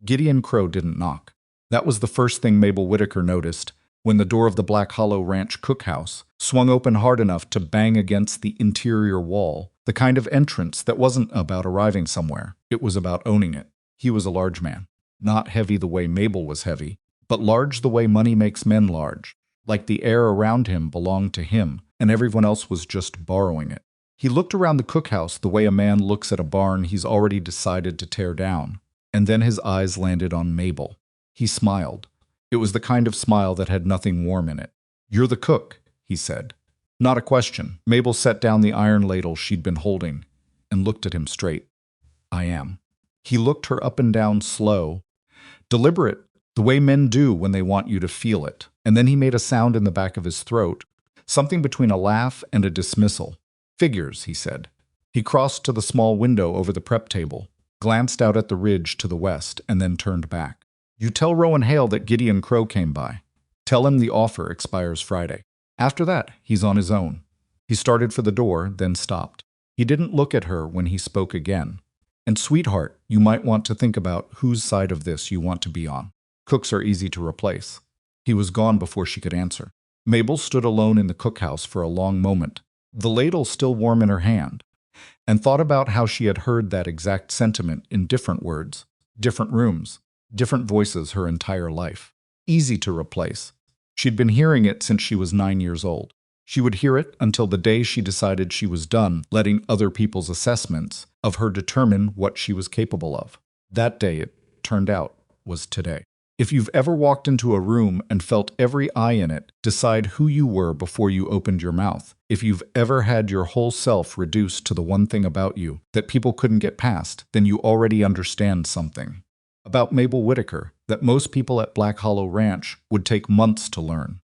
Gideon Crow didn't knock. That was the first thing Mabel Whitaker noticed when the door of the Black Hollow Ranch cookhouse swung open hard enough to bang against the interior wall, the kind of entrance that wasn't about arriving somewhere. It was about owning it. He was a large man. Not heavy the way Mabel was heavy, but large the way money makes men large. Like the air around him belonged to him, and everyone else was just borrowing it. He looked around the cookhouse the way a man looks at a barn he's already decided to tear down, and then his eyes landed on Mabel. He smiled. It was the kind of smile that had nothing warm in it. "You're the cook," he said. Not a question. Mabel set down the iron ladle she'd been holding and looked at him straight. "I am." He looked her up and down slow, deliberate, the way men do when they want you to feel it. And then he made a sound in the back of his throat, something between a laugh and a dismissal. "Figures," he said. He crossed to the small window over the prep table, glanced out at the ridge to the west, and then turned back. "You tell Rowan Hale that Gideon Crow came by. Tell him the offer expires Friday. After that, he's on his own." He started for the door, then stopped. He didn't look at her when he spoke again. "And sweetheart, you might want to think about whose side of this you want to be on. Cooks are easy to replace." He was gone before she could answer. Mabel stood alone in the cookhouse for a long moment, the ladle still warm in her hand, and thought about how she had heard that exact sentiment in different words, different rooms, different voices her entire life. Easy to replace. She'd been hearing it since she was 9 years old. She would hear it until the day she decided she was done letting other people's assessments of her determine what she was capable of. That day, it turned out, was today. If you've ever walked into a room and felt every eye in it decide who you were before you opened your mouth, if you've ever had your whole self reduced to the one thing about you that people couldn't get past, then you already understand something about Mabel Whitaker that most people at Black Hollow Ranch would take months to learn.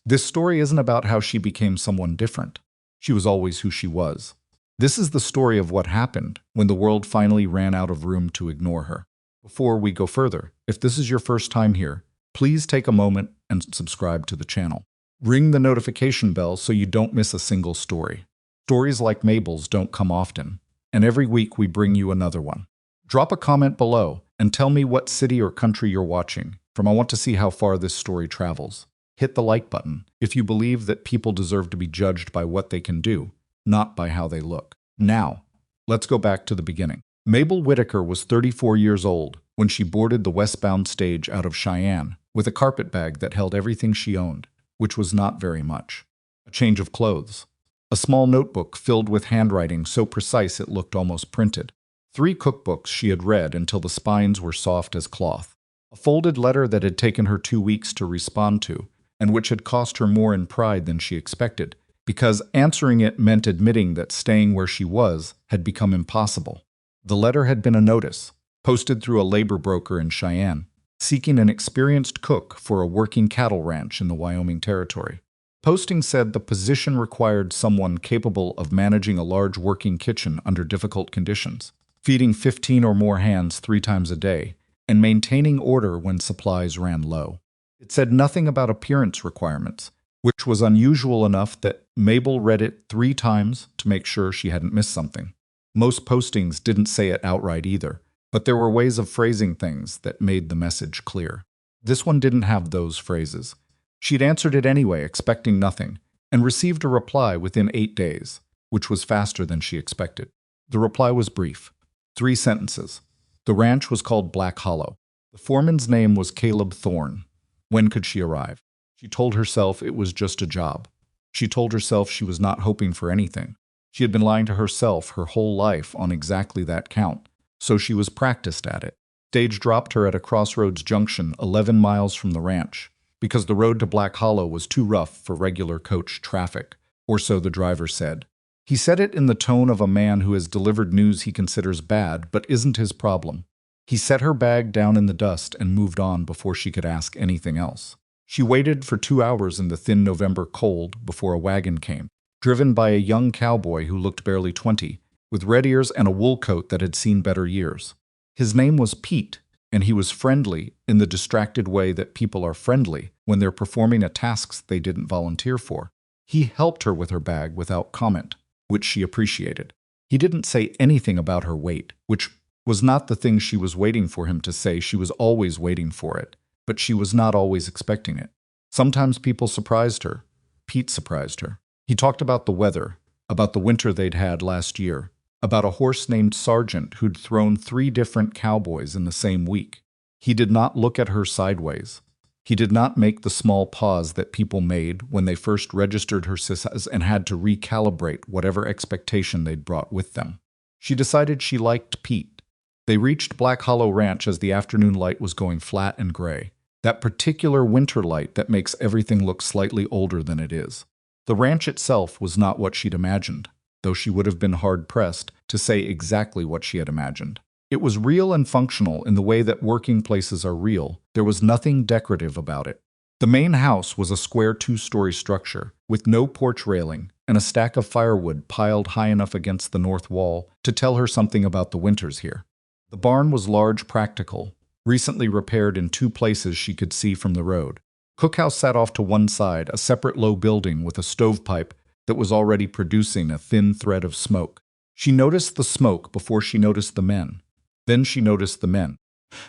This story isn't about how she became someone different. She was always who she was. This is the story of what happened when the world finally ran out of room to ignore her. Before we go further, if this is your first time here, please take a moment and subscribe to the channel. Ring the notification bell so you don't miss a single story. Stories like Mabel's don't come often, and every week we bring you another one. Drop a comment below and tell me what city or country you're watching from. I want to see how far this story travels. Hit the like button if you believe that people deserve to be judged by what they can do, not by how they look. Now, let's go back to the beginning. Mabel Whitaker was 34 years old when she boarded the westbound stage out of Cheyenne with a carpet bag that held everything she owned, which was not very much. A change of clothes. A small notebook filled with handwriting so precise it looked almost printed. 3 cookbooks she had read until the spines were soft as cloth. A folded letter that had taken her 2 weeks to respond to, and which had cost her more in pride than she expected, because answering it meant admitting that staying where she was had become impossible. The letter had been a notice, posted through a labor broker in Cheyenne, seeking an experienced cook for a working cattle ranch in the Wyoming Territory. Posting said the position required someone capable of managing a large working kitchen under difficult conditions, feeding 15 or more hands 3 times a day, and maintaining order when supplies ran low. It said nothing about appearance requirements, which was unusual enough that Mabel read it 3 times to make sure she hadn't missed something. Most postings didn't say it outright either, but there were ways of phrasing things that made the message clear. This one didn't have those phrases. She'd answered it anyway, expecting nothing, and received a reply within 8 days, which was faster than she expected. The reply was brief. 3 sentences. The ranch was called Black Hollow. The foreman's name was Caleb Thorne. When could she arrive? She told herself it was just a job. She told herself she was not hoping for anything. She had been lying to herself her whole life on exactly that count, so she was practiced at it. Stage dropped her at a crossroads junction 11 miles from the ranch, because the road to Black Hollow was too rough for regular coach traffic, or so the driver said. He said it in the tone of a man who has delivered news he considers bad but isn't his problem. He set her bag down in the dust and moved on before she could ask anything else. She waited for 2 hours in the thin November cold before a wagon came, driven by a young cowboy who looked barely 20, with red ears and a wool coat that had seen better years. His name was Pete, and he was friendly in the distracted way that people are friendly when they're performing a task they didn't volunteer for. He helped her with her bag without comment, which she appreciated. He didn't say anything about her weight, which was not the thing she was waiting for him to say. She was always waiting for it, but she was not always expecting it. Sometimes people surprised her. Pete surprised her. He talked about the weather, about the winter they'd had last year, about a horse named Sergeant who'd thrown 3 different cowboys in the same week. He did not look at her sideways. He did not make the small pause that people made when they first registered her SIS and had to recalibrate whatever expectation they'd brought with them. She decided she liked Pete. They reached Black Hollow Ranch as the afternoon light was going flat and gray, that particular winter light that makes everything look slightly older than it is. The ranch itself was not what she'd imagined, though she would have been hard-pressed to say exactly what she had imagined. It was real and functional in the way that working places are real. There was nothing decorative about it. The main house was a square 2-story structure, with no porch railing, and a stack of firewood piled high enough against the north wall to tell her something about the winters here. The barn was large, practical, recently repaired in 2 places she could see from the road. Cookhouse sat off to one side, a separate low building with a stovepipe that was already producing a thin thread of smoke. She noticed the smoke before she noticed the men. Then she noticed the men.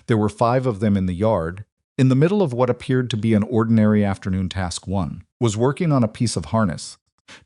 There were 5 of them in the yard. In the middle of what appeared to be an ordinary afternoon task, one was working on a piece of harness.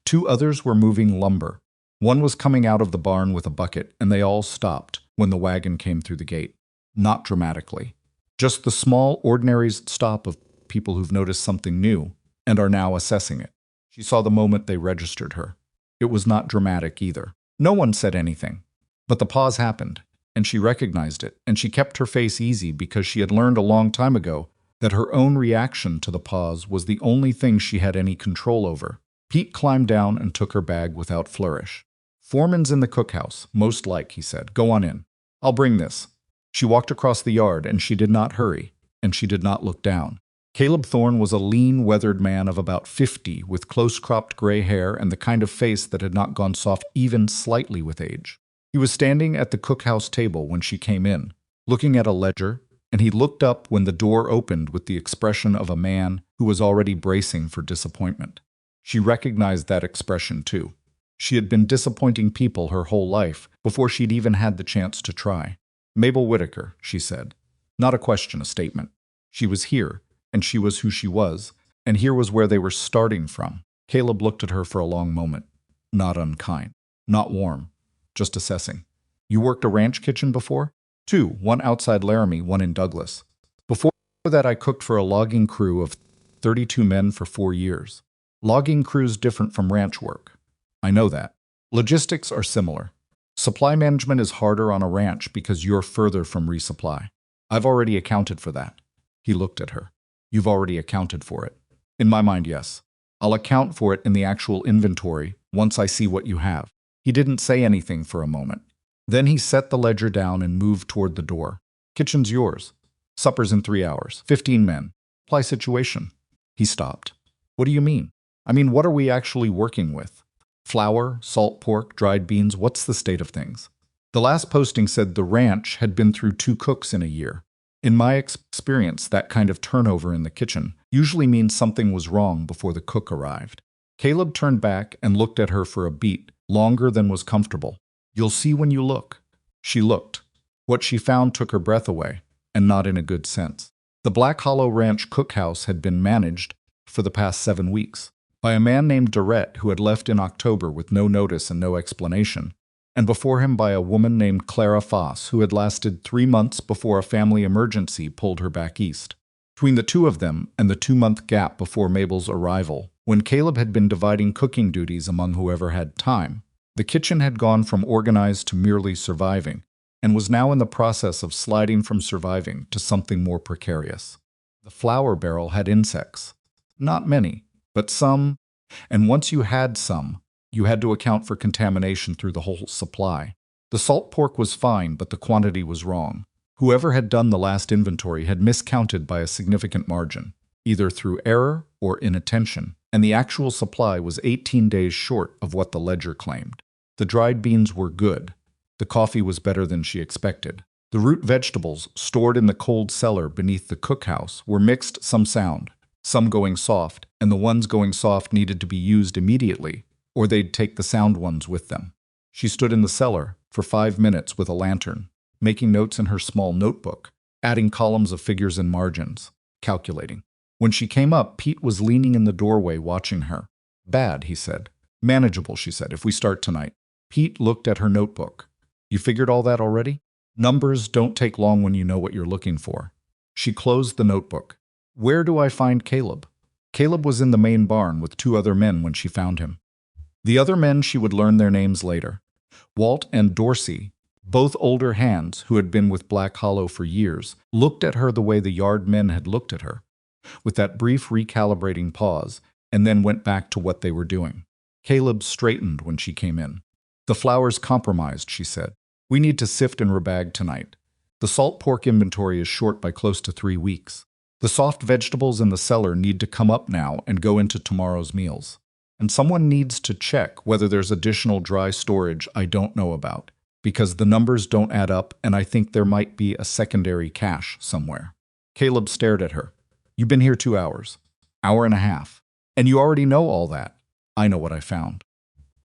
2 others were moving lumber. One was coming out of the barn with a bucket, and they all stopped when the wagon came through the gate. Not dramatically. Just the small, ordinary stop of people who've noticed something new and are now assessing it. She saw the moment they registered her. It was not dramatic either. No one said anything. But the pause happened, and she recognized it, and she kept her face easy because she had learned a long time ago that her own reaction to the pause was the only thing she had any control over. Pete climbed down and took her bag without flourish. "Foreman's in the cookhouse, most like," he said. "Go on in. I'll bring this." She walked across the yard, and she did not hurry, and she did not look down. Caleb Thorne was a lean, weathered man of about 50, with close-cropped gray hair and the kind of face that had not gone soft even slightly with age. He was standing at the cookhouse table when she came in, looking at a ledger, and he looked up when the door opened with the expression of a man who was already bracing for disappointment. She recognized that expression, too. She had been disappointing people her whole life before she'd even had the chance to try. "Mabel Whitaker," she said. Not a question, a statement. She was here, and she was who she was, and here was where they were starting from. Caleb looked at her for a long moment. Not unkind. Not warm. Just assessing. "You worked a ranch kitchen before?" "2, one outside Laramie, one in Douglas. Before that I cooked for a logging crew of 32 men for 4 years. Logging crew's different from ranch work. I know that. Logistics are similar. Supply management is harder on a ranch because you're further from resupply. I've already accounted for that." He looked at her. "You've already accounted for it." "In my mind, yes. I'll account for it in the actual inventory once I see what you have." He didn't say anything for a moment. Then he set the ledger down and moved toward the door. "Kitchen's yours. Supper's in 3 hours. 15 men. Supply situation." He stopped. "What do you mean? I mean, what are we actually working with? Flour, salt pork, dried beans, what's the state of things?" The last posting said the ranch had been through 2 cooks in a year. In my experience, that kind of turnover in the kitchen usually means something was wrong before the cook arrived. Caleb turned back and looked at her for a beat, longer than was comfortable. "You'll see when you look." She looked. What she found took her breath away, and not in a good sense. The Black Hollow Ranch cookhouse had been managed, for the past 7 weeks, by a man named Durrett who had left in October with no notice and no explanation, and before him by a woman named Clara Foss who had lasted 3 months before a family emergency pulled her back east. Between the 2 of them and the 2-month gap before Mabel's arrival, when Caleb had been dividing cooking duties among whoever had time, the kitchen had gone from organized to merely surviving, and was now in the process of sliding from surviving to something more precarious. The flour barrel had insects. Not many, but some, and once you had some, you had to account for contamination through the whole supply. The salt pork was fine, but the quantity was wrong. Whoever had done the last inventory had miscounted by a significant margin, either through error or inattention, and the actual supply was 18 days short of what the ledger claimed. The dried beans were good. The coffee was better than she expected. The root vegetables, stored in the cold cellar beneath the cookhouse, were mixed some sound, some going soft, and the ones going soft needed to be used immediately, or they'd take the sound ones with them. She stood in the cellar for 5 minutes with a lantern, making notes in her small notebook, adding columns of figures and margins, calculating. When she came up, Pete was leaning in the doorway watching her. Bad, he said. Manageable, she said, if we start tonight. Pete looked at her notebook. You figured all that already? Numbers don't take long when you know what you're looking for. She closed the notebook. Where do I find Caleb? Caleb was in the main barn with 2 other men when she found him. The other men she would learn their names later. Walt and Dorsey, both older hands who had been with Black Hollow for years, looked at her the way the yard men had looked at her, with that brief recalibrating pause, and then went back to what they were doing. Caleb straightened when she came in. The flour's compromised, she said. We need to sift and rebag tonight. The salt pork inventory is short by close to 3 weeks. The soft vegetables in the cellar need to come up now and go into tomorrow's meals. And someone needs to check whether there's additional dry storage I don't know about, because the numbers don't add up and I think there might be a secondary cache somewhere. Caleb stared at her. You've been here 2 hours. Hour and a half. And you already know all that. I know what I found.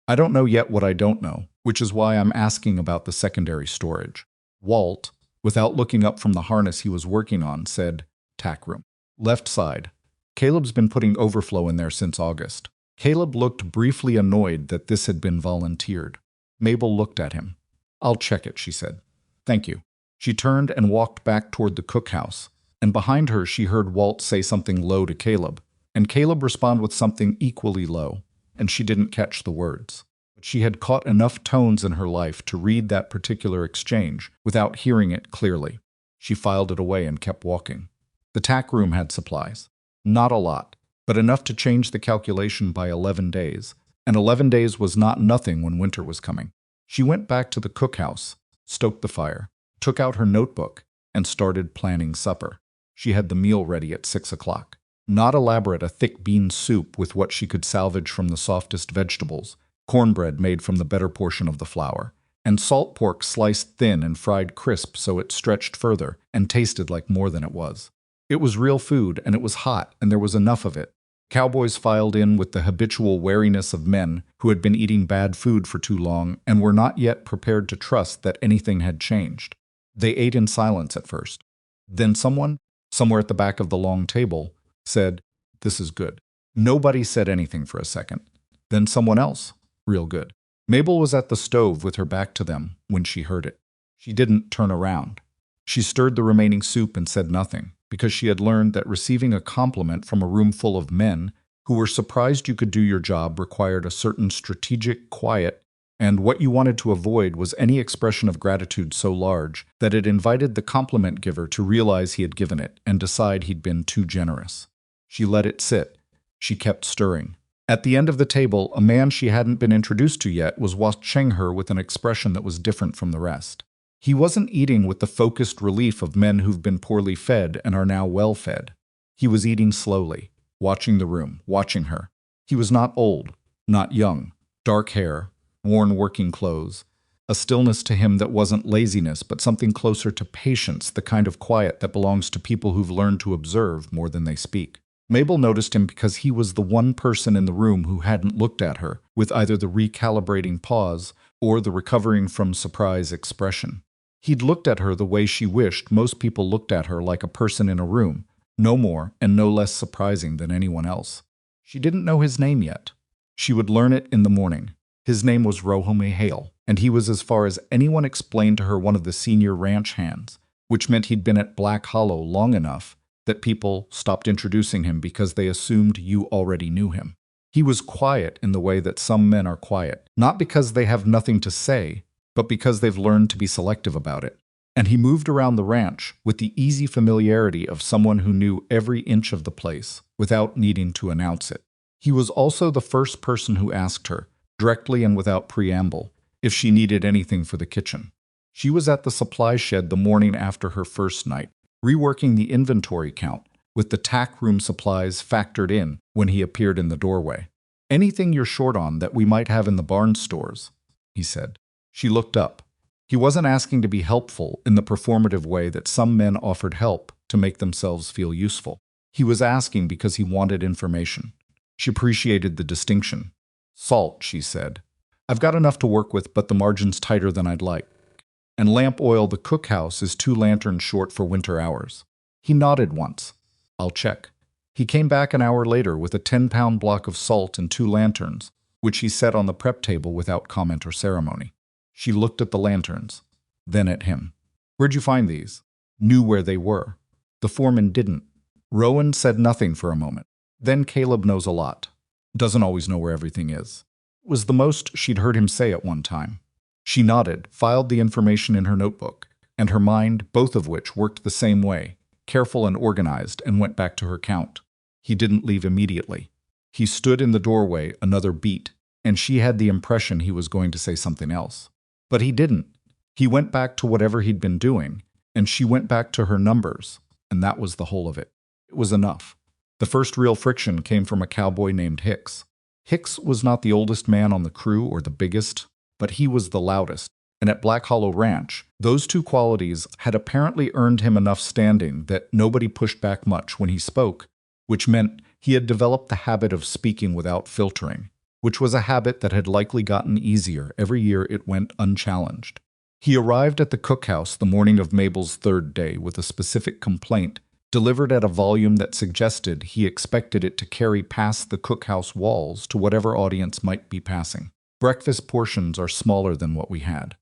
I don't know yet what I don't know, which is why I'm asking about the secondary storage. Walt, without looking up from the harness he was working on, said, tack room. Left side. Caleb's been putting overflow in there since August. Caleb looked briefly annoyed that this had been volunteered. Mabel looked at him. I'll check it, she said. Thank you. She turned and walked back toward the cookhouse, and behind her she heard Walt say something low to Caleb, and Caleb respond with something equally low, and she didn't catch the words. But she had caught enough tones in her life to read that particular exchange without hearing it clearly. She filed it away and kept walking. The tack room had supplies. Not a lot, but enough to change the calculation by 11 days, and 11 days was not nothing when winter was coming. She went back to the cookhouse, stoked the fire, took out her notebook, and started planning supper. She had the meal ready at 6 o'clock. Not elaborate, a thick bean soup with what she could salvage from the softest vegetables, cornbread made from the better portion of the flour, and salt pork sliced thin and fried crisp so it stretched further and tasted like more than it was. It was real food, and it was hot, and there was enough of it. Cowboys filed in with the habitual wariness of men who had been eating bad food for too long and were not yet prepared to trust that anything had changed. They ate in silence at first. Then someone, somewhere at the back of the long table, said, "This is good." Nobody said anything for a second. Then someone else, "Real good." Mabel was at the stove with her back to them when she heard it. She didn't turn around. She stirred the remaining soup and said nothing, because she had learned that receiving a compliment from a room full of men who were surprised you could do your job required a certain strategic quiet, and what you wanted to avoid was any expression of gratitude so large that it invited the compliment giver to realize he had given it and decide he'd been too generous. She let it sit. She kept stirring. At the end of the table, a man she hadn't been introduced to yet was watching her with an expression that was different from the rest. He wasn't eating with the focused relief of men who've been poorly fed and are now well fed. He was eating slowly, watching the room, watching her. He was not old, not young, dark hair, worn working clothes, a stillness to him that wasn't laziness but something closer to patience, the kind of quiet that belongs to people who've learned to observe more than they speak. Mabel noticed him because he was the one person in the room who hadn't looked at her with either the recalibrating pause or the recovering from surprise expression. He'd looked at her the way she wished most people looked at her, like a person in a room, no more and no less surprising than anyone else. She didn't know his name yet. She would learn it in the morning. His name was Rohome Hale, and he was, as far as anyone explained to her, one of the senior ranch hands, which meant he'd been at Black Hollow long enough that people stopped introducing him because they assumed you already knew him. He was quiet in the way that some men are quiet, not because they have nothing to say, but because they've learned to be selective about it. And he moved around the ranch with the easy familiarity of someone who knew every inch of the place without needing to announce it. He was also the first person who asked her, directly and without preamble, if she needed anything for the kitchen. She was at the supply shed the morning after her first night, reworking the inventory count, with the tack room supplies factored in when he appeared in the doorway. "Anything you're short on that we might have in the barn stores," he said. She looked up. He wasn't asking to be helpful in the performative way that some men offered help to make themselves feel useful. He was asking because he wanted information. She appreciated the distinction. "Salt," she said. "I've got enough to work with, but the margin's tighter than I'd like." And lamp oil, the cookhouse, is 2 lanterns short for winter hours. He nodded once. I'll check. He came back an hour later with a 10-pound block of salt and 2 lanterns, which he set on the prep table without comment or ceremony. She looked at the lanterns, then at him. Where'd you find these? Knew where they were. The foreman didn't. Rowan said nothing for a moment. Then Caleb knows a lot. Doesn't always know where everything is. It was the most she'd heard him say at one time. She nodded, filed the information in her notebook, and her mind, both of which worked the same way, careful and organized, and went back to her count. He didn't leave immediately. He stood in the doorway another beat, and she had the impression he was going to say something else. But he didn't. He went back to whatever he'd been doing, and she went back to her numbers, and that was the whole of it. It was enough. The first real friction came from a cowboy named Hicks. Hicks was not the oldest man on the crew or the biggest, but he was the loudest, and at Black Hollow Ranch, those 2 qualities had apparently earned him enough standing that nobody pushed back much when he spoke, which meant he had developed the habit of speaking without filtering, which was a habit that had likely gotten easier every year it went unchallenged. He arrived at the cookhouse the morning of Mabel's 3rd day with a specific complaint delivered at a volume that suggested he expected it to carry past the cookhouse walls to whatever audience might be passing. Breakfast portions are smaller than what we had.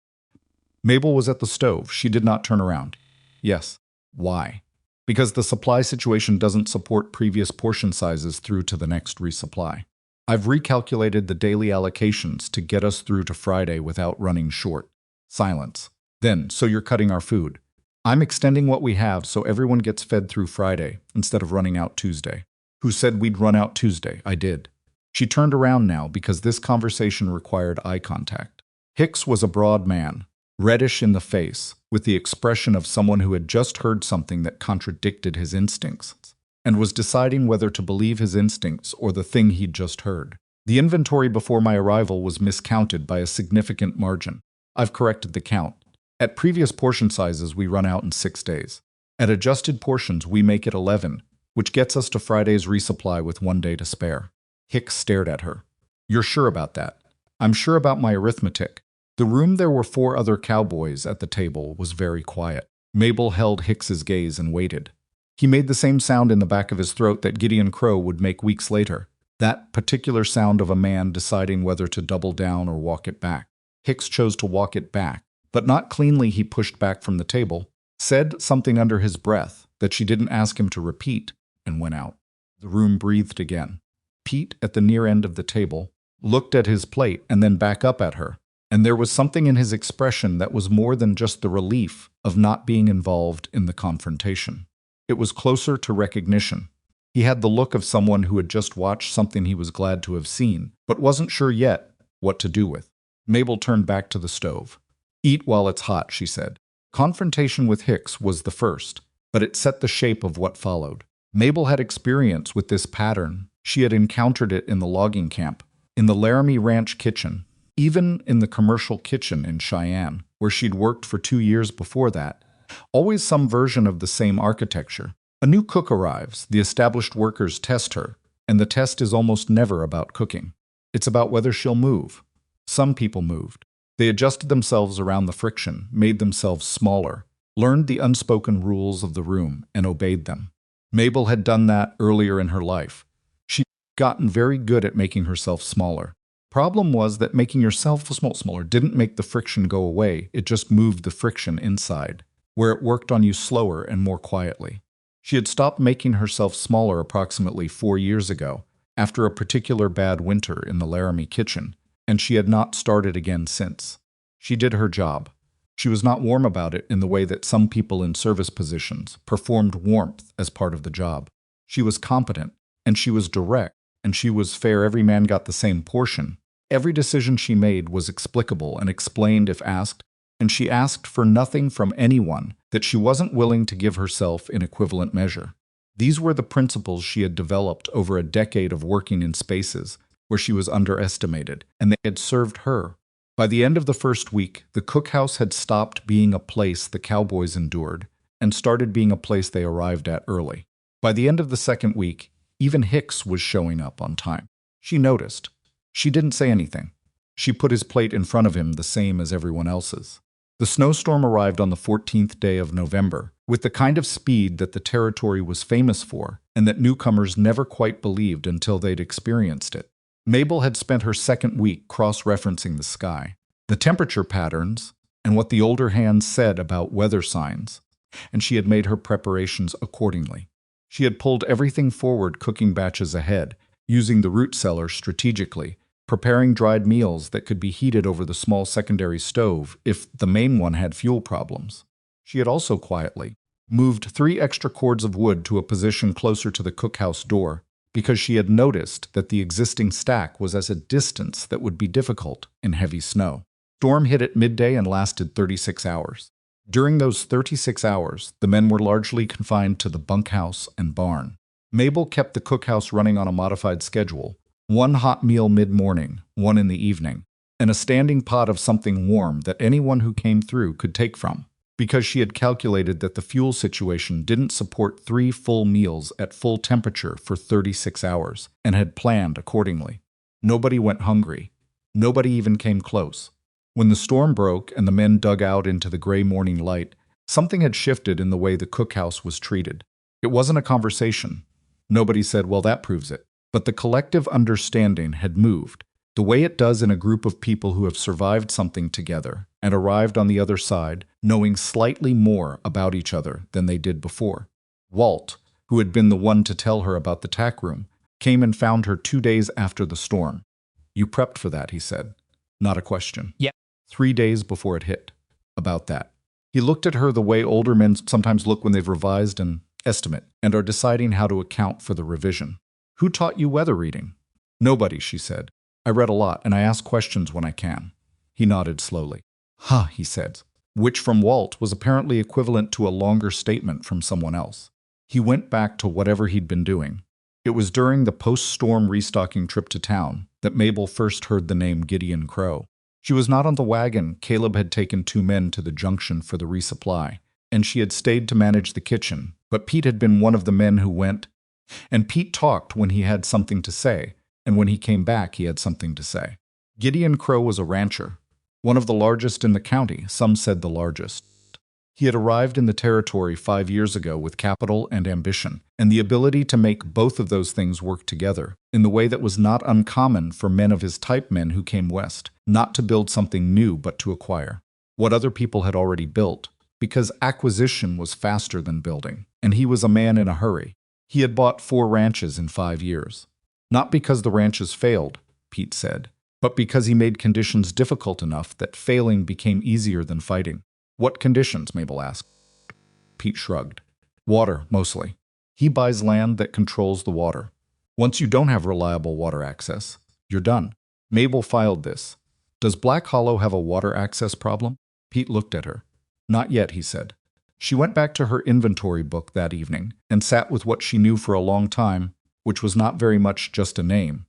Mabel was at the stove. She did not turn around. Yes. Why? Because the supply situation doesn't support previous portion sizes through to the next resupply. I've recalculated the daily allocations to get us through to Friday without running short. Silence. Then, so you're cutting our food. I'm extending what we have so everyone gets fed through Friday instead of running out Tuesday. Who said we'd run out Tuesday? I did. She turned around now because this conversation required eye contact. Hicks was a broad man, reddish in the face, with the expression of someone who had just heard something that contradicted his instincts, and was deciding whether to believe his instincts or the thing he'd just heard. The inventory before my arrival was miscounted by a significant margin. I've corrected the count. At previous portion sizes, we run out in 6 days. At adjusted portions, we make it 11, which gets us to Friday's resupply with 1 day to spare. Hicks stared at her. You're sure about that? I'm sure about my arithmetic. The room there were 4 other cowboys at the table was very quiet. Mabel held Hicks's gaze and waited. He made the same sound in the back of his throat that Gideon Crow would make weeks later. That particular sound of a man deciding whether to double down or walk it back. Hicks chose to walk it back, but not cleanly. He pushed back from the table, said something under his breath that she didn't ask him to repeat, and went out. The room breathed again. Pete, at the near end of the table, looked at his plate and then back up at her, and there was something in his expression that was more than just the relief of not being involved in the confrontation. It was closer to recognition. He had the look of someone who had just watched something he was glad to have seen, but wasn't sure yet what to do with. Mabel turned back to the stove. Eat while it's hot, she said. Confrontation with Hicks was the first, but it set the shape of what followed. Mabel had experience with this pattern. She had encountered it in the logging camp, in the Laramie Ranch kitchen, even in the commercial kitchen in Cheyenne, where she'd worked for 2 years before that. Always some version of the same architecture. A new cook arrives, the established workers test her, and the test is almost never about cooking. It's about whether she'll move. Some people moved. They adjusted themselves around the friction, made themselves smaller, learned the unspoken rules of the room, and obeyed them. Mabel had done that earlier in her life. She'd gotten very good at making herself smaller. Problem was that making yourself smaller didn't make the friction go away, it just moved the friction inside, where it worked on you slower and more quietly. She had stopped making herself smaller approximately 4 years ago, after a particular bad winter in the Laramie kitchen, and she had not started again since. She did her job. She was not warm about it in the way that some people in service positions performed warmth as part of the job. She was competent, and she was direct, and she was fair. Every man got the same portion. Every decision she made was explicable and explained if asked, and she asked for nothing from anyone that she wasn't willing to give herself in equivalent measure. These were the principles she had developed over a decade of working in spaces where she was underestimated, and they had served her. By the end of the first week, the cookhouse had stopped being a place the cowboys endured and started being a place they arrived at early. By the end of the second week, even Hicks was showing up on time. She noticed. She didn't say anything. She put his plate in front of him the same as everyone else's. The snowstorm arrived on the 14th day of November, with the kind of speed that the territory was famous for, and that newcomers never quite believed until they'd experienced it. Mabel had spent her second week cross-referencing the sky, the temperature patterns, and what the older hands said about weather signs, and she had made her preparations accordingly. She had pulled everything forward cooking batches ahead, using the root cellar strategically, preparing dried meals that could be heated over the small secondary stove if the main one had fuel problems. She had also quietly moved 3 extra cords of wood to a position closer to the cookhouse door, because she had noticed that the existing stack was at a distance that would be difficult in heavy snow. Storm hit at midday and lasted 36 hours. During those 36 hours, the men were largely confined to the bunkhouse and barn. Mabel kept the cookhouse running on a modified schedule, 1 hot meal mid-morning, 1 in the evening, and a standing pot of something warm that anyone who came through could take from, because she had calculated that the fuel situation didn't support 3 full meals at full temperature for 36 hours, and had planned accordingly. Nobody went hungry. Nobody even came close. When the storm broke and the men dug out into the gray morning light, something had shifted in the way the cookhouse was treated. It wasn't a conversation. Nobody said, "Well, that proves it." But the collective understanding had moved, the way it does in a group of people who have survived something together and arrived on the other side knowing slightly more about each other than they did before. Walt, who had been the one to tell her about the tack room, came and found her 2 days after the storm. "You prepped for that," he said. Not a question. Yeah. 3 days before it hit. About that. He looked at her the way older men sometimes look when they've revised an estimate and are deciding how to account for the revision. "Who taught you weather reading?" "Nobody," she said. "I read a lot, and I ask questions when I can." He nodded slowly. "Huh," he said, which from Walt was apparently equivalent to a longer statement from someone else. He went back to whatever he'd been doing. It was during the post-storm restocking trip to town that Mabel first heard the name Gideon Crow. She was not on the wagon. Caleb had taken 2 men to the junction for the resupply, and she had stayed to manage the kitchen, but Pete had been one of the men who went, and Pete talked when he had something to say, and when he came back he had something to say. Gideon Crow was a rancher, one of the largest in the county, some said the largest. He had arrived in the territory 5 years ago with capital and ambition, and the ability to make both of those things work together, in the way that was not uncommon for men of his type, men who came west, not to build something new but to acquire what other people had already built, because acquisition was faster than building, and he was a man in a hurry. He had bought 4 ranches in 5 years. Not because the ranches failed, Pete said, but because he made conditions difficult enough that failing became easier than fighting. "What conditions?" Mabel asked. Pete shrugged. "Water, mostly. He buys land that controls the water. Once you don't have reliable water access, you're done." Mabel filed this. "Does Black Hollow have a water access problem?" Pete looked at her. "Not yet," he said. She went back to her inventory book that evening and sat with what she knew for a long time, which was not very much just a name,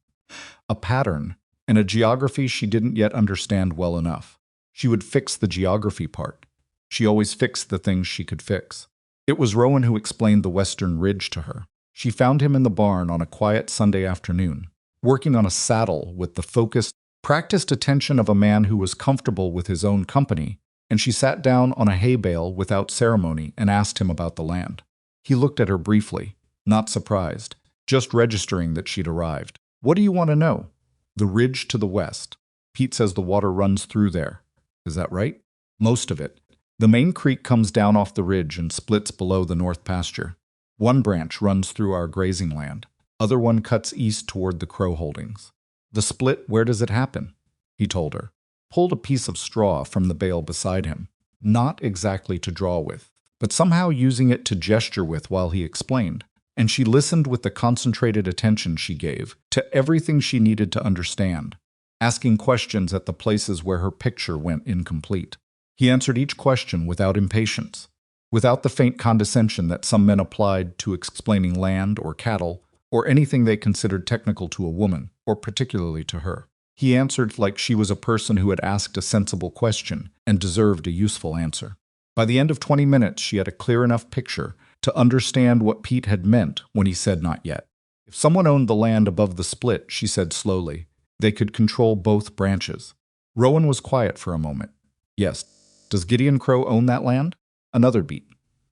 a pattern, and a geography she didn't yet understand well enough. She would fix the geography part. She always fixed the things she could fix. It was Rowan who explained the Western Ridge to her. She found him in the barn on a quiet Sunday afternoon, working on a saddle with the focused, practiced attention of a man who was comfortable with his own company, and she sat down on a hay bale without ceremony and asked him about the land. He looked at her briefly, not surprised, just registering that she'd arrived. "What do you want to know?" "The ridge to the west. Pete says the water runs through there. Is that right?" "Most of it. The main creek comes down off the ridge and splits below the north pasture. One branch runs through our grazing land. Other one cuts east toward the Crow holdings." "The split, where does it happen?" He told her. Pulled a piece of straw from the bale beside him, not exactly to draw with, but somehow using it to gesture with while he explained, and she listened with the concentrated attention she gave to everything she needed to understand, asking questions at the places where her picture went incomplete. He answered each question without impatience, without the faint condescension that some men applied to explaining land or cattle or anything they considered technical to a woman, or particularly to her. He answered like she was a person who had asked a sensible question and deserved a useful answer. By the end of 20 minutes, she had a clear enough picture to understand what Pete had meant when he said not yet. If someone owned the land above the split, she said slowly, they could control both branches. Rowan was quiet for a moment. "Yes," Does Gideon Crow own that land? Another beat.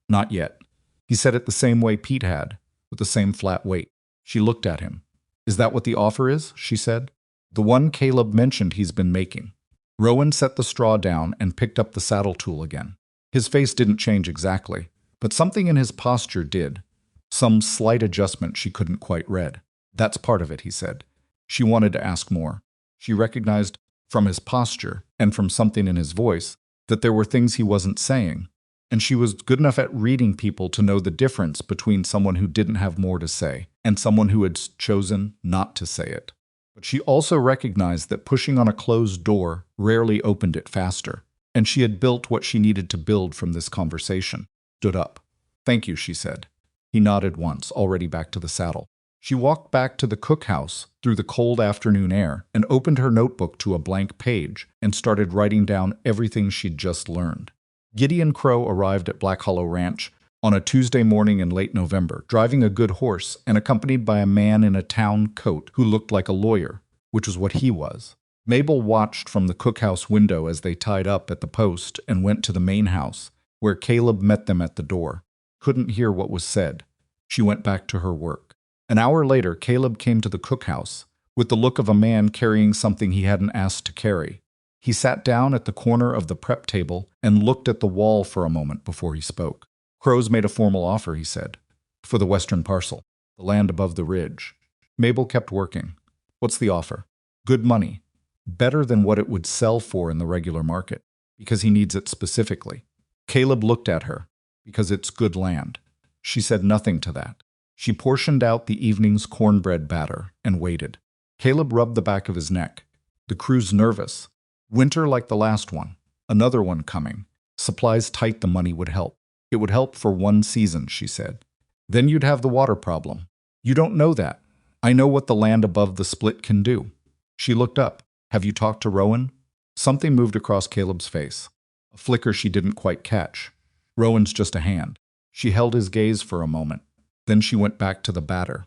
Not yet. He said it the same way Pete had, with the same flat weight. She looked at him. Is that what the offer is? She said. The one Caleb mentioned he's been making. Rowan set the straw down and picked up the saddle tool again. His face didn't change exactly, but something in his posture did. Some slight adjustment she couldn't quite read. That's part of it, he said. She wanted to ask more. She recognized from his posture and from something in his voice that there were things he wasn't saying, and she was good enough at reading people to know the difference between someone who didn't have more to say and someone who had chosen not to say it. But she also recognized that pushing on a closed door rarely opened it faster, and she had built what she needed to build from this conversation. Stood up. Thank you, she said. He nodded once, already back to the saddle. She walked back to the cookhouse through the cold afternoon air and opened her notebook to a blank page and started writing down everything she'd just learned. Gideon Crow arrived at Black Hollow Ranch on a Tuesday morning in late November, driving a good horse and accompanied by a man in a town coat who looked like a lawyer, which was what he was. Mabel watched from the cookhouse window as they tied up at the post and went to the main house, where Caleb met them at the door. Couldn't hear what was said. She went back to her work. An hour later, Caleb came to the cookhouse with the look of a man carrying something he hadn't asked to carry. He sat down at the corner of the prep table and looked at the wall for a moment before he spoke. Crow's made a formal offer, he said, for the western parcel, the land above the ridge. Mabel kept working. What's the offer? Good money. Better than what it would sell for in the regular market, because he needs it specifically. Caleb looked at her, because it's good land. She said nothing to that. She portioned out the evening's cornbread batter and waited. Caleb rubbed the back of his neck. The crew's nervous. Winter like the last one. Another one coming. Supplies tight, the money would help. It would help for one season, she said. Then you'd have the water problem. You don't know that. I know what the land above the split can do. She looked up. Have you talked to Rowan? Something moved across Caleb's face. A flicker she didn't quite catch. Rowan's just a hand. She held his gaze for a moment. Then she went back to the batter.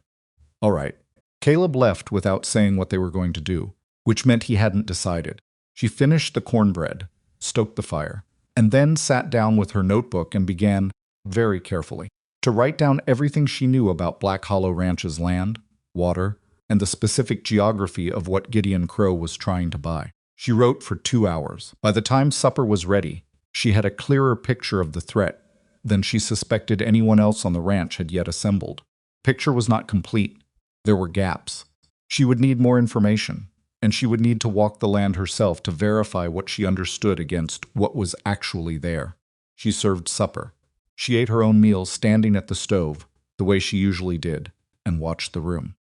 All right. Caleb left without saying what they were going to do, which meant he hadn't decided. She finished the cornbread, stoked the fire, and then sat down with her notebook and began, very carefully, to write down everything she knew about Black Hollow Ranch's land, water, and the specific geography of what Gideon Crow was trying to buy. She wrote for 2 hours. By the time supper was ready, she had a clearer picture of the threat than she suspected anyone else on the ranch had yet assembled. Picture was not complete. There were gaps. She would need more information, and she would need to walk the land herself to verify what she understood against what was actually there. She served supper. She ate her own meal standing at the stove, the way she usually did, and watched the room.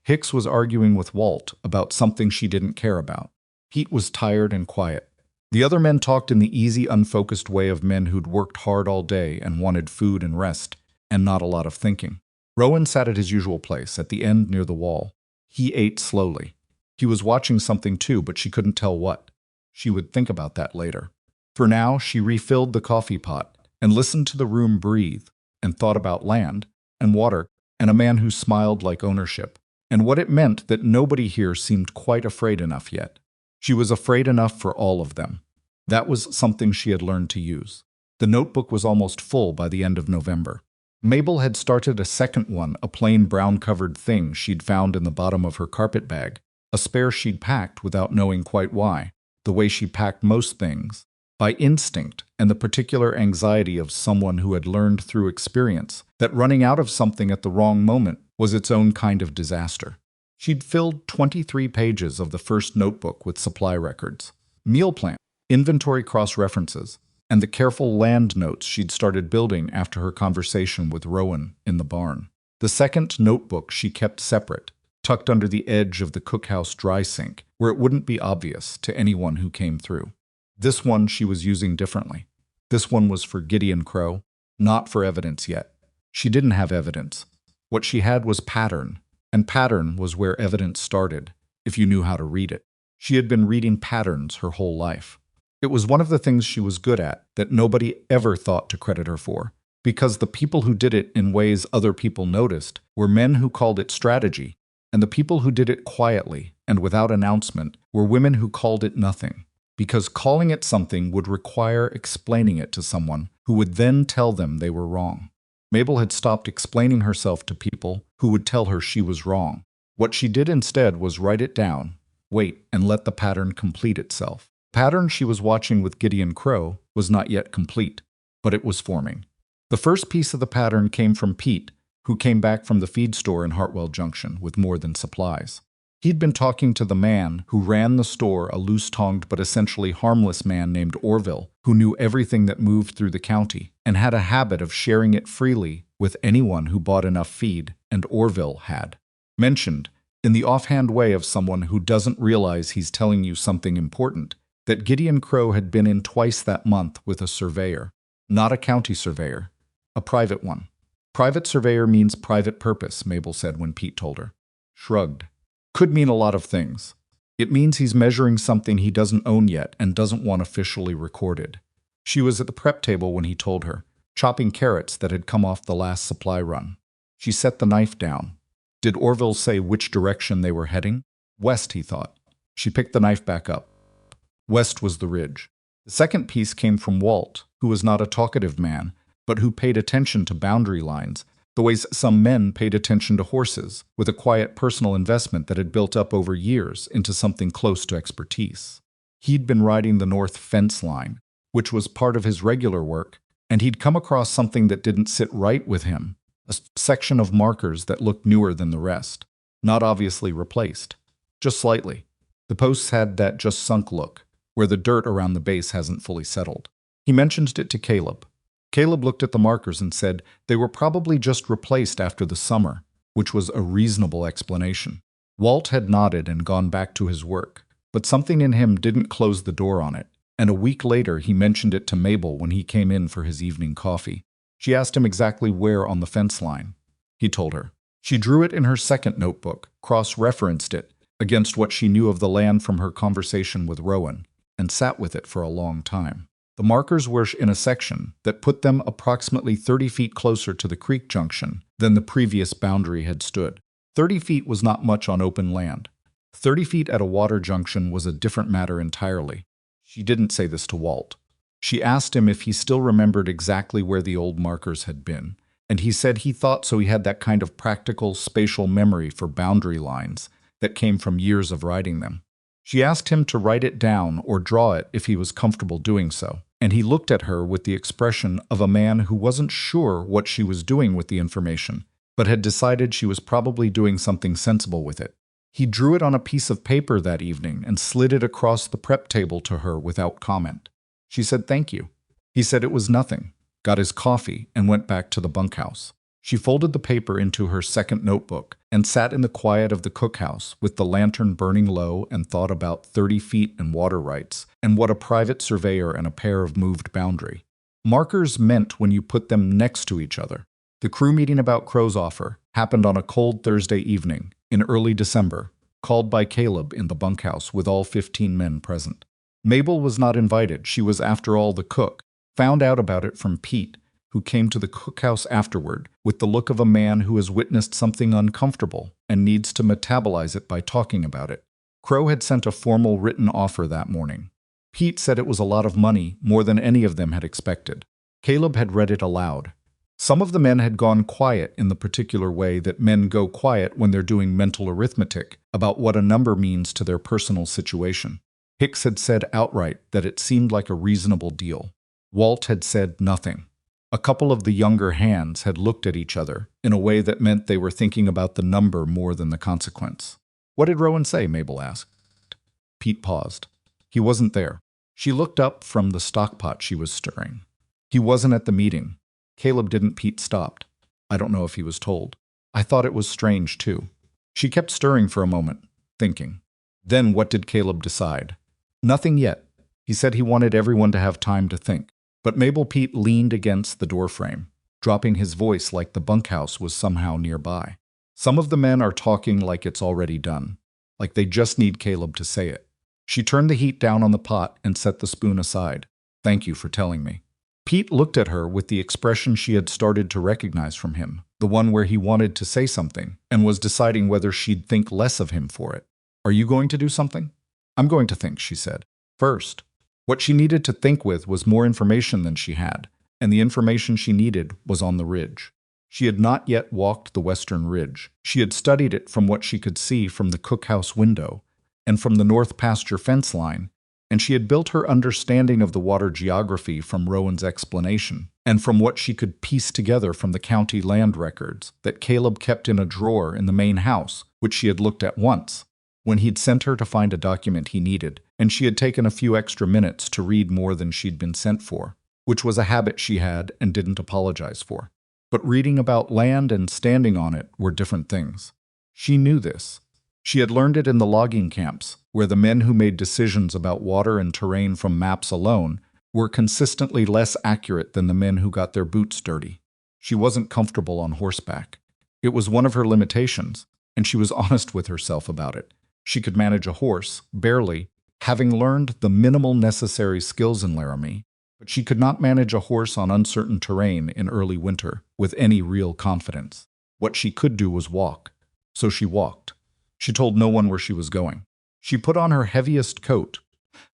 Hicks was arguing with Walt about something she didn't care about. Pete was tired and quiet. The other men talked in the easy, unfocused way of men who'd worked hard all day and wanted food and rest, and not a lot of thinking. Rowan sat at his usual place, at the end near the wall. He ate slowly. He was watching something too, but she couldn't tell what. She would think about that later. For now, she refilled the coffee pot and listened to the room breathe and thought about land and water and a man who smiled like ownership, and what it meant that nobody here seemed quite afraid enough yet. She was afraid enough for all of them. That was something she had learned to use. The notebook was almost full by the end of November. Mabel had started a second one, a plain brown-covered thing she'd found in the bottom of her carpet bag, a spare she'd packed without knowing quite why, the way she packed most things, by instinct and the particular anxiety of someone who had learned through experience that running out of something at the wrong moment was its own kind of disaster. She'd filled 23 pages of the first notebook with supply records, meal plan, inventory cross-references, and the careful land notes she'd started building after her conversation with Rowan in the barn. The second notebook she kept separate, tucked under the edge of the cookhouse dry sink, where it wouldn't be obvious to anyone who came through. This one she was using differently. This one was for Gideon Crow, not for evidence yet. She didn't have evidence. What she had was pattern, and pattern was where evidence started, if you knew how to read it. She had been reading patterns her whole life. It was one of the things she was good at that nobody ever thought to credit her for, because the people who did it in ways other people noticed were men who called it strategy, and the people who did it quietly and without announcement were women who called it nothing, because calling it something would require explaining it to someone who would then tell them they were wrong. Mabel had stopped explaining herself to people who would tell her she was wrong. What she did instead was write it down, wait, and let the pattern complete itself. The pattern she was watching with Gideon Crow was not yet complete, but it was forming. The first piece of the pattern came from Pete, who came back from the feed store in Hartwell Junction with more than supplies. He'd been talking to the man who ran the store, a loose-tongued but essentially harmless man named Orville, who knew everything that moved through the county and had a habit of sharing it freely with anyone who bought enough feed, and Orville had mentioned, in the offhand way of someone who doesn't realize he's telling you something important, that Gideon Crow had been in twice that month with a surveyor. Not a county surveyor, a private one. Private surveyor means private purpose, Mabel said when Pete told her. Shrugged. Could mean a lot of things. It means he's measuring something he doesn't own yet and doesn't want officially recorded. She was at the prep table when he told her, chopping carrots that had come off the last supply run. She set the knife down. Did Orville say which direction they were heading? West, he thought. She picked the knife back up. West was the ridge. The second piece came from Walt, who was not a talkative man, but who paid attention to boundary lines, the ways some men paid attention to horses, with a quiet personal investment that had built up over years into something close to expertise. He'd been riding the north fence line, which was part of his regular work, and he'd come across something that didn't sit right with him, a section of markers that looked newer than the rest, not obviously replaced, just slightly. The posts had that just sunk look, where the dirt around the base hasn't fully settled. He mentioned it to Caleb. Caleb looked at the markers and said they were probably just replaced after the summer, which was a reasonable explanation. Walt had nodded and gone back to his work, but something in him didn't close the door on it, and a week later he mentioned it to Mabel when he came in for his evening coffee. She asked him exactly where on the fence line. He told her. She drew it in her second notebook, cross-referenced it against what she knew of the land from her conversation with Rowan, and sat with it for a long time. The markers were in a section that put them approximately 30 feet closer to the creek junction than the previous boundary had stood. 30 feet was not much on open land. 30 feet at a water junction was a different matter entirely. She didn't say this to Walt. She asked him if he still remembered exactly where the old markers had been, and he said he thought so. He had that kind of practical spatial memory for boundary lines that came from years of riding them. She asked him to write it down or draw it if he was comfortable doing so, and he looked at her with the expression of a man who wasn't sure what she was doing with the information, but had decided she was probably doing something sensible with it. He drew it on a piece of paper that evening and slid it across the prep table to her without comment. She said thank you. He said it was nothing, got his coffee, and went back to the bunkhouse. She folded the paper into her second notebook and sat in the quiet of the cookhouse with the lantern burning low and thought about 30 feet and water rights and what a private surveyor and a pair of moved boundary markers meant when you put them next to each other. The crew meeting about Crow's offer happened on a cold Thursday evening in early December, called by Caleb in the bunkhouse with all 15 men present. Mabel was not invited. She was, after all, the cook. Found out about it from Pete, who came to the cookhouse afterward with the look of a man who has witnessed something uncomfortable and needs to metabolize it by talking about it. Crow had sent a formal written offer that morning. Pete said it was a lot of money, more than any of them had expected. Caleb had read it aloud. Some of the men had gone quiet in the particular way that men go quiet when they're doing mental arithmetic about what a number means to their personal situation. Hicks had said outright that it seemed like a reasonable deal. Walt had said nothing. A couple of the younger hands had looked at each other in a way that meant they were thinking about the number more than the consequence. What did Rowan say? Mabel asked. Pete paused. He wasn't there. She looked up from the stockpot she was stirring. He wasn't at the meeting. Caleb didn't. Pete stopped. I don't know if he was told. I thought it was strange, too. She kept stirring for a moment, thinking. Then what did Caleb decide? Nothing yet. He said he wanted everyone to have time to think. But Pete leaned against the doorframe, dropping his voice like the bunkhouse was somehow nearby. Some of the men are talking like it's already done, like they just need Caleb to say it. She turned the heat down on the pot and set the spoon aside. Thank you for telling me. Pete looked at her with the expression she had started to recognize from him, the one where he wanted to say something and was deciding whether she'd think less of him for it. Are you going to do something? I'm going to think, she said. First, What she needed to think with was more information than she had, and the information she needed was on the ridge. She had not yet walked the western ridge. She had studied it from what she could see from the cookhouse window and from the north pasture fence line, and she had built her understanding of the water geography from Rowan's explanation and from what she could piece together from the county land records that Caleb kept in a drawer in the main house, which she had looked at once, when he'd sent her to find a document he needed, and she had taken a few extra minutes to read more than she'd been sent for, which was a habit she had and didn't apologize for. But reading about land and standing on it were different things. She knew this. She had learned it in the logging camps, where the men who made decisions about water and terrain from maps alone were consistently less accurate than the men who got their boots dirty. She wasn't comfortable on horseback. It was one of her limitations, and she was honest with herself about it. She could manage a horse, barely, having learned the minimal necessary skills in Laramie, but she could not manage a horse on uncertain terrain in early winter with any real confidence. What she could do was walk. So she walked. She told no one where she was going. She put on her heaviest coat,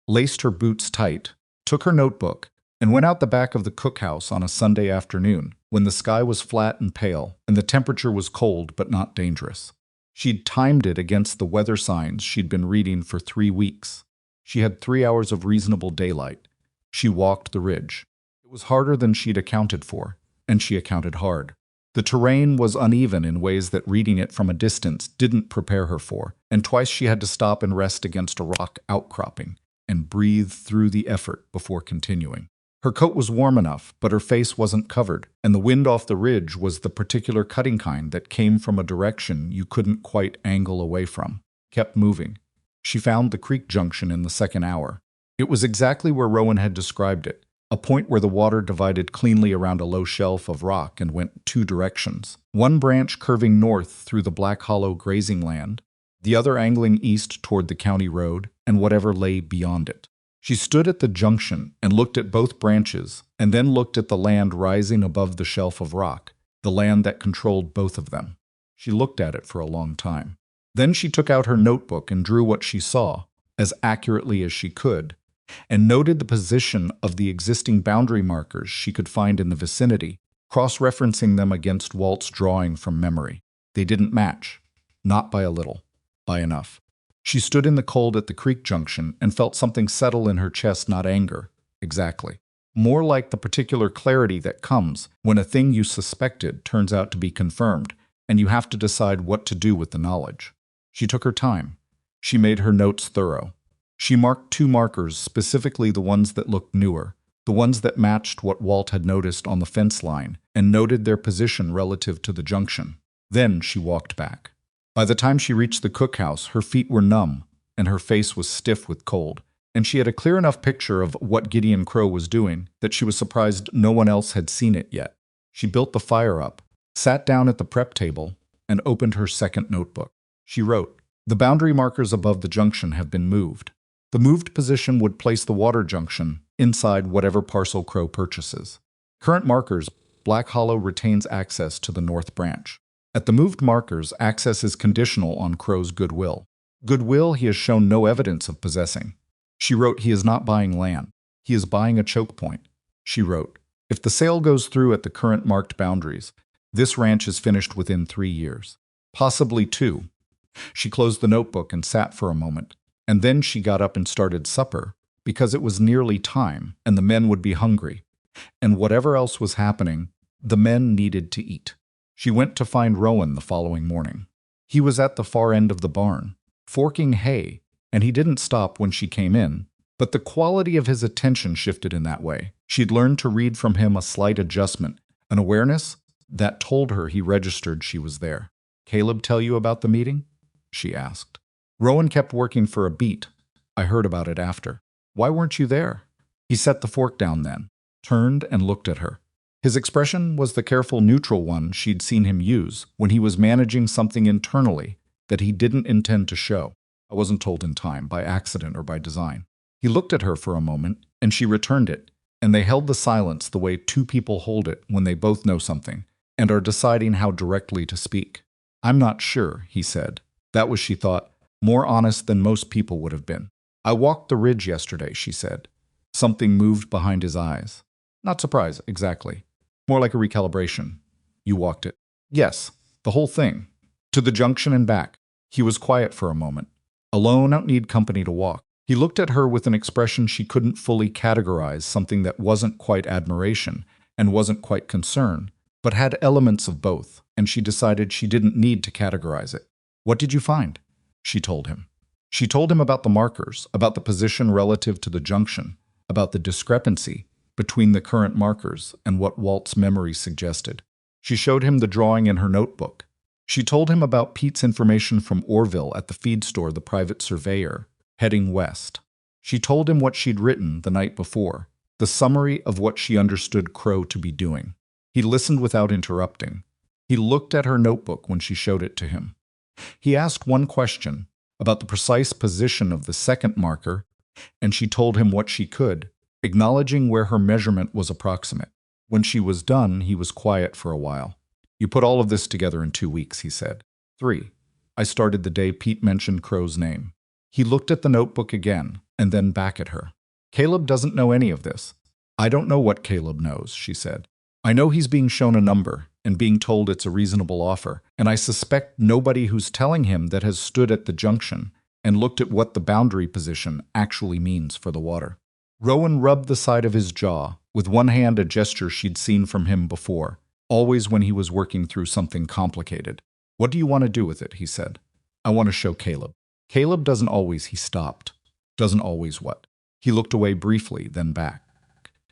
laced her boots tight, took her notebook, and went out the back of the cookhouse on a Sunday afternoon when the sky was flat and pale and the temperature was cold but not dangerous. She'd timed it against the weather signs she'd been reading for 3 weeks. She had 3 hours of reasonable daylight. She walked the ridge. It was harder than she'd accounted for, and she accounted hard. The terrain was uneven in ways that reading it from a distance didn't prepare her for, and twice she had to stop and rest against a rock outcropping and breathe through the effort before continuing. Her coat was warm enough, but her face wasn't covered, and the wind off the ridge was the particular cutting kind that came from a direction you couldn't quite angle away from. Kept moving. She found the creek junction in the second hour. It was exactly where Rowan had described it, a point where the water divided cleanly around a low shelf of rock and went 2 directions, one branch curving north through the Black Hollow grazing land, the other angling east toward the county road and whatever lay beyond it. She stood at the junction and looked at both branches, and then looked at the land rising above the shelf of rock, the land that controlled both of them. She looked at it for a long time. Then she took out her notebook and drew what she saw, as accurately as she could, and noted the position of the existing boundary markers she could find in the vicinity, cross-referencing them against Walt's drawing from memory. They didn't match. Not by a little. By enough. She stood in the cold at the creek junction and felt something settle in her chest, not anger. Exactly. More like the particular clarity that comes when a thing you suspected turns out to be confirmed, and you have to decide what to do with the knowledge. She took her time. She made her notes thorough. She marked 2 markers, specifically the ones that looked newer, the ones that matched what Walt had noticed on the fence line, and noted their position relative to the junction. Then she walked back. By the time she reached the cookhouse, her feet were numb, and her face was stiff with cold, and she had a clear enough picture of what Gideon Crow was doing that she was surprised no one else had seen it yet. She built the fire up, sat down at the prep table, and opened her second notebook. She wrote, "The boundary markers above the junction have been moved. The moved position would place the water junction inside whatever parcel Crow purchases. Current markers, Black Hollow retains access to the north branch. At the moved markers, access is conditional on Crow's goodwill. Goodwill he has shown no evidence of possessing." She wrote, "He is not buying land. He is buying a choke point." She wrote, "If the sale goes through at the current marked boundaries, this ranch is finished within 3 years. Possibly 2. She closed the notebook and sat for a moment, and then she got up and started supper, because it was nearly time, and the men would be hungry. And whatever else was happening, the men needed to eat. She went to find Rowan the following morning. He was at the far end of the barn, forking hay, and he didn't stop when she came in, but the quality of his attention shifted in that way. She'd learned to read from him a slight adjustment, an awareness that told her he registered she was there. "Caleb tell you about the meeting?" she asked. "Rowan kept working for a beat. I heard about it after." "Why weren't you there?" He set the fork down then, turned and looked at her. His expression was the careful, neutral one she'd seen him use when he was managing something internally that he didn't intend to show. "I wasn't told in time, by accident or by design." He looked at her for a moment, and she returned it, and they held the silence the way 2 people hold it when they both know something and are deciding how directly to speak. "I'm not sure," he said. That was, she thought, more honest than most people would have been. "I walked the ridge yesterday," she said. Something moved behind his eyes. Not surprise, exactly. More like a recalibration. You walked it. Yes, the whole thing. To the junction and back. He was quiet for a moment. Alone, don't need company to walk. He looked at her with an expression she couldn't fully categorize, something that wasn't quite admiration and wasn't quite concern, but had elements of both, and she decided she didn't need to categorize it. What did you find? She told him. She told him about the markers, about the position relative to the junction, about the discrepancy between the current markers and what Walt's memory suggested. She showed him the drawing in her notebook. She told him about Pete's information from Orville at the feed store, the private surveyor, heading west. She told him what she'd written the night before, the summary of what she understood Crow to be doing. He listened without interrupting. He looked at her notebook when she showed it to him. He asked one question about the precise position of the second marker, and she told him what she could, acknowledging where her measurement was approximate. When she was done, he was quiet for a while. You put all of this together in 2 weeks, he said. 3. I started the day Pete mentioned Crow's name. He looked at the notebook again, and then back at her. Caleb doesn't know any of this. I don't know what Caleb knows, she said. I know he's being shown a number and being told it's a reasonable offer, and I suspect nobody who's telling him that has stood at the junction and looked at what the boundary position actually means for the water. Rowan rubbed the side of his jaw, with one hand, a gesture she'd seen from him before, always when he was working through something complicated. What do you want to do with it? He said. I want to show Caleb. Caleb doesn't always, he stopped. Doesn't always what? He looked away briefly, then back.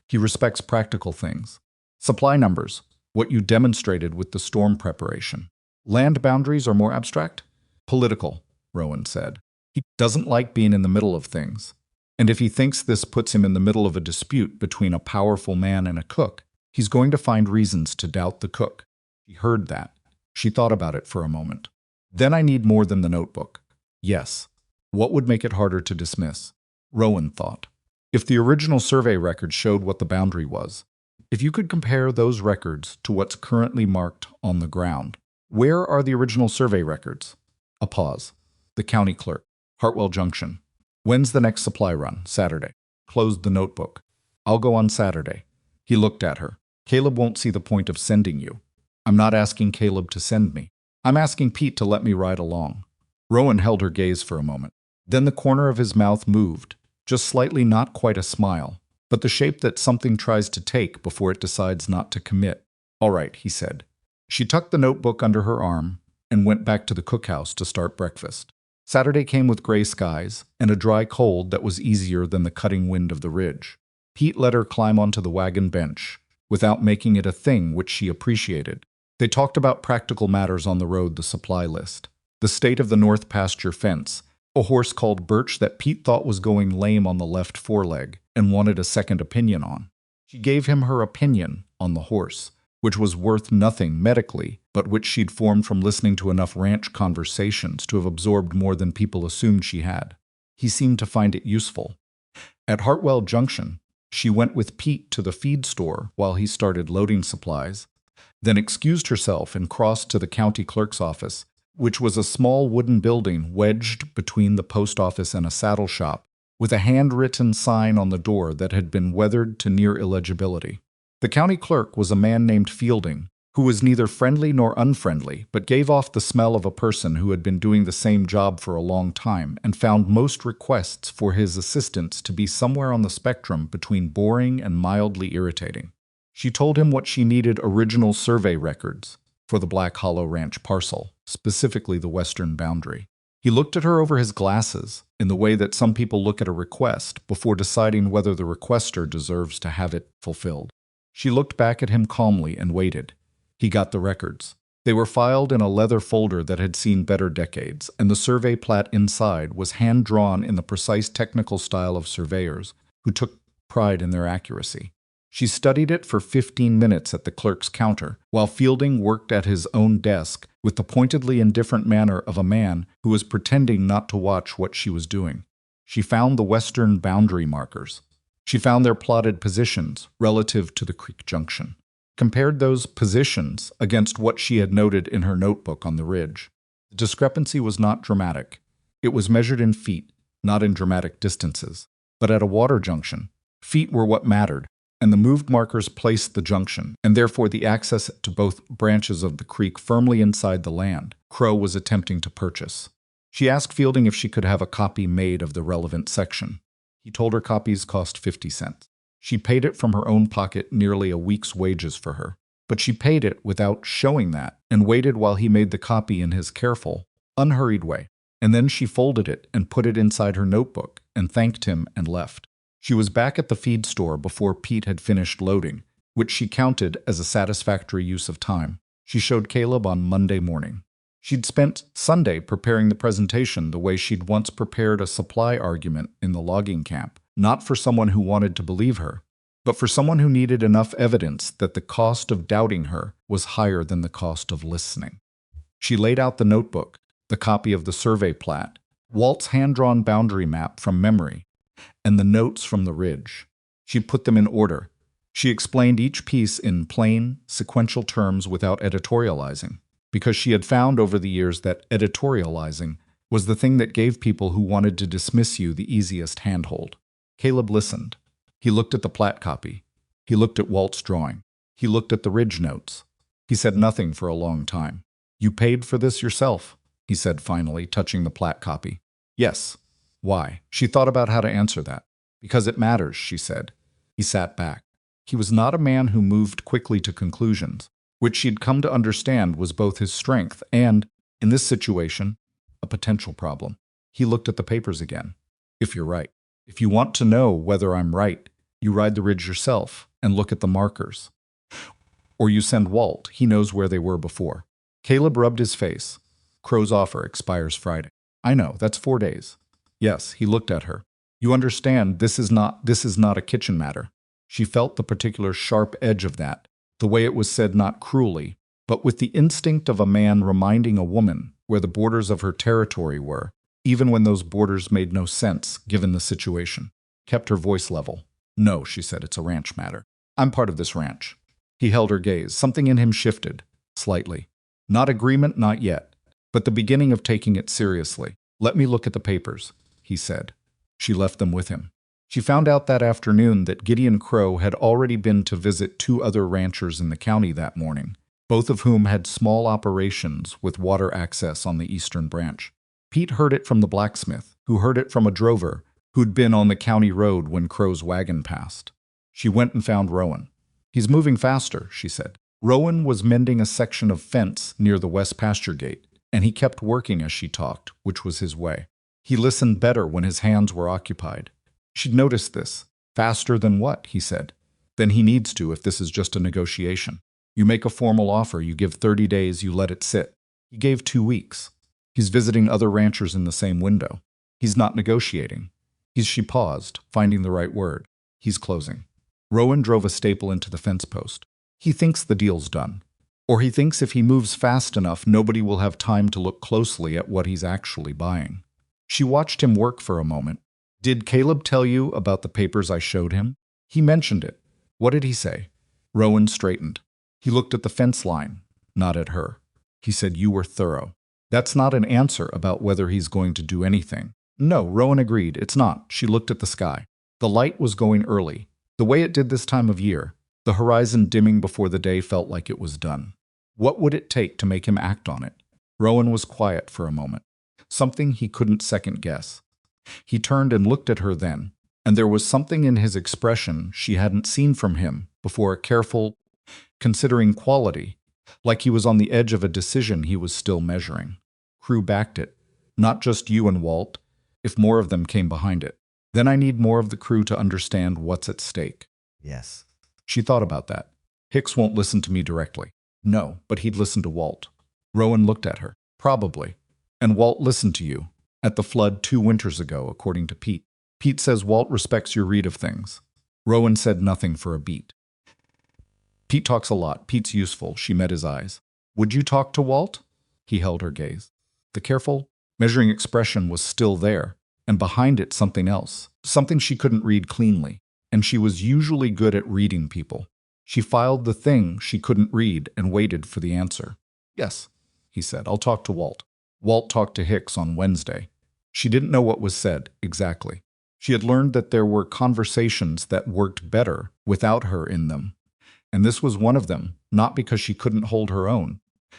He respects practical things. Supply numbers, what you demonstrated with the storm preparation. Land boundaries are more abstract? Political, Rowan said. He doesn't like being in the middle of things. And if he thinks this puts him in the middle of a dispute between a powerful man and a cook, he's going to find reasons to doubt the cook. She heard that. She thought about it for a moment. Then I need more than the notebook. Yes. What would make it harder to dismiss? Rowan thought. If the original survey record showed what the boundary was, if you could compare those records to what's currently marked on the ground. Where are the original survey records? A pause. The county clerk. Hartwell Junction. When's the next supply run? Saturday. Closed the notebook. I'll go on Saturday. He looked at her. Caleb won't see the point of sending you. I'm not asking Caleb to send me. I'm asking Pete to let me ride along. Rowan held her gaze for a moment. Then the corner of his mouth moved, just slightly, not quite a smile, but the shape that something tries to take before it decides not to commit. All right, he said. She tucked the notebook under her arm and went back to the cookhouse to start breakfast. Saturday came with gray skies and a dry cold that was easier than the cutting wind of the ridge. Pete let her climb onto the wagon bench, without making it a thing which she appreciated. They talked about practical matters on the road, the supply list, the state of the north pasture fence, a horse called Birch that Pete thought was going lame on the left foreleg and wanted a second opinion on. She gave him her opinion on the horse, which was worth nothing medically, but which she'd formed from listening to enough ranch conversations to have absorbed more than people assumed she had. He seemed to find it useful. At Hartwell Junction, she went with Pete to the feed store while he started loading supplies, then excused herself and crossed to the county clerk's office, which was a small wooden building wedged between the post office and a saddle shop, with a handwritten sign on the door that had been weathered to near illegibility. The county clerk was a man named Fielding, who was neither friendly nor unfriendly, but gave off the smell of a person who had been doing the same job for a long time and found most requests for his assistance to be somewhere on the spectrum between boring and mildly irritating. She told him what she needed: original survey records for the Black Hollow Ranch parcel, specifically the western boundary. He looked at her over his glasses, in the way that some people look at a request before deciding whether the requester deserves to have it fulfilled. She looked back at him calmly and waited. He got the records. They were filed in a leather folder that had seen better decades, and the survey plat inside was hand-drawn in the precise technical style of surveyors who took pride in their accuracy. She studied it for 15 minutes at the clerk's counter, while Fielding worked at his own desk with the pointedly indifferent manner of a man who was pretending not to watch what she was doing. She found the western boundary markers. She found their plotted positions relative to the creek junction, compared those positions against what she had noted in her notebook on the ridge. The discrepancy was not dramatic. It was measured in feet, not in dramatic distances. But at a water junction, Feet were what mattered, and the moved markers placed the junction, and therefore the access to both branches of the creek firmly inside the land Crow was attempting to purchase. She asked Fielding if she could have a copy made of the relevant section. He told her copies cost 50 cents. She paid it from her own pocket, nearly a week's wages for her. But she paid it without showing that, and waited while he made the copy in his careful, unhurried way. And then she folded it and put it inside her notebook and thanked him and left. She was back at the feed store before Pete had finished loading, which she counted as a satisfactory use of time. She showed Caleb on Monday morning. She'd spent Sunday preparing the presentation the way she'd once prepared a supply argument in the logging camp, not for someone who wanted to believe her, but for someone who needed enough evidence that the cost of doubting her was higher than the cost of listening. She laid out the notebook, the copy of the survey plat, Walt's hand-drawn boundary map from memory, and the notes from the ridge. She put them in order. She explained each piece in plain, sequential terms without editorializing, because she had found over the years that editorializing was the thing that gave people who wanted to dismiss you the easiest handhold. Caleb listened. He looked at the plat copy. He looked at Walt's drawing. He looked at the ridge notes. He said nothing for a long time. "You paid for this yourself," he said finally, touching the plat copy. "Yes." "Why?" She thought about how to answer that. "Because it matters," she said. He sat back. He was not a man who moved quickly to conclusions, which she'd come to understand was both his strength and, in this situation, a potential problem. He looked at the papers again. "If you're right. If you want to know whether I'm right, you ride the ridge yourself and look at the markers. Or you send Walt. He knows where they were before." Caleb rubbed his face. "Crow's offer expires Friday." "I know, that's 4 days." "Yes," he looked at her. "You understand, this is not a kitchen matter." She felt the particular sharp edge of that, the way it was said not cruelly, but with the instinct of a man reminding a woman where the borders of her territory were, even when those borders made no sense given the situation. Kept her voice level. "No," she said, "it's a ranch matter. I'm part of this ranch." He held her gaze. Something in him shifted, slightly. Not agreement, not yet, but the beginning of taking it seriously. "Let me look at the papers," he said. She left them with him. She found out that afternoon that Gideon Crow had already been to visit 2 other ranchers in the county that morning, both of whom had small operations with water access on the eastern branch. Pete heard it from the blacksmith, who heard it from a drover who'd been on the county road when Crow's wagon passed. She went and found Rowan. "He's moving faster," she said. Rowan was mending a section of fence near the west pasture gate, and he kept working as she talked, which was his way. He listened better when his hands were occupied. She'd noticed this. "Faster than what?" he said. "Then he needs to if this is just a negotiation. You make a formal offer, you give 30 days, you let it sit." He gave 2 weeks. "He's visiting other ranchers in the same window. He's not negotiating. She paused, finding the right word. "He's closing." Rowan drove a staple into the fence post. "He thinks the deal's done. Or he thinks if he moves fast enough, nobody will have time to look closely at what he's actually buying." She watched him work for a moment. "Did Caleb tell you about the papers I showed him?" "He mentioned it." "What did he say?" Rowan straightened. He looked at the fence line, not at her. He said, "You were thorough." "That's not an answer about whether he's going to do anything." "No," Rowan agreed, "it's not." She looked at the sky. The light was going early, the way it did this time of year. The horizon dimming before the day felt like it was done. What would it take to make him act on it? Rowan was quiet for a moment. Something he couldn't second-guess. He turned and looked at her then, and there was something in his expression she hadn't seen from him before, a careful, considering quality, like he was on the edge of a decision he was still measuring. "Crew backed it. Not just you and Walt, if more of them came behind it. Then I need more of the crew to understand what's at stake." Yes. She thought about that. "Hicks won't listen to me directly." "No, but he'd listen to Walt." Rowan looked at her. "Probably. And Walt listened to you. At the flood 2 winters ago, according to Pete. Pete says Walt respects your read of things." Rowan said nothing for a beat. "Pete talks a lot. Pete's useful." She met his eyes. "Would you talk to Walt?" He held her gaze. The careful, measuring expression was still there, and behind it something else, something she couldn't read cleanly, and she was usually good at reading people. She filed the thing she couldn't read and waited for the answer. "Yes," he said, "I'll talk to Walt." Walt talked to Hicks on Wednesday. She didn't know what was said, exactly. She had learned that there were conversations that worked better without her in them. And this was one of them, not because she couldn't hold her own,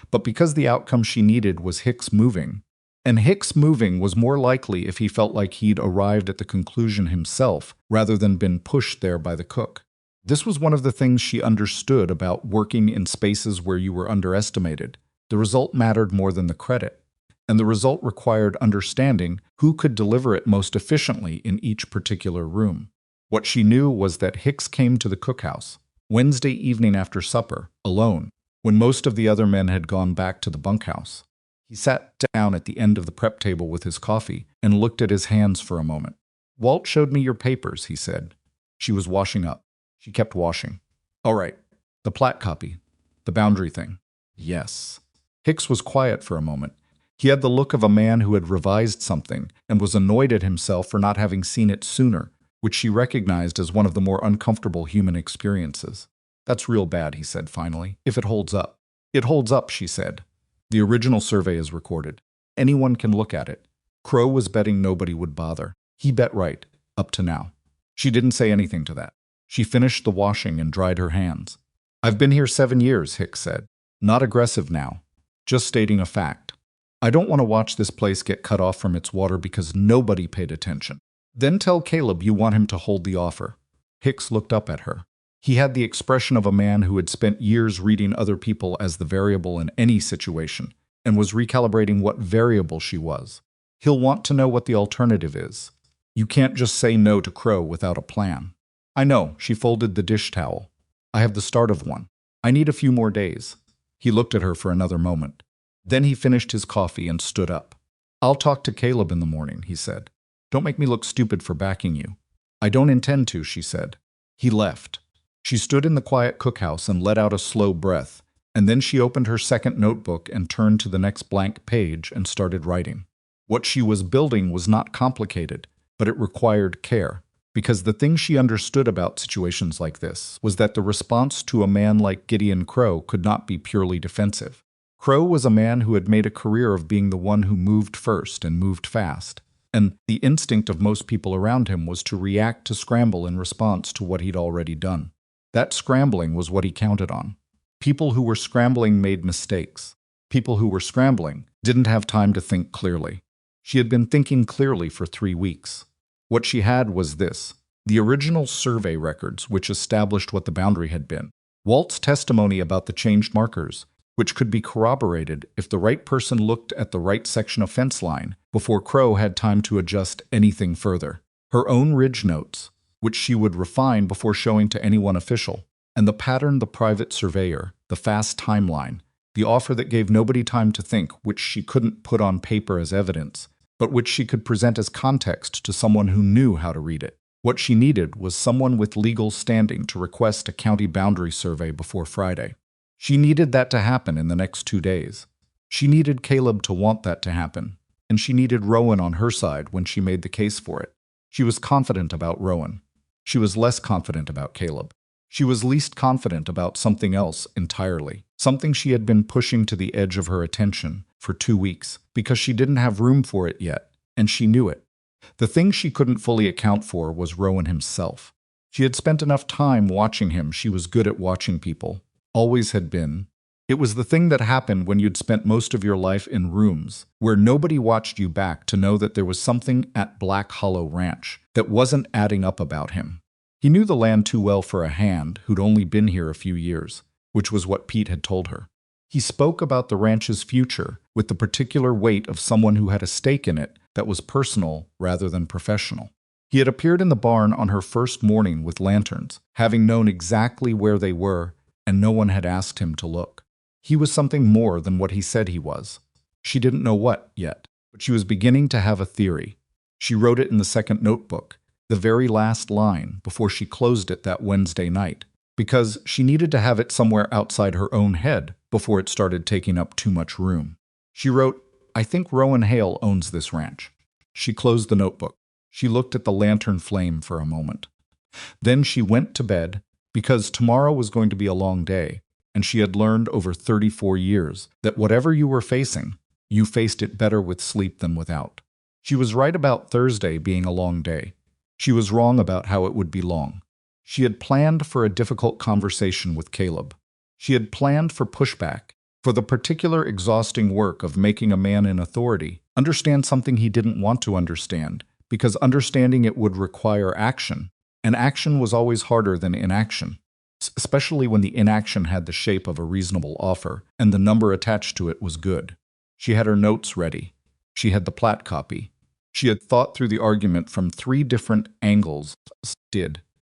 but because the outcome she needed was Hicks moving. And Hicks moving was more likely if he felt like he'd arrived at the conclusion himself rather than been pushed there by the cook. This was one of the things she understood about working in spaces where you were underestimated. The result mattered more than the credit, and the result required understanding who could deliver it most efficiently in each particular room. What she knew was that Hicks came to the cookhouse Wednesday evening after supper, alone, when most of the other men had gone back to the bunkhouse. He sat down at the end of the prep table with his coffee and looked at his hands for a moment. "Walt showed me your papers," he said. She was washing up. She kept washing. "All right. The plat copy. The boundary thing." "Yes." Hicks was quiet for a moment. He had the look of a man who had revised something and was annoyed at himself for not having seen it sooner, which she recognized as one of the more uncomfortable human experiences. "That's real bad," he said finally, "if it holds up." "It holds up," she said. "The original survey is recorded. Anyone can look at it." Crow was betting nobody would bother. He bet right, up to now. She didn't say anything to that. She finished the washing and dried her hands. "I've been here 7 years," Hicks said. "Not aggressive now. Just stating a fact. I don't want to watch this place get cut off from its water because nobody paid attention. Then tell Caleb you want him to hold the offer." Hicks looked up at her. He had the expression of a man who had spent years reading other people as the variable in any situation and was recalibrating what variable she was. "He'll want to know what the alternative is. You can't just say no to Crow without a plan." "I know," she folded the dish towel. "I have the start of one. I need a few more days." He looked at her for another moment. Then he finished his coffee and stood up. "I'll talk to Caleb in the morning," he said. "Don't make me look stupid for backing you." "I don't intend to," she said. He left. She stood in the quiet cookhouse and let out a slow breath, and then she opened her second notebook and turned to the next blank page and started writing. What she was building was not complicated, but it required care, because the thing she understood about situations like this was that the response to a man like Gideon Crow could not be purely defensive. Crow was a man who had made a career of being the one who moved first and moved fast, and the instinct of most people around him was to react to scramble in response to what he'd already done. That scrambling was what he counted on. People who were scrambling made mistakes. People who were scrambling didn't have time to think clearly. She had been thinking clearly for 3 weeks. What she had was this: the original survey records, which established what the boundary had been, Walt's testimony about the changed markers, which could be corroborated if the right person looked at the right section of fence line before Crow had time to adjust anything further, her own ridge notes, which she would refine before showing to anyone official, and the pattern the private surveyor, the fast timeline, the offer that gave nobody time to think, which she couldn't put on paper as evidence, but which she could present as context to someone who knew how to read it. What she needed was someone with legal standing to request a county boundary survey before Friday. She needed that to happen in the next 2 days. She needed Caleb to want that to happen, and she needed Rowan on her side when she made the case for it. She was confident about Rowan. She was less confident about Caleb. She was least confident about something else entirely, something she had been pushing to the edge of her attention for 2 weeks, because she didn't have room for it yet, and she knew it. The thing she couldn't fully account for was Rowan himself. She had spent enough time watching him. She was good at watching people. Always had been. It was the thing that happened when you'd spent most of your life in rooms where nobody watched you back to know that there was something at Black Hollow Ranch that wasn't adding up about him. He knew the land too well for a hand who'd only been here a few years, which was what Pete had told her. He spoke about the ranch's future with the particular weight of someone who had a stake in it that was personal rather than professional. He had appeared in the barn on her first morning with lanterns, having known exactly where they were, and no one had asked him to look. He was something more than what he said he was. She didn't know what yet, but she was beginning to have a theory. She wrote it in the second notebook, the very last line, before she closed it that Wednesday night, because she needed to have it somewhere outside her own head before it started taking up too much room. She wrote, "I think Rowan Hale owns this ranch." She closed the notebook. She looked at the lantern flame for a moment. Then she went to bed, because tomorrow was going to be a long day, and she had learned over 34 years that whatever you were facing, you faced it better with sleep than without. She was right about Thursday being a long day. She was wrong about how it would be long. She had planned for a difficult conversation with Caleb. She had planned for pushback, for the particular exhausting work of making a man in authority understand something he didn't want to understand, because understanding it would require action, and action was always harder than inaction, especially when the inaction had the shape of a reasonable offer, and the number attached to it was good. She had her notes ready. She had the plat copy. She had thought through the argument from 3 different angles,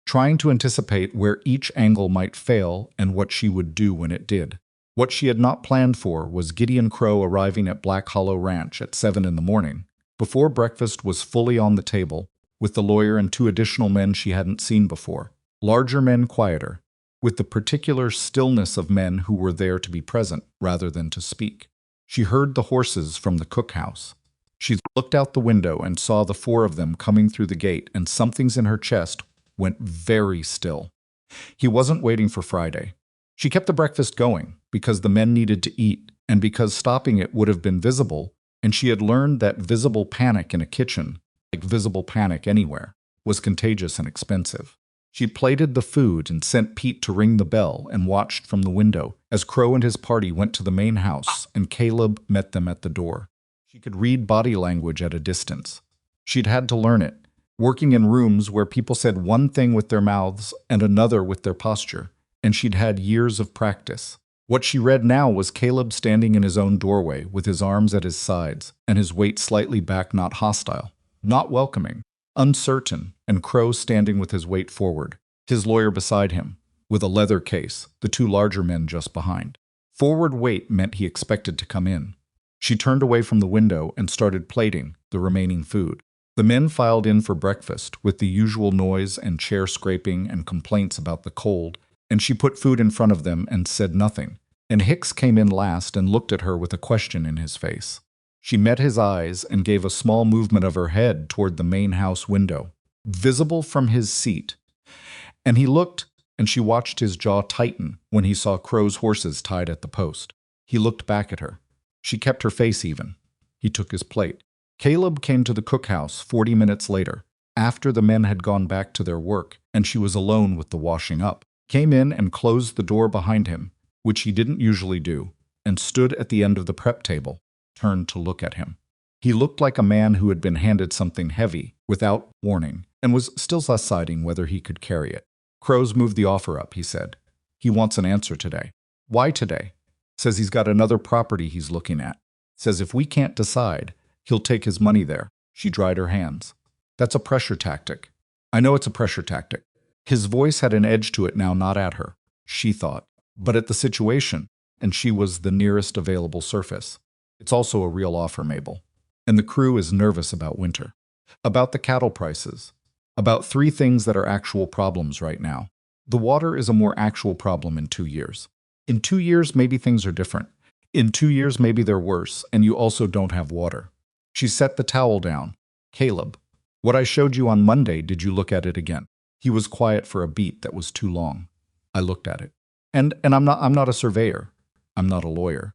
trying to anticipate where each angle might fail and what she would do when it did. What she had not planned for was Gideon Crow arriving at Black Hollow Ranch at 7 in the morning, before breakfast was fully on the table, with the lawyer and 2 additional men she hadn't seen before. Larger men, quieter, with the particular stillness of men who were there to be present rather than to speak. She heard the horses from the cookhouse. She looked out the window and saw the 4 of them coming through the gate, and something's in her chest went very still. He wasn't waiting for Friday. She kept the breakfast going because the men needed to eat, and because stopping it would have been visible, and she had learned that visible panic in a kitchen, like visible panic anywhere, was contagious and expensive. She plated the food and sent Pete to ring the bell and watched from the window as Crow and his party went to the main house and Caleb met them at the door. She could read body language at a distance. She'd had to learn it, working in rooms where people said one thing with their mouths and another with their posture, and she'd had years of practice. What she read now was Caleb standing in his own doorway with his arms at his sides and his weight slightly back, not hostile, not welcoming, uncertain, and Crow standing with his weight forward, his lawyer beside him, with a leather case, the 2 larger men just behind. Forward weight meant he expected to come in. She turned away from the window and started plating the remaining food. The men filed in for breakfast with the usual noise and chair scraping and complaints about the cold, and she put food in front of them and said nothing, and Hicks came in last and looked at her with a question in his face. She met his eyes and gave a small movement of her head toward the main house window, visible from his seat. And he looked, and she watched his jaw tighten when he saw Crow's horses tied at the post. He looked back at her. She kept her face even. He took his plate. Caleb came to the cookhouse 40 minutes later, after the men had gone back to their work, and she was alone with the washing up. Came in and closed the door behind him, which he didn't usually do, and stood at the end of the prep table, turned to look at him. He looked like a man who had been handed something heavy, without warning, and was still deciding whether he could carry it. Crow's moved the offer up, he said. He wants an answer today. Why today? Says he's got another property he's looking at. Says if we can't decide, he'll take his money there. She dried her hands. That's a pressure tactic. I know it's a pressure tactic. His voice had an edge to it now, not at her, she thought, but at the situation, and she was the nearest available surface. It's also a real offer, Mabel. And the crew is nervous about winter. About the cattle prices. About 3 things that are actual problems right now. The water is a more actual problem in 2 years. In 2 years, maybe things are different. In 2 years, maybe they're worse, and you also don't have water. She set the towel down. Caleb, what I showed you on Monday, did you look at it again? He was quiet for a beat that was too long. I looked at it. And I'm not a surveyor. I'm not a lawyer.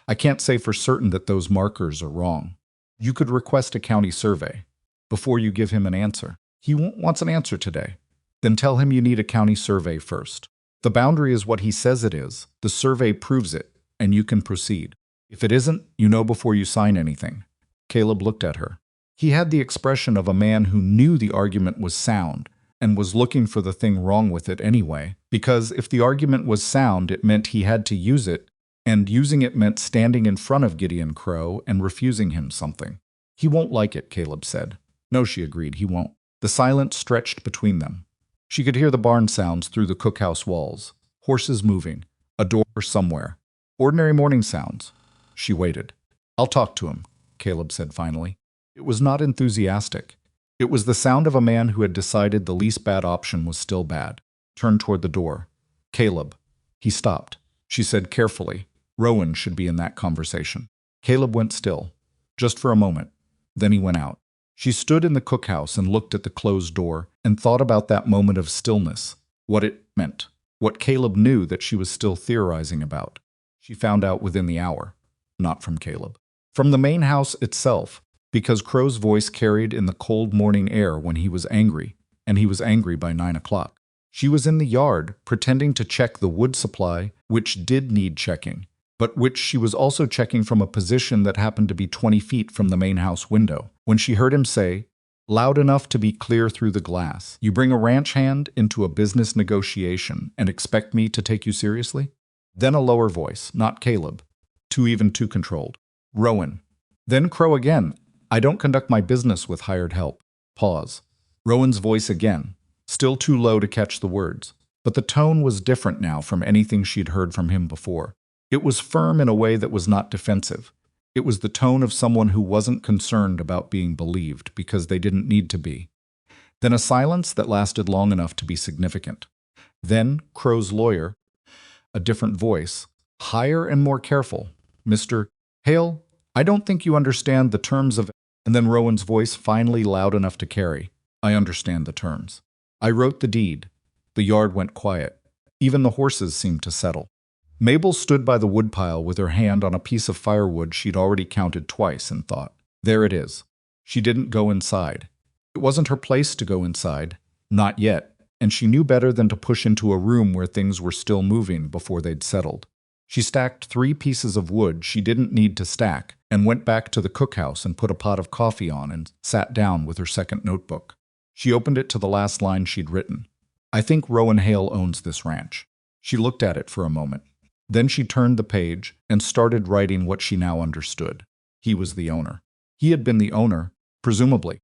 I can't say for certain that those markers are wrong. You could request a county survey before you give him an answer. He wants an answer today. Then tell him you need a county survey first. The boundary is what he says it is. The survey proves it, and you can proceed. If it isn't, you know before you sign anything. Caleb looked at her. He had the expression of a man who knew the argument was sound and was looking for the thing wrong with it anyway, because if the argument was sound, it meant he had to use it, and using it meant standing in front of Gideon Crow and refusing him something. He won't like it, Caleb said. No, she agreed, he won't. The silence stretched between them. She could hear the barn sounds through the cookhouse walls, horses moving, a door somewhere. Ordinary morning sounds. She waited. I'll talk to him, Caleb said finally. It was not enthusiastic. It was the sound of a man who had decided the least bad option was still bad. Turned toward the door. Caleb. He stopped. She said carefully, Rowan should be in that conversation. Caleb went still, just for a moment. Then he went out. She stood in the cookhouse and looked at the closed door and thought about that moment of stillness, what it meant, what Caleb knew that she was still theorizing about. She found out within the hour, not from Caleb. From the main house itself, because Crow's voice carried in the cold morning air when he was angry, and he was angry by 9 o'clock. She was in the yard, pretending to check the wood supply, which did need checking, but which she was also checking from a position that happened to be 20 feet from the main house window, when she heard him say, loud enough to be clear through the glass, "You bring a ranch hand into a business negotiation and expect me to take you seriously?" Then a lower voice, not Caleb, too controlled. "Rowan." Then Crow again, "I don't conduct my business with hired help." Pause. Rowan's voice again, still too low to catch the words, but the tone was different now from anything she'd heard from him before. It was firm in a way that was not defensive. It was the tone of someone who wasn't concerned about being believed because they didn't need to be. Then a silence that lasted long enough to be significant. Then Crow's lawyer, a different voice, higher and more careful. "Mr. Hale, I don't think you understand the terms of..." And then Rowan's voice finally loud enough to carry, "I understand the terms. I wrote the deed." The yard went quiet. Even the horses seemed to settle. Mabel stood by the woodpile with her hand on a piece of firewood she'd already counted twice and thought, there it is. She didn't go inside. It wasn't her place to go inside. Not yet, and she knew better than to push into a room where things were still moving before they'd settled. She stacked 3 pieces of wood she didn't need to stack and went back to the cookhouse and put a pot of coffee on and sat down with her second notebook. She opened it to the last line she'd written. "I think Rowan Hale owns this ranch." She looked at it for a moment. Then she turned the page and started writing what she now understood. He was the owner. He had been the owner, presumably,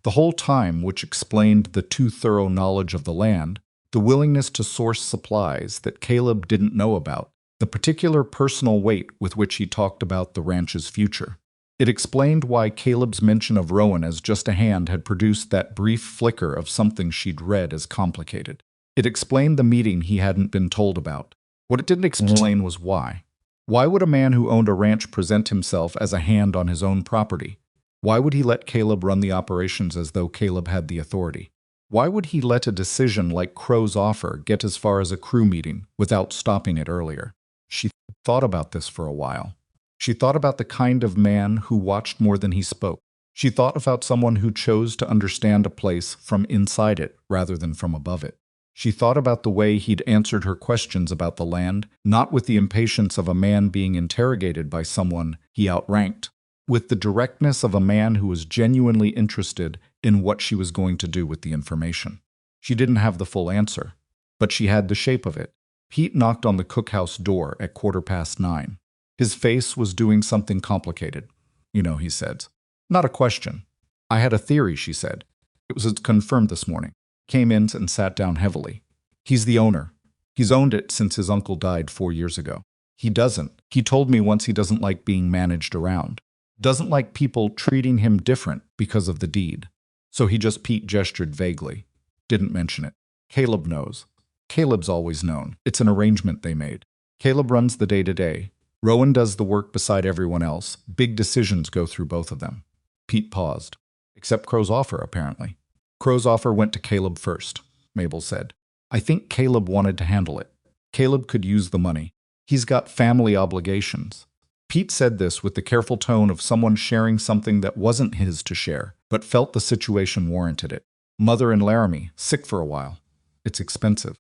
the whole time, which explained the too thorough knowledge of the land, the willingness to source supplies that Caleb didn't know about, the particular personal weight with which he talked about the ranch's future. It explained why Caleb's mention of Rowan as just a hand had produced that brief flicker of something she'd read as complicated. It explained the meeting he hadn't been told about. What it didn't explain was why. Why would a man who owned a ranch present himself as a hand on his own property? Why would he let Caleb run the operations as though Caleb had the authority? Why would he let a decision like Crow's offer get as far as a crew meeting without stopping it earlier? She thought about this for a while. She thought about the kind of man who watched more than he spoke. She thought about someone who chose to understand a place from inside it rather than from above it. She thought about the way he'd answered her questions about the land, not with the impatience of a man being interrogated by someone he outranked, with the directness of a man who was genuinely interested in what she was going to do with the information. She didn't have the full answer, but she had the shape of it. Pete knocked on the cookhouse door at 9:15. His face was doing something complicated. He said. "Not a question." "I had a theory," she said. "It was confirmed this morning." Came in and sat down heavily. "He's the owner. He's owned it since his uncle died 4 years ago. He doesn't. He told me once he doesn't like being managed around. Doesn't like people treating him different because of the deed. So Pete gestured vaguely. Didn't mention it. Caleb knows. Caleb's always known. It's an arrangement they made. Caleb runs the day-to-day. Rowan does the work beside everyone else. Big decisions go through both of them." Pete paused. "Except Crow's offer, apparently." "Crow's offer went to Caleb first," Mabel said. "I think Caleb wanted to handle it. Caleb could use the money. He's got family obligations." Pete said this with the careful tone of someone sharing something that wasn't his to share, but felt the situation warranted it. "Mother in Laramie, sick for a while. It's expensive."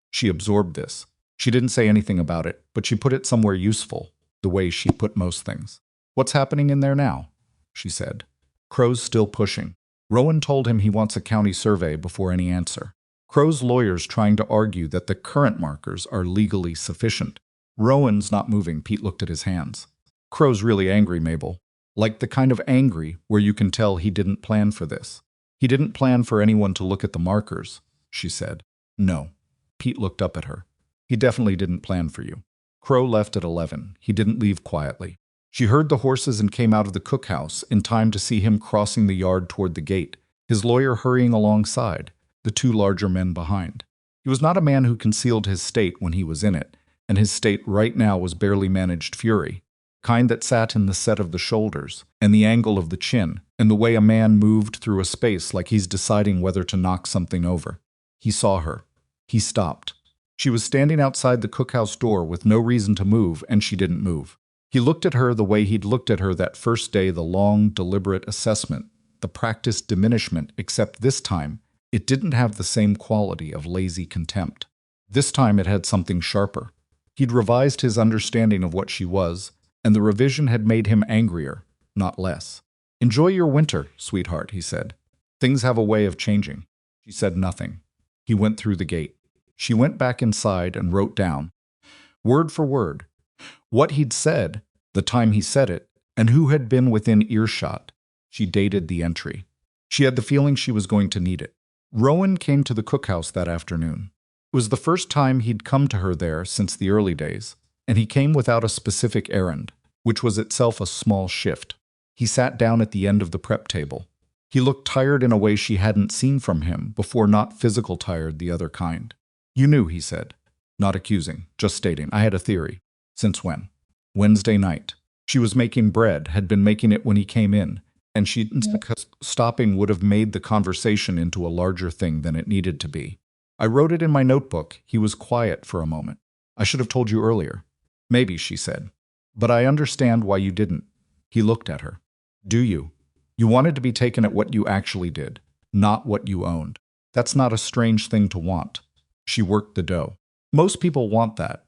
She absorbed this. She didn't say anything about it, but she put it somewhere useful, the way she put most things. "What's happening in there now?" she said. "Crow's still pushing. Rowan told him he wants a county survey before any answer. Crow's lawyer's trying to argue that the current markers are legally sufficient. Rowan's not moving." Pete looked at his hands. "Crow's really angry, Mabel. Like the kind of angry where you can tell he didn't plan for this. He didn't plan for anyone to look at the markers," she said. "No." Pete looked up at her. "He definitely didn't plan for you. Crow left at 11. He didn't leave quietly." She heard the horses and came out of the cookhouse in time to see him crossing the yard toward the gate, his lawyer hurrying alongside, the 2 larger men behind. He was not a man who concealed his state when he was in it, and his state right now was barely managed fury, kind that sat in the set of the shoulders, and the angle of the chin, and the way a man moved through a space like he's deciding whether to knock something over. He saw her. He stopped. She was standing outside the cookhouse door with no reason to move, and she didn't move. He looked at her the way he'd looked at her that first day, the long, deliberate assessment, the practiced diminishment, except this time, it didn't have the same quality of lazy contempt. This time it had something sharper. He'd revised his understanding of what she was, and the revision had made him angrier, not less. "Enjoy your winter, sweetheart," he said. "Things have a way of changing." She said nothing. He went through the gate. She went back inside and wrote down, word for word, what he'd said, the time he said it, and who had been within earshot. She dated the entry. She had the feeling she was going to need it. Rowan came to the cookhouse that afternoon. It was the first time he'd come to her there since the early days, and he came without a specific errand, which was itself a small shift. He sat down at the end of the prep table. He looked tired in a way she hadn't seen from him before, not physical tired, the other kind. "You knew," he said. Not accusing, just stating, "I had a theory." "Since when?" "Wednesday night. She was making bread, had been making it when he came in, and because stopping would have made the conversation into a larger thing than it needed to be. I wrote it in my notebook." He was quiet for a moment. "I should have told you earlier." "Maybe," she said. "But I understand why you didn't." He looked at her. "Do you? You wanted to be taken at what you actually did, not what you owned. That's not a strange thing to want." She worked the dough. "Most people want that.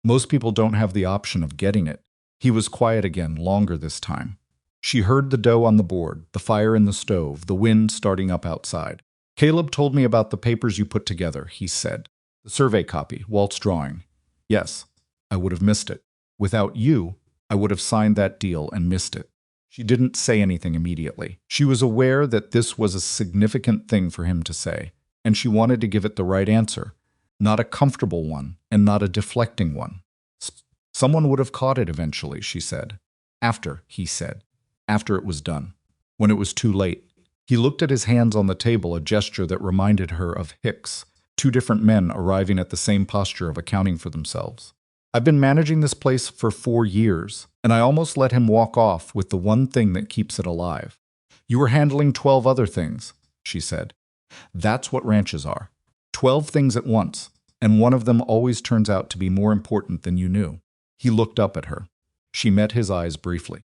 Most people don't have the option of getting it." He was quiet again, longer this time. She heard the dough on the board, the fire in the stove, the wind starting up outside. "Caleb told me about the papers you put together," he said. "The survey copy, Walt's drawing." "Yes, I would have missed it. Without you, I would have signed that deal and missed it." She didn't say anything immediately. She was aware that this was a significant thing for him to say, and she wanted to give it the right answer, not a comfortable one and not a deflecting one. "Someone would have caught it eventually," she said. "After," he said. "After it was done. When it was too late." He looked at his hands on the table, a gesture that reminded her of Hicks, two different men arriving at the same posture of accounting for themselves. "I've been managing this place for 4 years, and I almost let him walk off with the one thing that keeps it alive. You were handling 12 other things," she said. "That's what ranches are. 12 things at once, and one of them always turns out to be more important than you knew." He looked up at her. She met his eyes briefly,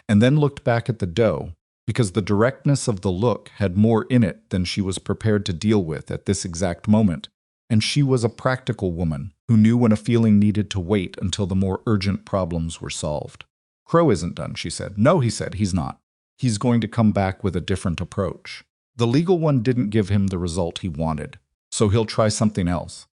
and then looked back at the dough, because the directness of the look had more in it than she was prepared to deal with at this exact moment, and she was a practical woman who knew when a feeling needed to wait until the more urgent problems were solved. "Crow isn't done," she said. "No," he said, "he's not. He's going to come back with a different approach. The legal one didn't give him the result he wanted, so he'll try something else."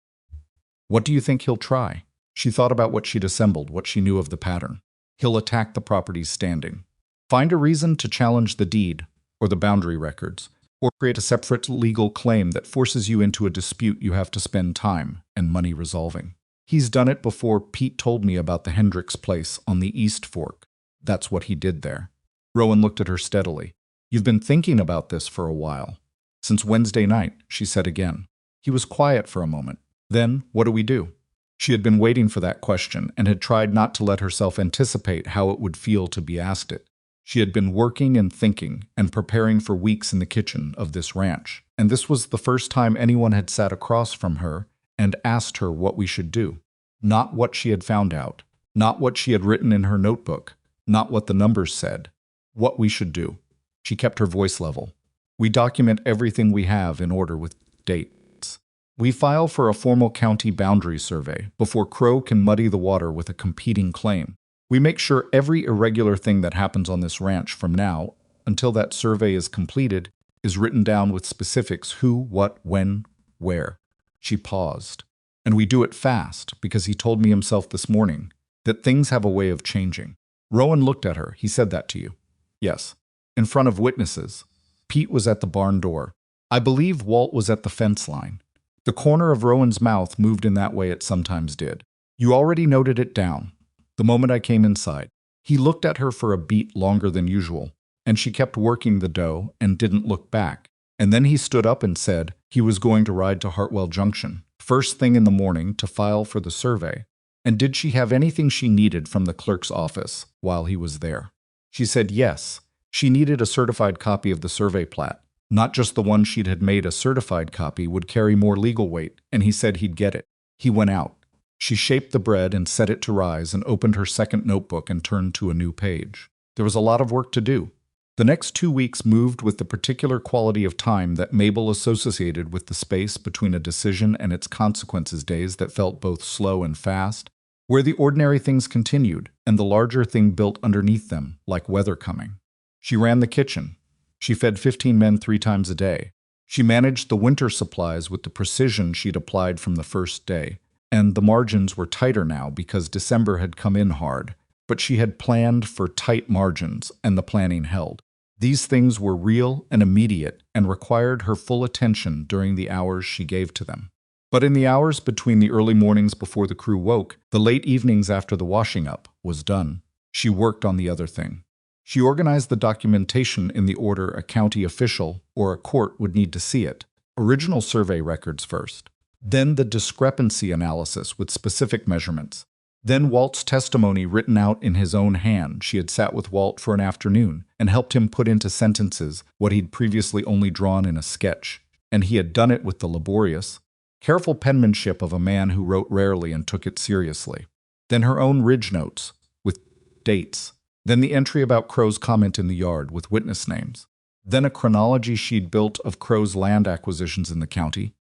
"What do you think he'll try?" She thought about what she'd assembled, what she knew of the pattern. "He'll attack the property's standing. Find a reason to challenge the deed, or the boundary records, or create a separate legal claim that forces you into a dispute you have to spend time and money resolving. He's done it before. Pete told me about the Hendricks place on the East Fork. That's what he did there." Rowan looked at her steadily. "You've been thinking about this for a while." "Since Wednesday night," she said again. He was quiet for a moment. "Then, what do we do?" She had been waiting for that question and had tried not to let herself anticipate how it would feel to be asked it. She had been working and thinking and preparing for weeks in the kitchen of this ranch, and this was the first time anyone had sat across from her and asked her what we should do. Not what she had found out, not what she had written in her notebook, not what the numbers said. What we should do. She kept her voice level. "We document everything we have in order with dates. We file for a formal county boundary survey before Crow can muddy the water with a competing claim. We make sure every irregular thing that happens on this ranch from now until that survey is completed is written down with specifics: who, what, when, where." She paused. "And we do it fast, because he told me himself this morning that things have a way of changing." Rowan looked at her. "He said that to you?" "Yes. In front of witnesses. Pete was at the barn door. I believe Walt was at the fence line." The corner of Rowan's mouth moved in that way it sometimes did. "You already noted it down. The moment I came inside." He looked at her for a beat longer than usual, and she kept working the dough and didn't look back. And then he stood up and said he was going to ride to Hartwell Junction, first thing in the morning, to file for the survey. And did she have anything she needed from the clerk's office while he was there? She said yes. She needed a certified copy of the survey plat. Not just the one she'd had made. A certified copy would carry more legal weight, and he said he'd get it. He went out. She shaped the bread and set it to rise and opened her second notebook and turned to a new page. There was a lot of work to do. The next 2 weeks moved with the particular quality of time that Mabel associated with the space between a decision and its consequences, days that felt both slow and fast, where the ordinary things continued and the larger thing built underneath them, like weather coming. She ran the kitchen. She fed 15 men 3 times a day. She managed the winter supplies with the precision she'd applied from the first day, and the margins were tighter now because December had come in hard. But she had planned for tight margins, and the planning held. These things were real and immediate and required her full attention during the hours she gave to them. But in the hours between the early mornings before the crew woke, the late evenings after the washing up was done, she worked on the other thing. She organized the documentation in the order a county official or a court would need to see it. Original survey records first. Then the discrepancy analysis with specific measurements. Then Walt's testimony written out in his own hand. She had sat with Walt for an afternoon and helped him put into sentences what he'd previously only drawn in a sketch. And he had done it with the laborious, careful penmanship of a man who wrote rarely and took it seriously. Then her own ridge notes, with dates. Then the entry about Crow's comment in the yard, with witness names. Then a chronology she'd built of Crow's land acquisitions in the county,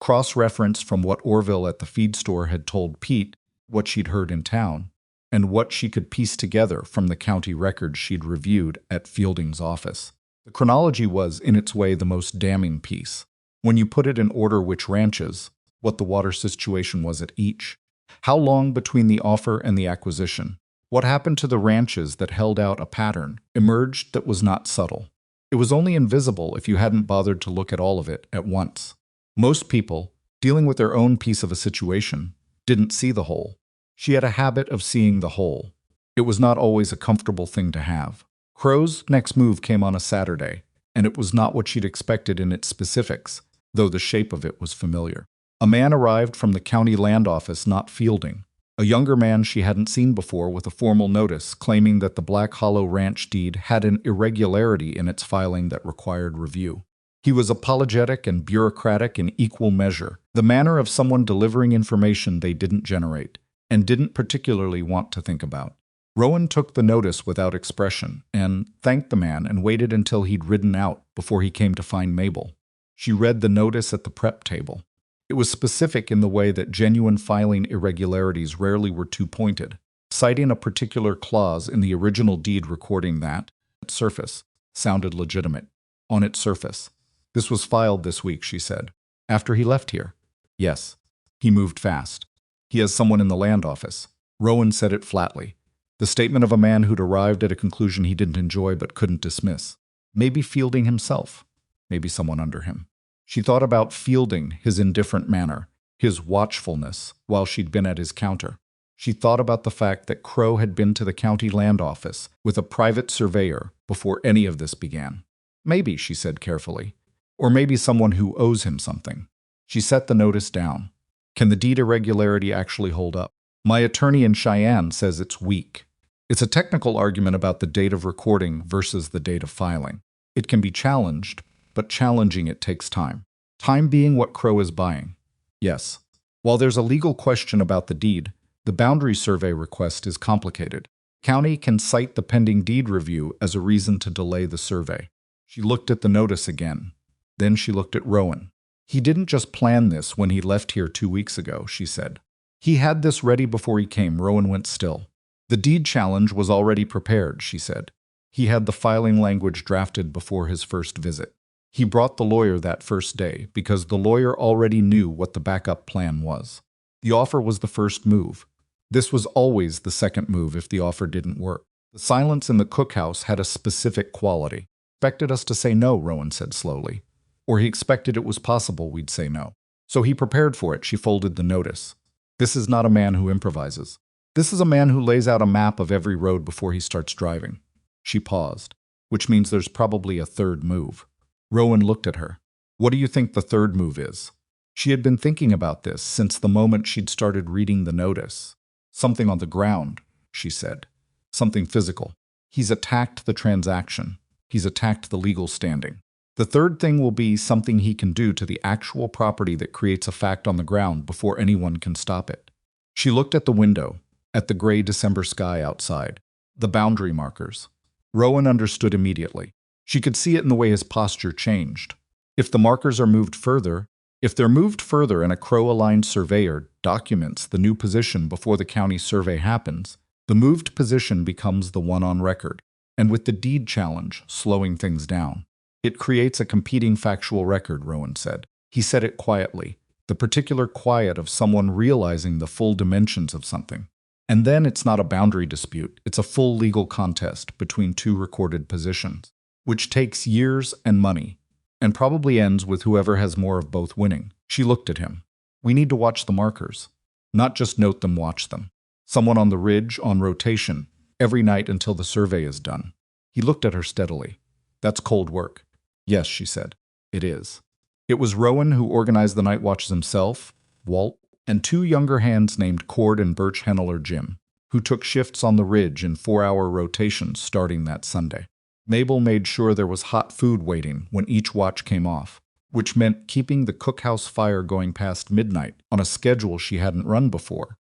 cross-reference from what Orville at the feed store had told Pete, what she'd heard in town, and what she could piece together from the county records she'd reviewed at Fielding's office. The chronology was, in its way, the most damning piece. When you put it in order, which ranches, what the water situation was at each, how long between the offer and the acquisition, what happened to the ranches that held out a pattern, emerged that was not subtle. It was only invisible if you hadn't bothered to look at all of it at once. Most people, dealing with their own piece of a situation, didn't see the whole. She had a habit of seeing the whole. It was not always a comfortable thing to have. Crow's next move came on a Saturday, and it was not what she'd expected in its specifics, though the shape of it was familiar. A man arrived from the county land office, not Fielding. A younger man she hadn't seen before, with a formal notice claiming that the Black Hollow Ranch deed had an irregularity in its filing that required review. He was apologetic and bureaucratic in equal measure, the manner of someone delivering information they didn't generate and didn't particularly want to think about. Rowan took the notice without expression and thanked the man and waited until he'd ridden out before he came to find Mabel. She read the notice at the prep table. It was specific in the way that genuine filing irregularities rarely were too pointed, citing a particular clause in the original deed recording that, at surface, sounded legitimate. On its surface. This was filed this week, she said. After he left here? Yes. He moved fast. He has someone in the land office. Rowan said it flatly. The statement of a man who'd arrived at a conclusion he didn't enjoy but couldn't dismiss. Maybe Fielding himself. Maybe someone under him. She thought about Fielding, his indifferent manner, his watchfulness, while she'd been at his counter. She thought about the fact that Crow had been to the county land office with a private surveyor before any of this began. Maybe, she said carefully. Or maybe someone who owes him something. She set the notice down. Can the deed irregularity actually hold up? My attorney in Cheyenne says it's weak. It's a technical argument about the date of recording versus the date of filing. It can be challenged, but challenging it takes time. Time being what Crow is buying. Yes. While there's a legal question about the deed, the boundary survey request is complicated. County can cite the pending deed review as a reason to delay the survey. She looked at the notice again. Then she looked at Rowan. He didn't just plan this when he left here 2 weeks ago, she said. He had this ready before he came. Rowan went still. The deed challenge was already prepared, she said. He had the filing language drafted before his first visit. He brought the lawyer that first day because the lawyer already knew what the backup plan was. The offer was the first move. This was always the second move if the offer didn't work. The silence in the cookhouse had a specific quality. Expected us to say no, Rowan said slowly. Or he expected it was possible we'd say no. So he prepared for it. She folded the notice. This is not a man who improvises. This is a man who lays out a map of every road before he starts driving. She paused, which means there's probably a third move. Rowan looked at her. What do you think the third move is? She had been thinking about this since the moment she'd started reading the notice. Something on the ground, she said. Something physical. He's attacked the transaction. He's attacked the legal standing. The third thing will be something he can do to the actual property that creates a fact on the ground before anyone can stop it. She looked at the window, at the gray December sky outside, the boundary markers. Rowan understood immediately. She could see it in the way his posture changed. If the markers are moved further, if they're moved further and a crow-aligned surveyor documents the new position before the county survey happens, the moved position becomes the one on record. And with the deed challenge slowing things down, it creates a competing factual record, Rowan said. He said it quietly, the particular quiet of someone realizing the full dimensions of something. And then it's not a boundary dispute, it's a full legal contest between two recorded positions, which takes years and money, and probably ends with whoever has more of both winning. She looked at him. We need to watch the markers. Not just note them, watch them. Someone on the ridge, on rotation, every night until the survey is done. He looked at her steadily. That's cold work. Yes, she said. It is. It was Rowan who organized the night watches himself, Walt, and two younger hands named Cord and Birch Henneler Jim, who took shifts on the ridge in 4-hour rotations starting that Sunday. Mabel made sure there was hot food waiting when each watch came off, which meant keeping the cookhouse fire going past midnight on a schedule she hadn't run before,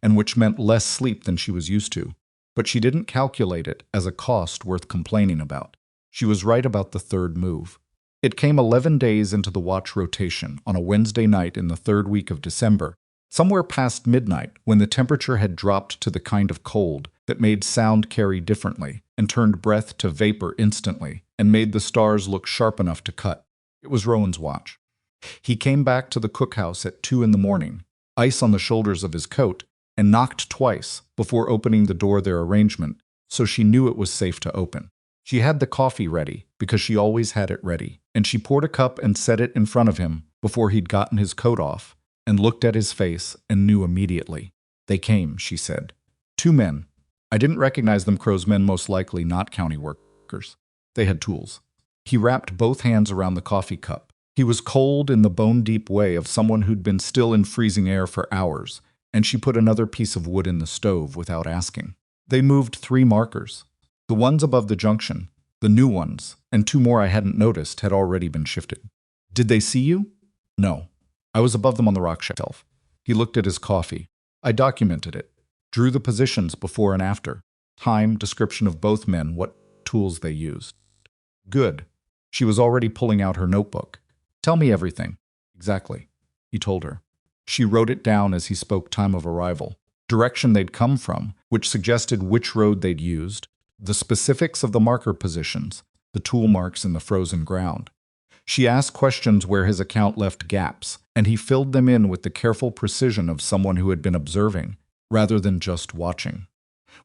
and which meant less sleep than she was used to. But she didn't calculate it as a cost worth complaining about. She was right about the third move. It came 11 days into the watch rotation on a Wednesday night in the third week of December, somewhere past midnight when the temperature had dropped to the kind of cold that made sound carry differently and turned breath to vapor instantly and made the stars look sharp enough to cut. It was Rowan's watch. He came back to the cookhouse at 2 in the morning, ice on the shoulders of his coat, and knocked twice before opening the door their arrangement, so she knew it was safe to open. She had the coffee ready, because she always had it ready, and she poured a cup and set it in front of him before he'd gotten his coat off, and looked at his face and knew immediately. They came, she said. 2 men. I didn't recognize them, Crow's men, most likely not county workers. They had tools. He wrapped both hands around the coffee cup. He was cold in the bone-deep way of someone who'd been still in freezing air for hours, and she put another piece of wood in the stove without asking. They moved 3 markers. The ones above the junction, the new ones, and 2 more I hadn't noticed had already been shifted. Did they see you? No. I was above them on the rock shelf. He looked at his coffee. I documented it. Drew the positions before and after. Time, description of both men, what tools they used. Good. She was already pulling out her notebook. Tell me everything. Exactly. He told her. She wrote it down as he spoke time of arrival, direction they'd come from, which suggested which road they'd used, the specifics of the marker positions, the tool marks in the frozen ground. She asked questions where his account left gaps, and he filled them in with the careful precision of someone who had been observing, rather than just watching.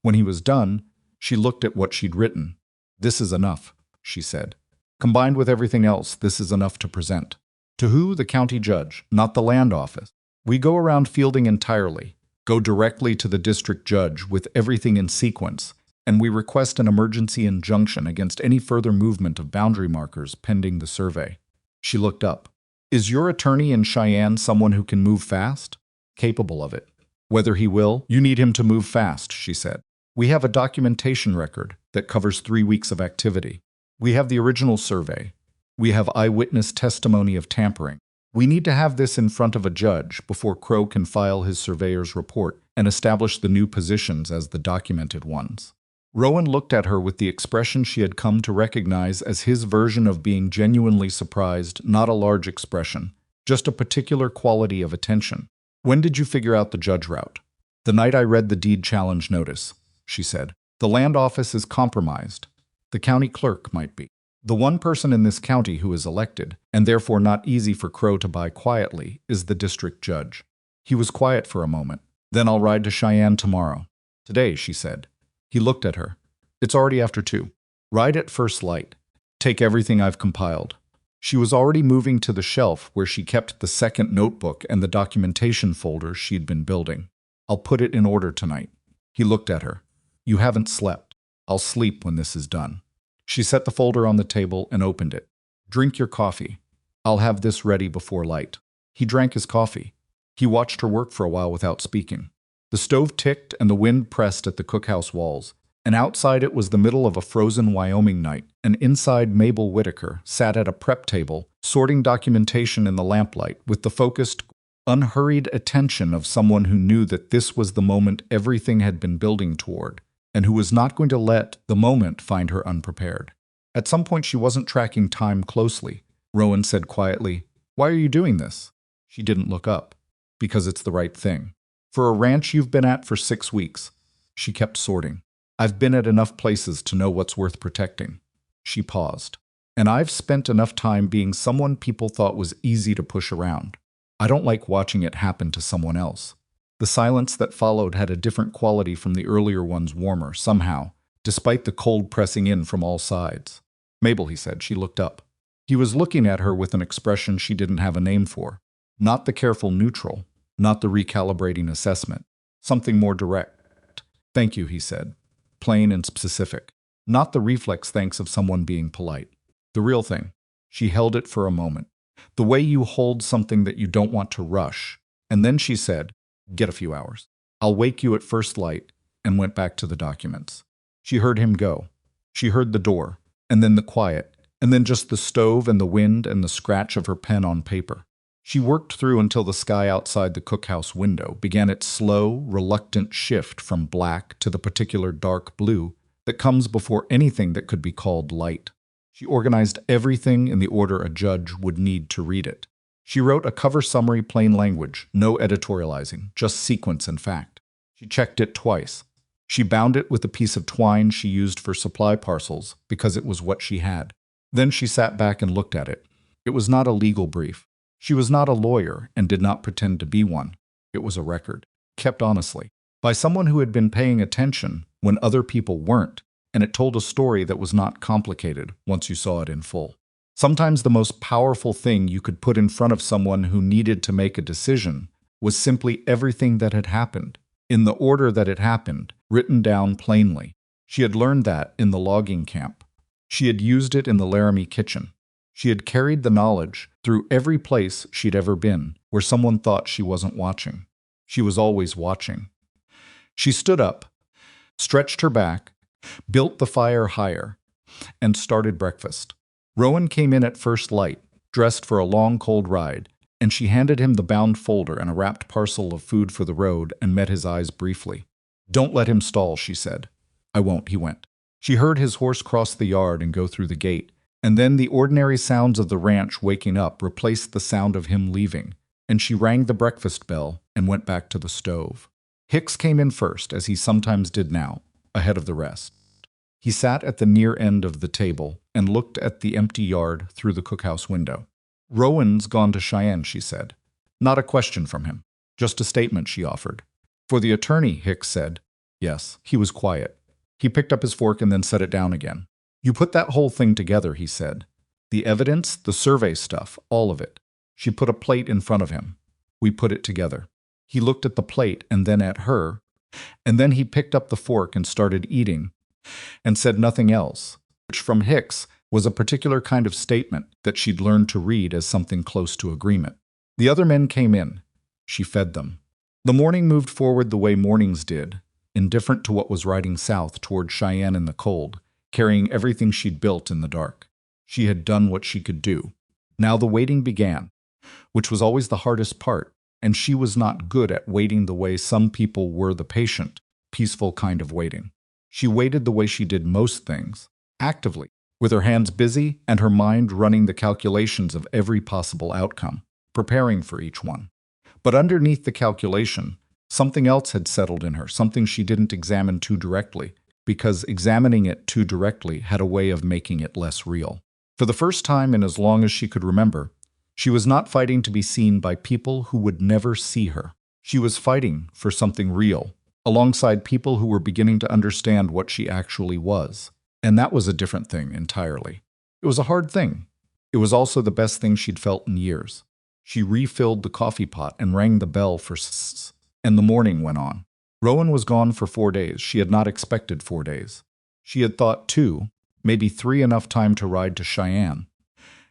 When he was done, she looked at what she'd written. This is enough, she said. Combined with everything else, this is enough to present. To who? The county judge, not the land office. We go around fielding entirely, go directly to the district judge with everything in sequence, and we request an emergency injunction against any further movement of boundary markers pending the survey. She looked up. Is your attorney in Cheyenne someone who can move fast? Capable of it. Whether he will, you need him to move fast, she said. We have a documentation record that covers 3 weeks of activity. We have the original survey. We have eyewitness testimony of tampering. We need to have this in front of a judge before Crow can file his surveyor's report and establish the new positions as the documented ones. Rowan looked at her with the expression she had come to recognize as his version of being genuinely surprised, not a large expression, just a particular quality of attention. When did you figure out the judge route? The night I read the deed challenge notice, she said. The land office is compromised. The county clerk might be. The one person in this county who is elected, and therefore not easy for Crow to buy quietly, is the district judge. He was quiet for a moment. Then I'll ride to Cheyenne tomorrow. Today, she said. He looked at her. It's already after 2. Ride at first light. Take everything I've compiled. She was already moving to the shelf where she kept the second notebook and the documentation folder she'd been building. I'll put it in order tonight. He looked at her. You haven't slept. I'll sleep when this is done. She set the folder on the table and opened it. Drink your coffee. I'll have this ready before light. He drank his coffee. He watched her work for a while without speaking. The stove ticked and the wind pressed at the cookhouse walls, and outside it was the middle of a frozen Wyoming night, and inside Mabel Whitaker sat at a prep table, sorting documentation in the lamplight with the focused unhurried attention of someone who knew that this was the moment everything had been building toward, and who was not going to let the moment find her unprepared. At some point she wasn't tracking time closely. Rowan said quietly, "Why are you doing this?" She didn't look up. "Because it's the right thing. For a ranch you've been at for 6 weeks." She kept sorting. "I've been at enough places to know what's worth protecting." She paused. "And I've spent enough time being someone people thought was easy to push around. I don't like watching it happen to someone else." The silence that followed had a different quality from the earlier ones, warmer, somehow, despite the cold pressing in from all sides. "Mabel," he said. She looked up. He was looking at her with an expression she didn't have a name for. Not the careful neutral, not the recalibrating assessment. Something more direct. "Thank you," he said. Plain and specific. Not the reflex thanks of someone being polite. The real thing. She held it for a moment. The way you hold something that you don't want to rush. And then she said, "Get a few hours. I'll wake you at first light," and went back to the documents. She heard him go. She heard the door, and then the quiet, and then just the stove and the wind and the scratch of her pen on paper. She worked through until the sky outside the cookhouse window began its slow, reluctant shift from black to the particular dark blue that comes before anything that could be called light. She organized everything in the order a judge would need to read it. She wrote a cover summary, plain language, no editorializing, just sequence and fact. She checked it twice. She bound it with a piece of twine she used for supply parcels because it was what she had. Then she sat back and looked at it. It was not a legal brief. She was not a lawyer and did not pretend to be one. It was a record, kept honestly, by someone who had been paying attention when other people weren't, and it told a story that was not complicated once you saw it in full. Sometimes the most powerful thing you could put in front of someone who needed to make a decision was simply everything that had happened, in the order that it happened, written down plainly. She had learned that in the logging camp. She had used it in the Laramie kitchen. She had carried the knowledge through every place she'd ever been where someone thought she wasn't watching. She was always watching. She stood up, stretched her back, built the fire higher, and started breakfast. Rowan came in at first light, dressed for a long, cold ride, and she handed him the bound folder and a wrapped parcel of food for the road and met his eyes briefly. "Don't let him stall," she said. "I won't," he went. She heard his horse cross the yard and go through the gate, and then the ordinary sounds of the ranch waking up replaced the sound of him leaving, and she rang the breakfast bell and went back to the stove. Hicks came in first, as he sometimes did now, ahead of the rest. He sat at the near end of the table and looked at the empty yard through the cookhouse window. "Rowan's gone to Cheyenne," she said. Not a question from him, just a statement she offered. "For the attorney," Hicks said. Yes, he was quiet. He picked up his fork and then set it down again. "You put that whole thing together," he said. "The evidence, the survey stuff, all of it." She put a plate in front of him. "We put it together." He looked at the plate and then at her, and then he picked up the fork and started eating, and said nothing else, which from Hicks was a particular kind of statement that she'd learned to read as something close to agreement. The other men came in. She fed them. The morning moved forward the way mornings did, indifferent to what was riding south toward Cheyenne in the cold, carrying everything she'd built in the dark. She had done what she could do. Now the waiting began, which was always the hardest part, and she was not good at waiting the way some people were, the patient, peaceful kind of waiting. She waited the way she did most things, actively, with her hands busy and her mind running the calculations of every possible outcome, preparing for each one. But underneath the calculation, something else had settled in her, something she didn't examine too directly, because examining it too directly had a way of making it less real. For the first time in as long as she could remember, she was not fighting to be seen by people who would never see her. She was fighting for something real, alongside people who were beginning to understand what she actually was. And that was a different thing entirely. It was a hard thing. It was also the best thing she'd felt in years. She refilled the coffee pot and rang the bell for s, and the morning went on. Rowan was gone for 4 days. She had not expected 4 days. She had thought 2, maybe 3, enough time to ride to Cheyenne,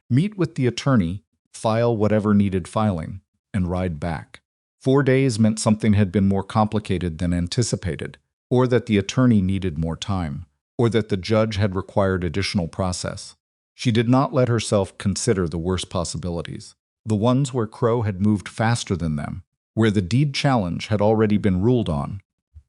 meet with the attorney, file whatever needed filing, and ride back. 4 days meant something had been more complicated than anticipated, or that the attorney needed more time, or that the judge had required additional process. She did not let herself consider the worst possibilities. The ones where Crow had moved faster than them, where the deed challenge had already been ruled on,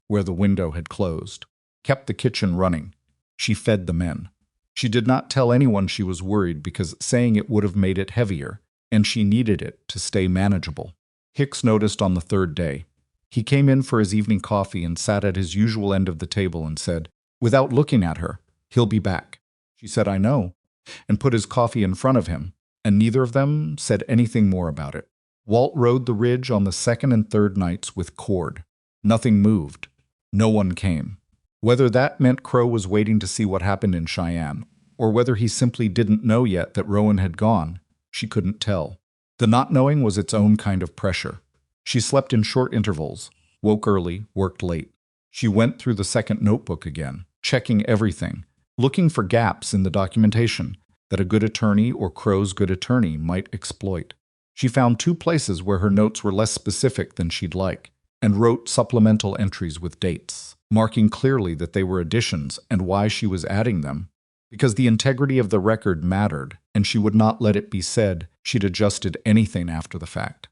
where the window had closed. Kept the kitchen running. She fed the men. She did not tell anyone she was worried because saying it would have made it heavier, and she needed it to stay manageable. Hicks noticed on the third day. He came in for his evening coffee and sat at his usual end of the table and said, without looking at her, "He'll be back." She said, "I know," and put his coffee in front of him, and neither of them said anything more about it. Walt rode the ridge on the second and third nights with Cord. Nothing moved. No one came. Whether that meant Crow was waiting to see what happened in Cheyenne, or whether he simply didn't know yet that Rowan had gone, she couldn't tell. The not knowing was its own kind of pressure. She slept in short intervals, woke early, worked late. She went through the second notebook again, checking everything, looking for gaps in the documentation that a good attorney or Crow's good attorney might exploit. She found 2 places where her notes were less specific than she'd like, and wrote supplemental entries with dates, marking clearly that they were additions and why she was adding them, because the integrity of the record mattered, and she would not let it be said she'd adjusted anything after the fact.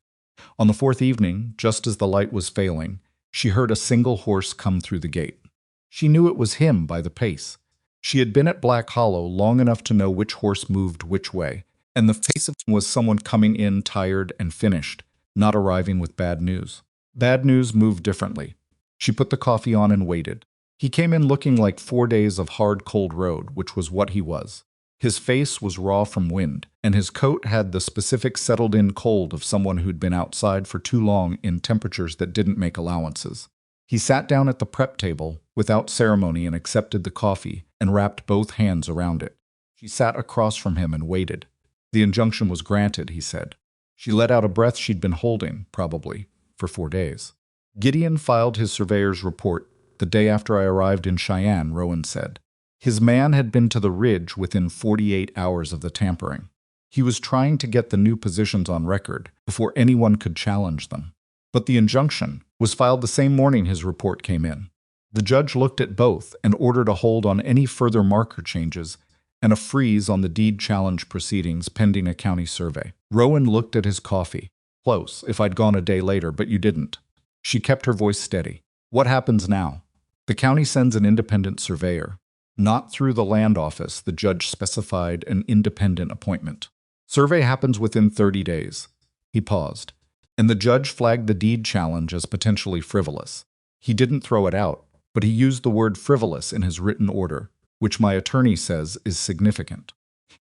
On the 4th evening, just as the light was failing, she heard a single horse come through the gate. She knew it was him by the pace. She had been at Black Hollow long enough to know which horse moved which way, and the face of him was someone coming in tired and finished, not arriving with bad news. Bad news moved differently. She put the coffee on and waited. He came in looking like 4 days of hard, cold road, which was what he was. His face was raw from wind, and his coat had the specific settled-in cold of someone who'd been outside for too long in temperatures that didn't make allowances. He sat down at the prep table without ceremony and accepted the coffee and wrapped both hands around it. She sat across from him and waited. The injunction was granted, he said. She let out a breath she'd been holding, probably, for 4 days. Gideon filed his surveyor's report the day after I arrived in Cheyenne, Rowan said. His man had been to the ridge within 48 hours of the tampering. He was trying to get the new positions on record before anyone could challenge them. But the injunction was filed the same morning his report came in. The judge looked at both and ordered a hold on any further marker changes and a freeze on the deed challenge proceedings pending a county survey. Rowan looked at his coffee. Close, if I'd gone a day later, but you didn't. She kept her voice steady. What happens now? The county sends an independent surveyor. Not through the land office, the judge specified an independent appointment. Survey happens within 30 days. He paused, and the judge flagged the deed challenge as potentially frivolous. He didn't throw it out, but he used the word frivolous in his written order, which my attorney says is significant.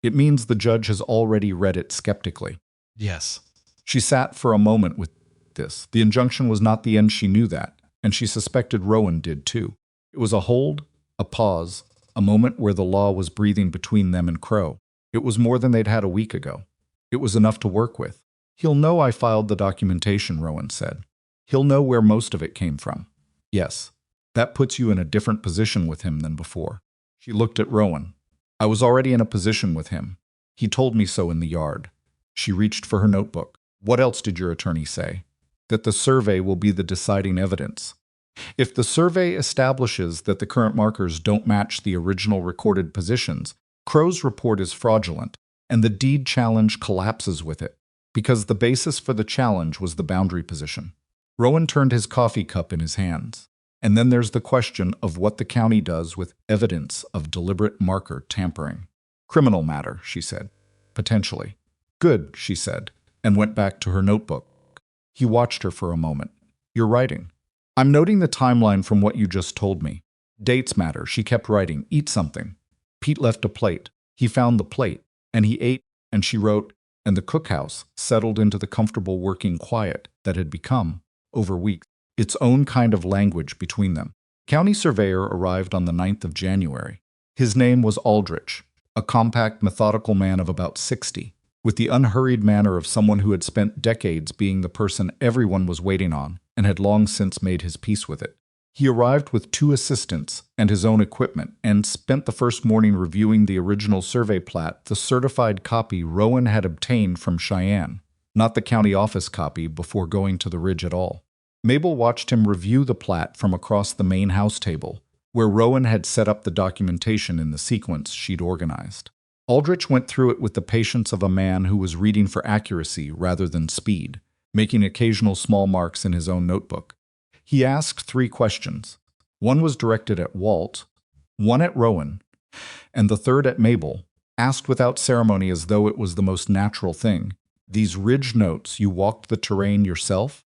It means the judge has already read it skeptically. Yes. She sat for a moment with this. The injunction was not the end, she knew that, and she suspected Rowan did too. It was a hold, a pause, a moment where the law was breathing between them and Crow. It was more than they'd had a week ago. It was enough to work with. He'll know I filed the documentation, Rowan said. He'll know where most of it came from. Yes, that puts you in a different position with him than before. She looked at Rowan. I was already in a position with him. He told me so in the yard. She reached for her notebook. What else did your attorney say? That the survey will be the deciding evidence. If the survey establishes that the current markers don't match the original recorded positions, Crow's report is fraudulent, and the deed challenge collapses with it, because the basis for the challenge was the boundary position. Rowan turned his coffee cup in his hands. And then there's the question of what the county does with evidence of deliberate marker tampering. Criminal matter, she said. Potentially. Good, she said, and went back to her notebook. He watched her for a moment. You're writing. I'm noting the timeline from what you just told me. Dates matter, she kept writing. Eat something. Pete left a plate. He found the plate, and he ate, and she wrote, and the cookhouse settled into the comfortable working quiet that had become, over weeks, its own kind of language between them. County surveyor arrived on the 9th of January. His name was Aldrich, a compact, methodical man of about 60, with the unhurried manner of someone who had spent decades being the person everyone was waiting on and had long since made his peace with it. He arrived with 2 assistants and his own equipment and spent the first morning reviewing the original survey plat, the certified copy Rowan had obtained from Cheyenne, not the county office copy, before going to the ridge at all. Mabel watched him review the plat from across the main house table, where Rowan had set up the documentation in the sequence she'd organized. Aldrich went through it with the patience of a man who was reading for accuracy rather than speed, making occasional small marks in his own notebook. He asked 3 questions. One was directed at Walt, one at Rowan, and the third at Mabel, asked without ceremony as though it was the most natural thing. "These ridge notes, you walked the terrain yourself?"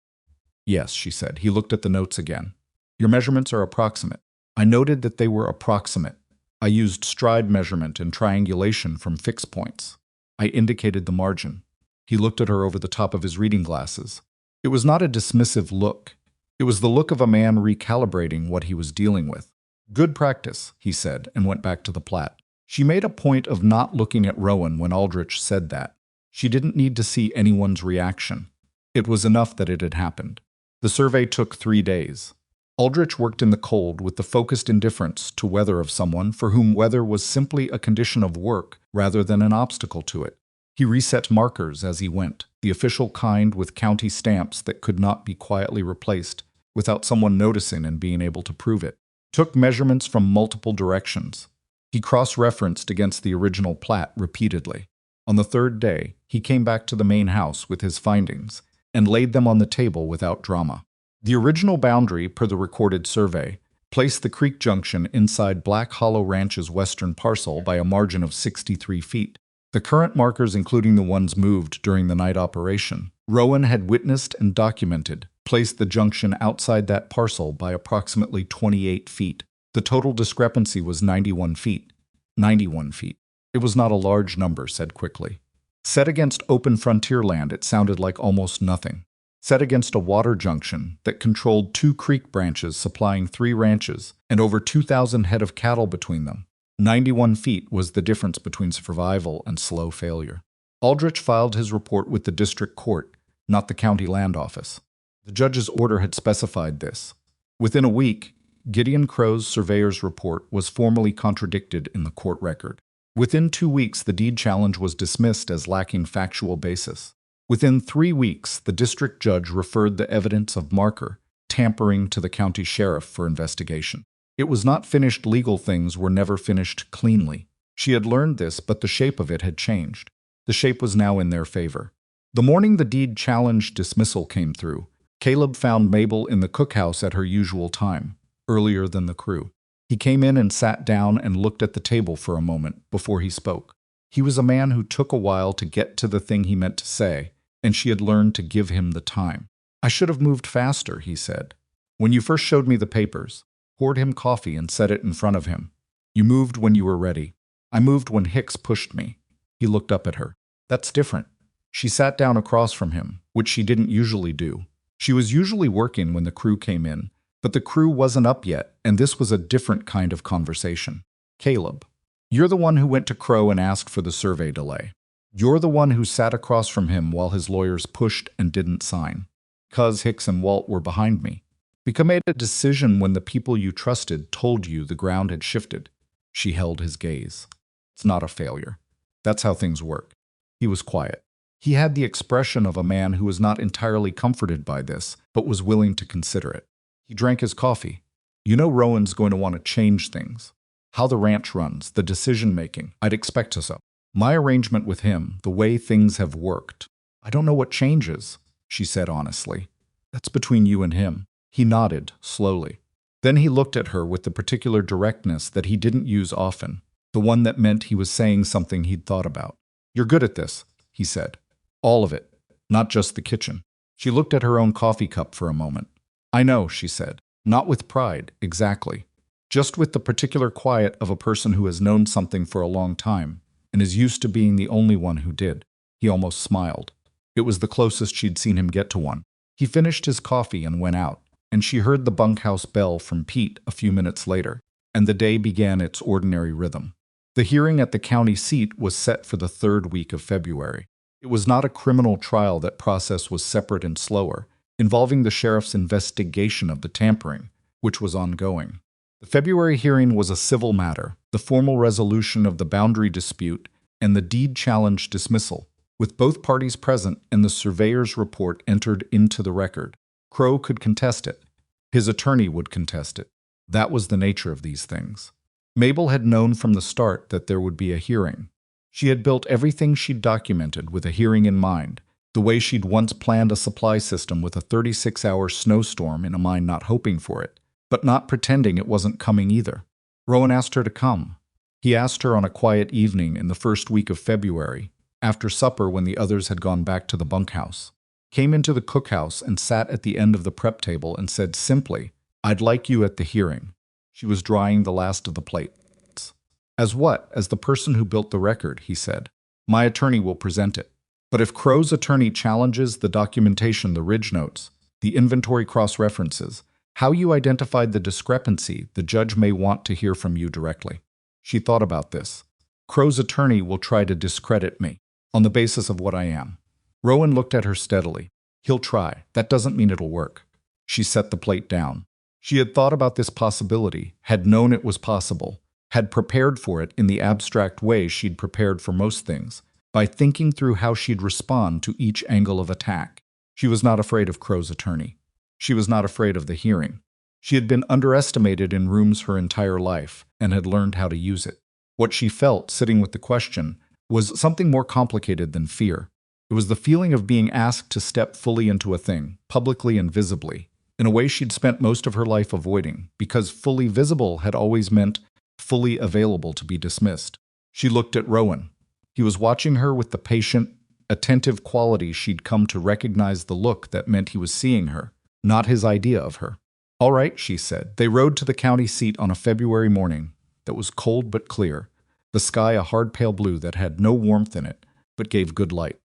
"Yes," she said. He looked at the notes again. "Your measurements are approximate." I noted that they were approximate. I used stride measurement and triangulation from fixed points. I indicated the margin. He looked at her over the top of his reading glasses. It was not a dismissive look. It was the look of a man recalibrating what he was dealing with. "Good practice," he said, and went back to the plat. She made a point of not looking at Rowan when Aldrich said that. She didn't need to see anyone's reaction. It was enough that it had happened. The survey took 3 days. Aldrich worked in the cold with the focused indifference to weather of someone for whom weather was simply a condition of work rather than an obstacle to it. He reset markers as he went, the official kind with county stamps that could not be quietly replaced without someone noticing and being able to prove it. Took measurements from multiple directions. He cross-referenced against the original plat repeatedly. On the 3rd day, he came back to the main house with his findings and laid them on the table without drama. The original boundary, per the recorded survey, placed the creek junction inside Black Hollow Ranch's western parcel by a margin of 63 feet. The current markers, including the ones moved during the night operation, Rowan had witnessed and documented, placed the junction outside that parcel by approximately 28 feet. The total discrepancy was 91 feet. 91 feet. It was not a large number, said quickly. Set against open frontier land, it sounded like almost nothing. Set against a water junction that controlled 2 creek branches supplying 3 ranches and over 2,000 head of cattle between them. 91 feet was the difference between survival and slow failure. Aldrich filed his report with the district court, not the county land office. The judge's order had specified this. Within a week, Gideon Crow's surveyor's report was formally contradicted in the court record. Within 2 weeks, the deed challenge was dismissed as lacking factual basis. Within 3 weeks, the district judge referred the evidence of marker tampering to the county sheriff for investigation. It was not finished. Legal things were never finished cleanly. She had learned this, but the shape of it had changed. The shape was now in their favor. The morning the deed challenge dismissal came through, Caleb found Mabel in the cookhouse at her usual time, earlier than the crew. He came in and sat down and looked at the table for a moment before he spoke. He was a man who took a while to get to the thing he meant to say, and she had learned to give him the time. "I should have moved faster," he said. "When you first showed me the papers," poured him coffee and set it in front of him. "You moved when you were ready. I moved when Hicks pushed me." He looked up at her. "That's different." She sat down across from him, which she didn't usually do. She was usually working when the crew came in, but the crew wasn't up yet, and this was a different kind of conversation. "Caleb, you're the one who went to Crow and asked for the survey delay. You're the one who sat across from him while his lawyers pushed and didn't sign. 'Cause Hicks and Walt were behind me. Because made a decision when the people you trusted told you the ground had shifted." She held his gaze. "It's not a failure. That's how things work." He was quiet. He had the expression of a man who was not entirely comforted by this, but was willing to consider it. He drank his coffee. "You know Rowan's going to want to change things. How the ranch runs, the decision-making, I'd expect so. My arrangement with him, the way things have worked. I don't know what changes," she said honestly. "That's between you and him." He nodded, slowly. Then he looked at her with the particular directness that he didn't use often, the one that meant he was saying something he'd thought about. "You're good at this," he said. "All of it, not just the kitchen." She looked at her own coffee cup for a moment. "I know," she said. "Not with pride, exactly. Just with the particular quiet of a person who has known something for a long time and is used to being the only one who did." He almost smiled. It was the closest she'd seen him get to one. He finished his coffee and went out, and she heard the bunkhouse bell from Pete a few minutes later, and the day began its ordinary rhythm. The hearing at the county seat was set for the 3rd week of February. It was not a criminal trial. That process was separate and slower, involving the sheriff's investigation of the tampering, which was ongoing. The February hearing was a civil matter, the formal resolution of the boundary dispute and the deed challenge dismissal, with both parties present and the surveyor's report entered into the record. Crow could contest it. His attorney would contest it. That was the nature of these things. Mabel had known from the start that there would be a hearing. She had built everything she'd documented with a hearing in mind, the way she'd once planned a supply system with a 36-hour snowstorm in a mind, not hoping for it, but not pretending it wasn't coming either. Rowan asked her to come. He asked her on a quiet evening in the first week of February, after supper when the others had gone back to the bunkhouse. Came into the cookhouse and sat at the end of the prep table and said simply, "I'd like you at the hearing." She was drying the last of the plates. "As what? As the person who built the record," he said. "My attorney will present it. But if Crow's attorney challenges the documentation, the ridge notes, the inventory cross-references, how you identified the discrepancy, the judge may want to hear from you directly." She thought about this. Crow's attorney will try to discredit me on the basis of what I am. Rowan looked at her steadily. He'll try. That doesn't mean it'll work. She set the plate down. She had thought about this possibility, had known it was possible, had prepared for it in the abstract way she'd prepared for most things, by thinking through how she'd respond to each angle of attack. She was not afraid of Crow's attorney. She was not afraid of the hearing. She had been underestimated in rooms her entire life and had learned how to use it. What she felt, sitting with the question, was something more complicated than fear. It was the feeling of being asked to step fully into a thing, publicly and visibly, in a way she'd spent most of her life avoiding, because fully visible had always meant fully available to be dismissed. She looked at Rowan. He was watching her with the patient, attentive quality she'd come to recognize, the look that meant he was seeing her, not his idea of her. "All right," she said. They rode to the county seat on a February morning that was cold but clear, the sky a hard pale blue that had no warmth in it, but gave good light.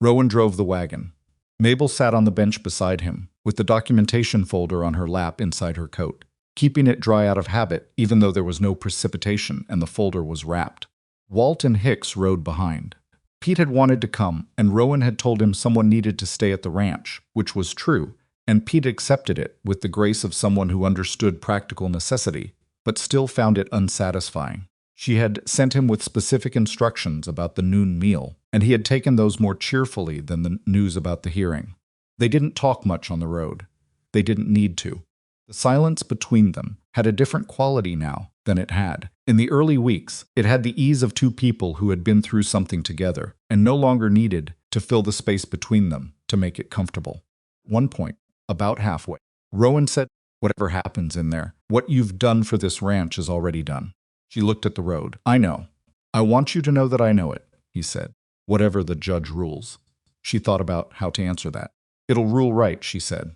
Rowan drove the wagon. Mabel sat on the bench beside him, with the documentation folder on her lap inside her coat, keeping it dry out of habit even though there was no precipitation and the folder was wrapped. Walt and Hicks rode behind. Pete had wanted to come, and Rowan had told him someone needed to stay at the ranch, which was true, and Pete accepted it with the grace of someone who understood practical necessity, but still found it unsatisfying. She had sent him with specific instructions about the noon meal, and he had taken those more cheerfully than the news about the hearing. They didn't talk much on the road. They didn't need to. The silence between them had a different quality now than it had. In the early weeks, it had the ease of two people who had been through something together and no longer needed to fill the space between them to make it comfortable. At one point, about halfway, Rowan said, "Whatever happens in there, what you've done for this ranch is already done." She looked at the road. "I know. I want you to know that I know it," he said. "Whatever the judge rules." She thought about how to answer that. "It'll rule right," she said.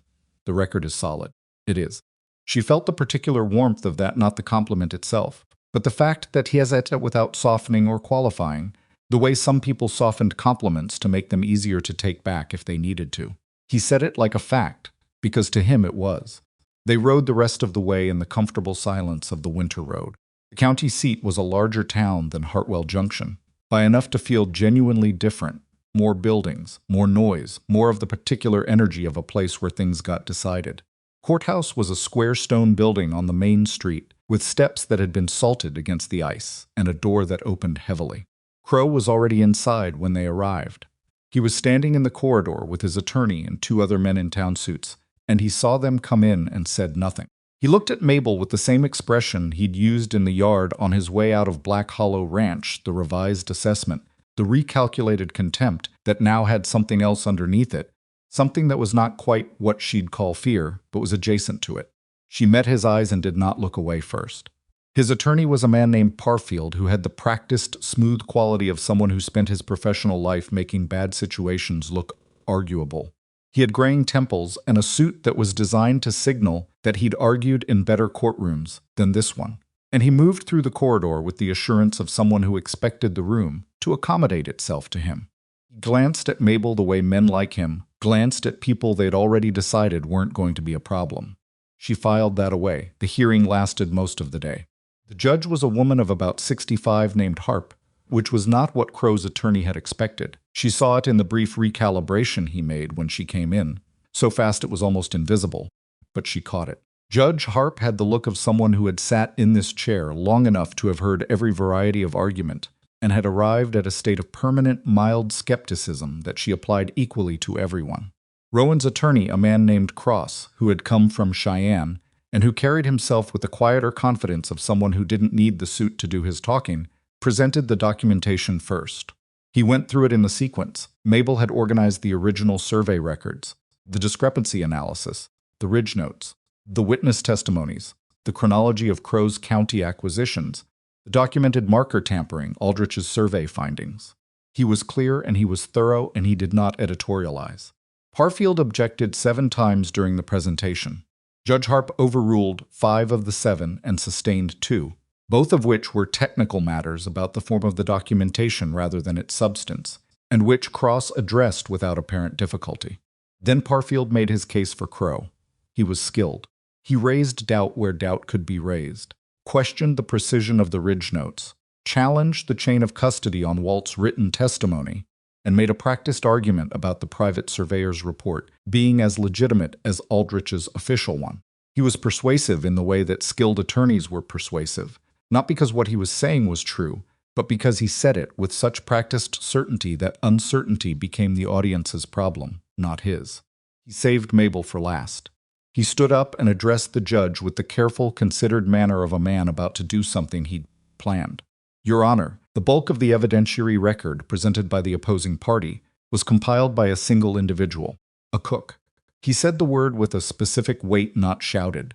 "The record is solid." "It is." She felt the particular warmth of that, not the compliment itself, but the fact that he has it without softening or qualifying, the way some people softened compliments to make them easier to take back if they needed to. He said it like a fact, because to him it was. They rode the rest of the way in the comfortable silence of the winter road. The county seat was a larger town than Hartwell Junction, by enough to feel genuinely different. More buildings, more noise, more of the particular energy of a place where things got decided. Courthouse was a square stone building on the main street, with steps that had been salted against the ice, and a door that opened heavily. Crow was already inside when they arrived. He was standing in the corridor with his attorney and two other men in town suits, and he saw them come in and said nothing. He looked at Mabel with the same expression he'd used in the yard on his way out of Black Hollow Ranch, the revised assessment, the recalculated contempt that now had something else underneath it, something that was not quite what she'd call fear, but was adjacent to it. She met his eyes and did not look away first. His attorney was a man named Parfield, who had the practiced, smooth quality of someone who spent his professional life making bad situations look arguable. He had graying temples and a suit that was designed to signal that he'd argued in better courtrooms than this one. And he moved through the corridor with the assurance of someone who expected the room to accommodate itself to him. He glanced at Mabel the way men like him glanced at people they'd already decided weren't going to be a problem. She filed that away. The hearing lasted most of the day. The judge was a woman of about 65 named Harp, which was not what Crow's attorney had expected. She saw it in the brief recalibration he made when she came in, so fast it was almost invisible, but she caught it. Judge Harp had the look of someone who had sat in this chair long enough to have heard every variety of argument, and had arrived at a state of permanent, mild skepticism that she applied equally to everyone. Rowan's attorney, a man named Cross, who had come from Cheyenne, and who carried himself with the quieter confidence of someone who didn't need the suit to do his talking, presented the documentation first. He went through it in the sequence. Mabel had organized the original survey records, the discrepancy analysis, the ridge notes, the witness testimonies, the chronology of Crow's County acquisitions, the documented marker tampering, Aldrich's survey findings. He was clear and he was thorough and he did not editorialize. Parfield objected 7 times during the presentation. Judge Harp overruled 5 of the 7 and sustained 2, both of which were technical matters about the form of the documentation rather than its substance, and which Cross addressed without apparent difficulty. Then Parfield made his case for Crow. He was skilled. He raised doubt where doubt could be raised, questioned the precision of the ridge notes, challenged the chain of custody on Walt's written testimony, and made a practiced argument about the private surveyor's report being as legitimate as Aldrich's official one. He was persuasive in the way that skilled attorneys were persuasive, not because what he was saying was true, but because he said it with such practiced certainty that uncertainty became the audience's problem, not his. He saved Mabel for last. He stood up and addressed the judge with the careful, considered manner of a man about to do something he'd planned. Your Honor, the bulk of the evidentiary record presented by the opposing party was compiled by a single individual, a cook. He said the word with a specific weight not shouted,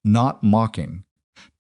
not mocking,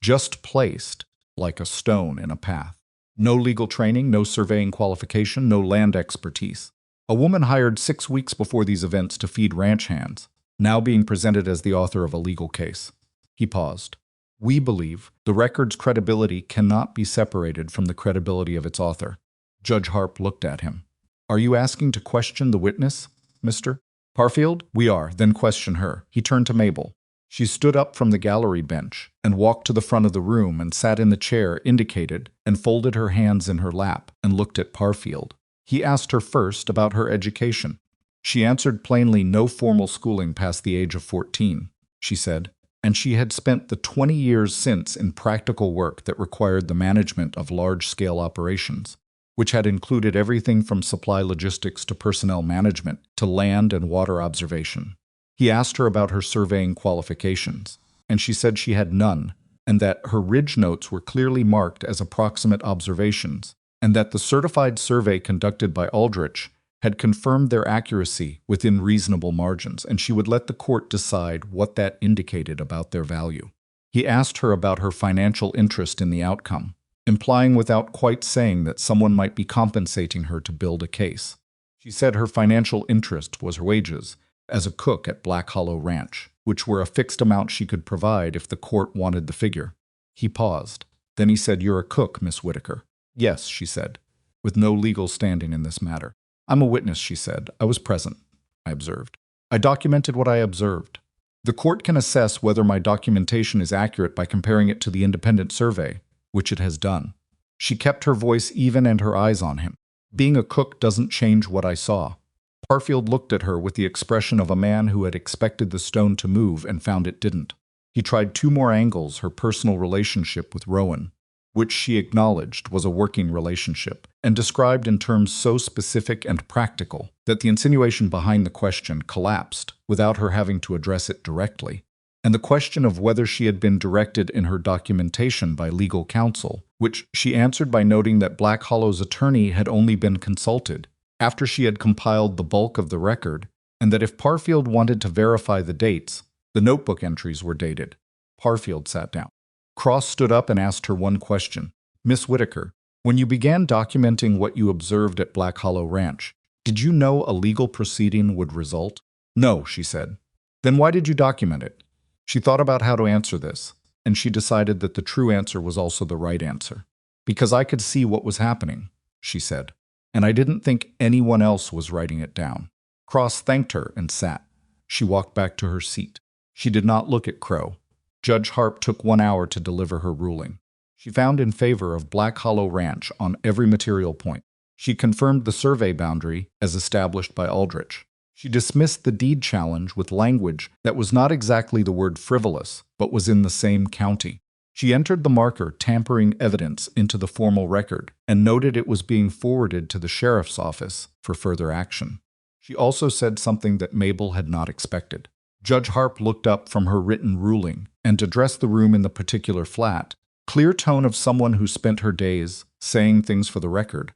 just placed like a stone in a path. No legal training, no surveying qualification, no land expertise. A woman hired 6 weeks before these events to feed ranch hands, now being presented as the author of a legal case. He paused. We believe the record's credibility cannot be separated from the credibility of its author. Judge Harp looked at him. Are you asking to question the witness, Mr. Parfield? We are, then question her. He turned to Mabel. She stood up from the gallery bench and walked to the front of the room and sat in the chair indicated and folded her hands in her lap and looked at Parfield. He asked her first about her education. She answered plainly no formal schooling past the age of 14, she said, and she had spent the 20 years since in practical work that required the management of large-scale operations, which had included everything from supply logistics to personnel management to land and water observation. He asked her about her surveying qualifications, and she said she had none, and that her ridge notes were clearly marked as approximate observations, and that the certified survey conducted by Aldrich had confirmed their accuracy within reasonable margins, and she would let the court decide what that indicated about their value. He asked her about her financial interest in the outcome, implying without quite saying that someone might be compensating her to build a case. She said her financial interest was her wages as a cook at Black Hollow Ranch, which were a fixed amount she could provide if the court wanted the figure. He paused. Then he said, You're a cook, Miss Whitaker. Yes, she said, with no legal standing in this matter. I'm a witness, she said. I was present, I observed. I documented what I observed. The court can assess whether my documentation is accurate by comparing it to the independent survey, which it has done. She kept her voice even and her eyes on him. Being a cook doesn't change what I saw. Parfield looked at her with the expression of a man who had expected the stone to move and found it didn't. He tried 2 more angles, her personal relationship with Rowan, which she acknowledged was a working relationship, and described in terms so specific and practical that the insinuation behind the question collapsed without her having to address it directly, and the question of whether she had been directed in her documentation by legal counsel, which she answered by noting that Black Hollow's attorney had only been consulted after she had compiled the bulk of the record, and that if Parfield wanted to verify the dates, the notebook entries were dated. Parfield sat down. Cross stood up and asked her one question. Miss Whitaker, when you began documenting what you observed at Black Hollow Ranch, did you know a legal proceeding would result? No, she said. Then why did you document it? She thought about how to answer this, and she decided that the true answer was also the right answer. Because I could see what was happening, she said, and I didn't think anyone else was writing it down. Cross thanked her and sat. She walked back to her seat. She did not look at Crow. Judge Harp took 1 hour to deliver her ruling. She found in favor of Black Hollow Ranch on every material point. She confirmed the survey boundary as established by Aldrich. She dismissed the deed challenge with language that was not exactly the word frivolous, but was in the same county. She entered the marker tampering evidence into the formal record and noted it was being forwarded to the sheriff's office for further action. She also said something that Mabel had not expected. Judge Harp looked up from her written ruling and addressed the room in the particular flat clear tone of someone who spent her days saying things for the record.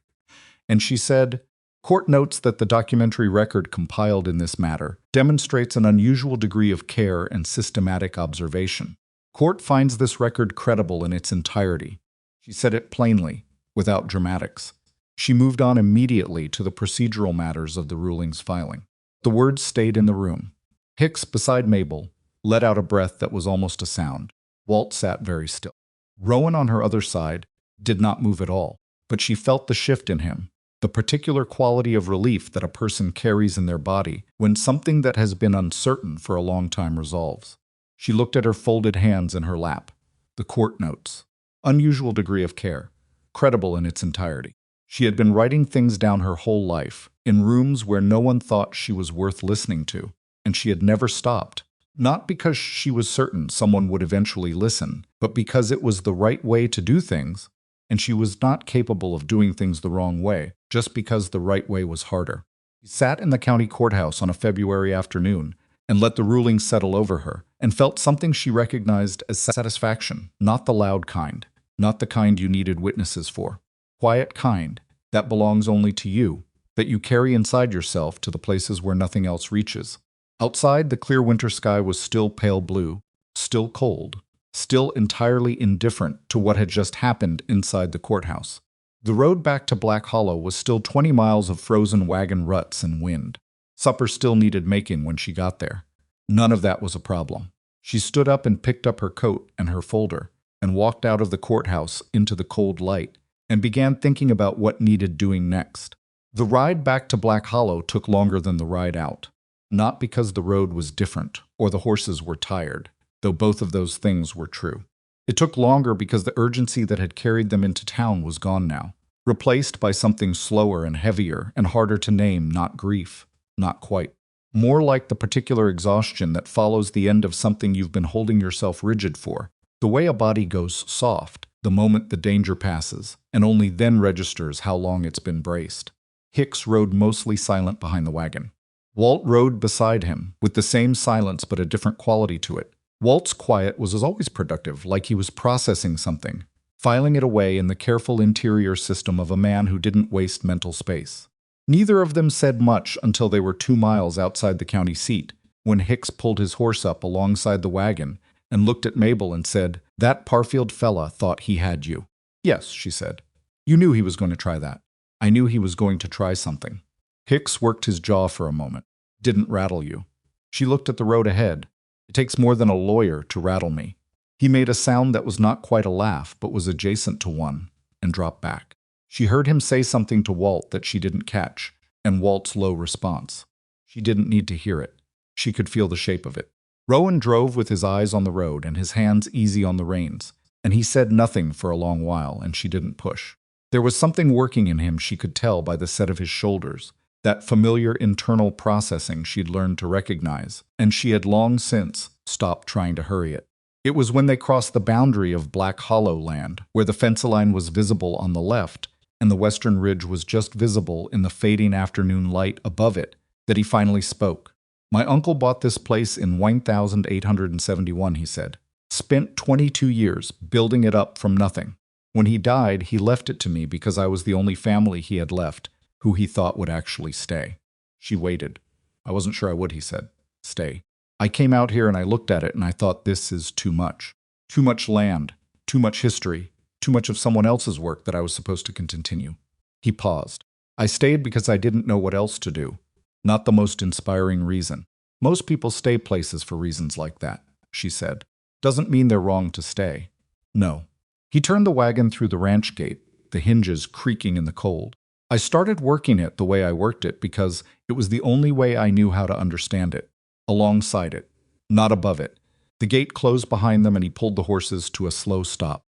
And she said, "Court notes that the documentary record compiled in this matter demonstrates an unusual degree of care and systematic observation. Court finds this record credible in its entirety." She said it plainly, without dramatics. She moved on immediately to the procedural matters of the ruling's filing. The words stayed in the room. Hicks, beside Mabel, let out a breath that was almost a sound. Walt sat very still. Rowan, on her other side, did not move at all, but she felt the shift in him, the particular quality of relief that a person carries in their body when something that has been uncertain for a long time resolves. She looked at her folded hands in her lap. The court notes. Unusual degree of care. Credible in its entirety. She had been writing things down her whole life, in rooms where no one thought she was worth listening to, and she had never stopped. Not because she was certain someone would eventually listen, but because it was the right way to do things, and she was not capable of doing things the wrong way, just because the right way was harder. She sat in the county courthouse on a February afternoon and let the ruling settle over her, and felt something she recognized as satisfaction, not the loud kind, not the kind you needed witnesses for. Quiet kind, that belongs only to you, that you carry inside yourself to the places where nothing else reaches. Outside, the clear winter sky was still pale blue, still cold, still entirely indifferent to what had just happened inside the courthouse. The road back to Black Hollow was still 20 miles of frozen wagon ruts and wind. Supper still needed making when she got there. None of that was a problem. She stood up and picked up her coat and her folder, and walked out of the courthouse into the cold light, and began thinking about what needed doing next. The ride back to Black Hollow took longer than the ride out. Not because the road was different or the horses were tired, though both of those things were true. It took longer because the urgency that had carried them into town was gone now, replaced by something slower and heavier and harder to name, not grief, not quite. More like the particular exhaustion that follows the end of something you've been holding yourself rigid for, the way a body goes soft the moment the danger passes, and only then registers how long it's been braced. Hicks rode mostly silent behind the wagon. Walt rode beside him, with the same silence but a different quality to it. Walt's quiet was as always productive, like he was processing something, filing it away in the careful interior system of a man who didn't waste mental space. Neither of them said much until they were 2 miles outside the county seat, when Hicks pulled his horse up alongside the wagon and looked at Mabel and said, "That Parfield fella thought he had you." "Yes," she said. "You knew he was going to try that." "I knew he was going to try something." Hicks worked his jaw for a moment. "Didn't rattle you." She looked at the road ahead. "It takes more than a lawyer to rattle me." He made a sound that was not quite a laugh, but was adjacent to one, and dropped back. She heard him say something to Walt that she didn't catch, and Walt's low response. She didn't need to hear it. She could feel the shape of it. Rowan drove with his eyes on the road and his hands easy on the reins, and he said nothing for a long while, and she didn't push. There was something working in him she could tell by the set of his shoulders, that familiar internal processing she'd learned to recognize, and she had long since stopped trying to hurry it. It was when they crossed the boundary of Black Hollow land, where the fence line was visible on the left, and the western ridge was just visible in the fading afternoon light above it, that he finally spoke. "My uncle bought this place in 1871, he said. "Spent 22 years building it up from nothing. When he died, he left it to me because I was the only family he had left who he thought would actually stay." She waited. "I wasn't sure I would," he said. "Stay. I came out here and I looked at it and I thought, this is too much. Too much land, too much history, too much of someone else's work that I was supposed to continue." He paused. "I stayed because I didn't know what else to do. Not the most inspiring reason. Most people stay places for reasons like that," she said. "Doesn't mean they're wrong to stay. No." He turned the wagon through the ranch gate, the hinges creaking in the cold. "I started working it the way I worked it because it was the only way I knew how to understand it. Alongside it, not above it." The gate closed behind them and he pulled the horses to a slow stop.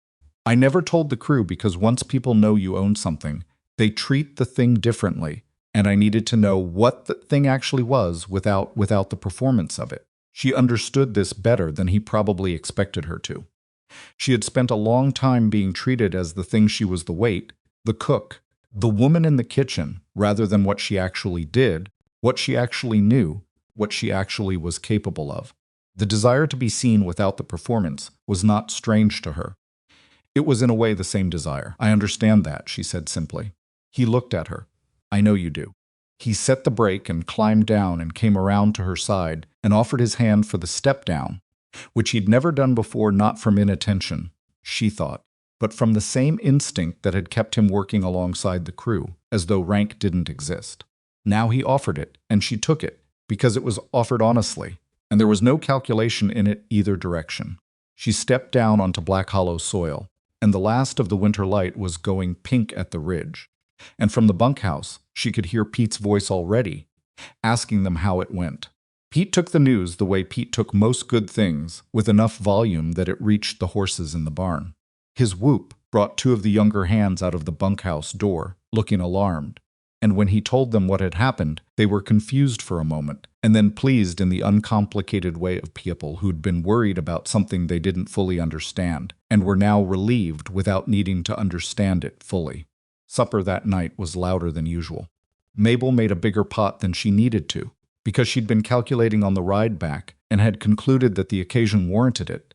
"I never told the crew because once people know you own something, they treat the thing differently, and I needed to know what the thing actually was without the performance of it." She understood this better than he probably expected her to. She had spent a long time being treated as the thing she was, the wait, the cook, the woman in the kitchen, rather than what she actually did, what she actually knew, what she actually was capable of. The desire to be seen without the performance was not strange to her. It was in a way the same desire. I understand that, she said simply. He looked at her. I know you do. He set the brake and climbed down and came around to her side and offered his hand for the step down, which he'd never done before, not from inattention, she thought, but from the same instinct that had kept him working alongside the crew, as though rank didn't exist. Now he offered it, and she took it, because it was offered honestly, and there was no calculation in it either direction. She stepped down onto Black Hollow soil, and the last of the winter light was going pink at the ridge. And from the bunkhouse, she could hear Pete's voice already, asking them how it went. Pete took the news the way Pete took most good things, with enough volume that it reached the horses in the barn. His whoop brought two of the younger hands out of the bunkhouse door, looking alarmed, and when he told them what had happened, they were confused for a moment, and then pleased in the uncomplicated way of people who'd been worried about something they didn't fully understand, and were now relieved without needing to understand it fully. Supper that night was louder than usual. Mabel made a bigger pot than she needed to, because she'd been calculating on the ride back and had concluded that the occasion warranted it,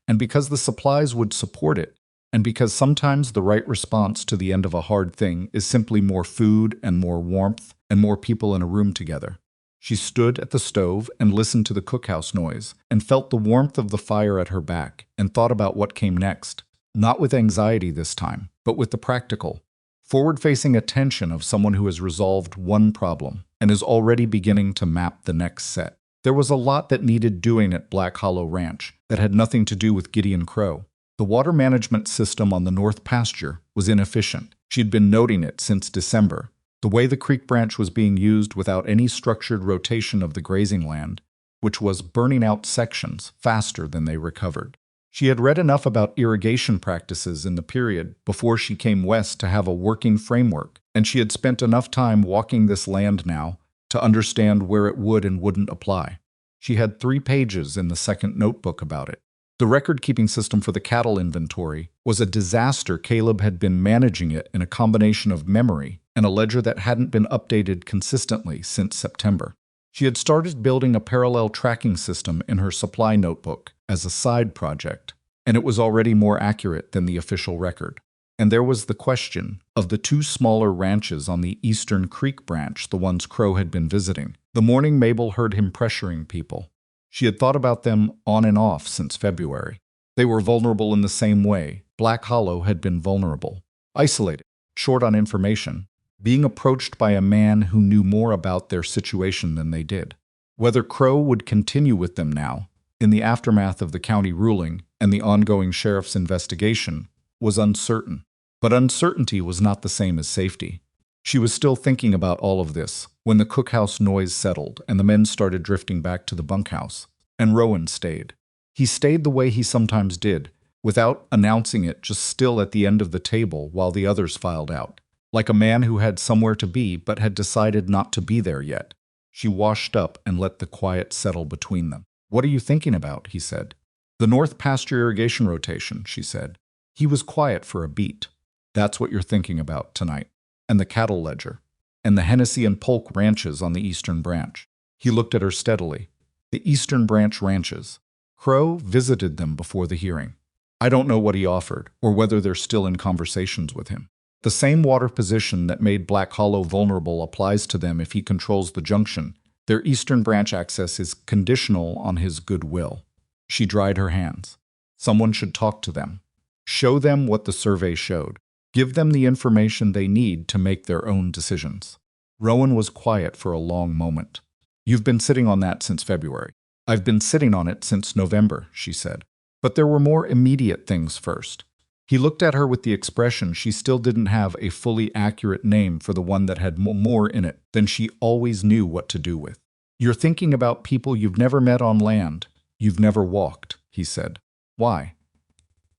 and because the supplies would support it, and because sometimes the right response to the end of a hard thing is simply more food and more warmth and more people in a room together. She stood at the stove and listened to the cookhouse noise and felt the warmth of the fire at her back and thought about what came next, not with anxiety this time, but with the practical, forward-facing attention of someone who has resolved one problem and is already beginning to map the next set. There was a lot that needed doing at Black Hollow Ranch that had nothing to do with Gideon Crow. The water management system on the north pasture was inefficient. She'd been noting it since December. The way the creek branch was being used without any structured rotation of the grazing land, which was burning out sections faster than they recovered. She had read enough about irrigation practices in the period before she came west to have a working framework, and she had spent enough time walking this land now to understand where it would and wouldn't apply. She had 3 pages in the second notebook about it. The record-keeping system for the cattle inventory was a disaster. Caleb had been managing it in a combination of memory and a ledger that hadn't been updated consistently since September. She had started building a parallel tracking system in her supply notebook as a side project, and it was already more accurate than the official record. And there was the question of the 2 smaller ranches on the Eastern Creek branch, the ones Crow had been visiting. The morning Mabel heard him pressuring people. She had thought about them on and off since February. They were vulnerable in the same way Black Hollow had been vulnerable. Isolated, short on information, being approached by a man who knew more about their situation than they did. Whether Crow would continue with them now, in the aftermath of the county ruling and the ongoing sheriff's investigation, was uncertain. But uncertainty was not the same as safety. She was still thinking about all of this when the cookhouse noise settled and the men started drifting back to the bunkhouse, and Rowan stayed. He stayed the way he sometimes did, without announcing it, just still at the end of the table while the others filed out, like a man who had somewhere to be but had decided not to be there yet. She washed up and let the quiet settle between them. "What are you thinking about?" he said. "The north pasture irrigation rotation," she said. He was quiet for a beat. "That's what you're thinking about tonight. And the cattle ledger, and the Hennessy and Polk ranches on the Eastern Branch." He looked at her steadily. "The Eastern Branch ranches. Crow visited them before the hearing. I don't know what he offered, or whether they're still in conversations with him. The same water position that made Black Hollow vulnerable applies to them if he controls the junction. Their Eastern Branch access is conditional on his goodwill." She dried her hands. "Someone should talk to them. Show them what the survey showed. Give them the information they need to make their own decisions." Rowan was quiet for a long moment. "You've been sitting on that since February." "I've been sitting on it since November," she said. "But there were more immediate things first." He looked at her with the expression she still didn't have a fully accurate name for the one that had more in it than she always knew what to do with. "You're thinking about people you've never met on land. You've never walked," he said. "Why?"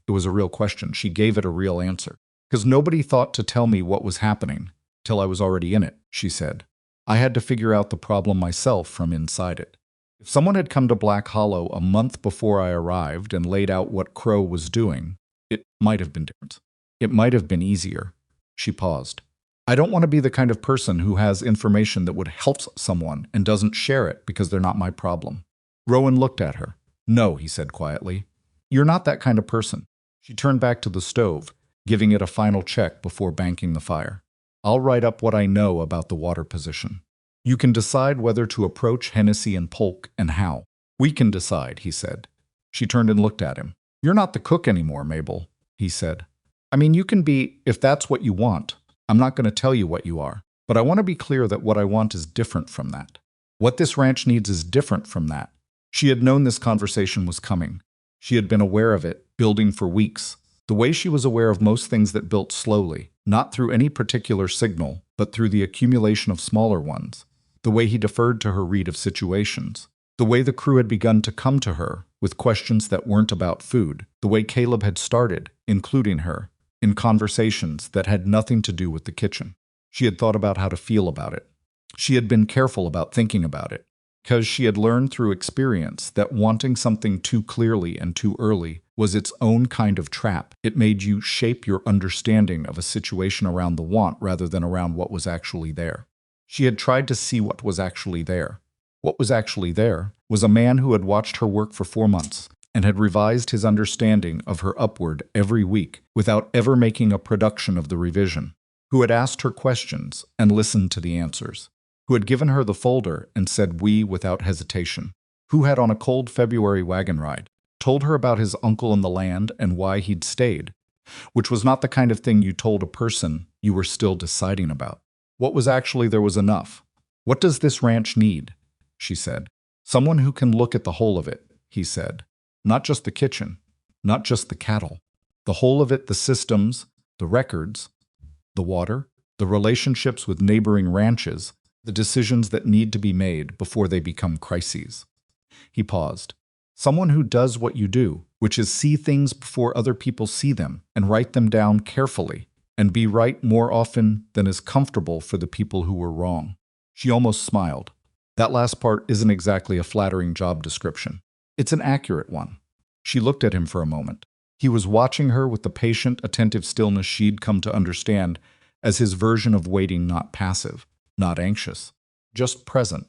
It was a real question. She gave it a real answer. "Because nobody thought to tell me what was happening till I was already in it," she said. "I had to figure out the problem myself from inside it. If someone had come to Black Hollow a month before I arrived and laid out what Crow was doing, it might have been different. It might have been easier." She paused. "I don't want to be the kind of person who has information that would help someone and doesn't share it because they're not my problem." Rowan looked at her. "No," he said quietly. "You're not that kind of person." She turned back to the stove, giving it a final check before banking the fire. I'll write up what I know about the water position. You can decide whether to approach Hennessy and Polk and how. We can decide, he said. She turned and looked at him. You're not the cook anymore, Mabel, he said. I mean, you can be if that's what you want. I'm not going to tell you what you are, but I want to be clear that what I want is different from that. What this ranch needs is different from that. She had known this conversation was coming. She had been aware of it, building for weeks, the way she was aware of most things that built slowly, not through any particular signal, but through the accumulation of smaller ones, the way he deferred to her read of situations, the way the crew had begun to come to her with questions that weren't about food, the way Caleb had started, including her, in conversations that had nothing to do with the kitchen. She had thought about how to feel about it. She had been careful about thinking about it, because she had learned through experience that wanting something too clearly and too early was its own kind of trap. It made you shape your understanding of a situation around the want rather than around what was actually there. She had tried to see what was actually there. What was actually there was a man who had watched her work for 4 months and had revised his understanding of her upward every week without ever making a production of the revision, who had asked her questions and listened to the answers, who had given her the folder and said we without hesitation, who had on a cold February wagon ride told her about his uncle in the land and why he'd stayed, which was not the kind of thing you told a person you were still deciding about. What was actually there was enough. What does this ranch need? She said. Someone who can look at the whole of it, he said. Not just the kitchen, not just the cattle. The whole of it, the systems, the records, the water, the relationships with neighboring ranches, the decisions that need to be made before they become crises. He paused. Someone who does what you do, which is see things before other people see them and write them down carefully, and be right more often than is comfortable for the people who were wrong. She almost smiled. That last part isn't exactly a flattering job description. It's an accurate one. She looked at him for a moment. He was watching her with the patient, attentive stillness she'd come to understand as his version of waiting, not passive, not anxious, just present.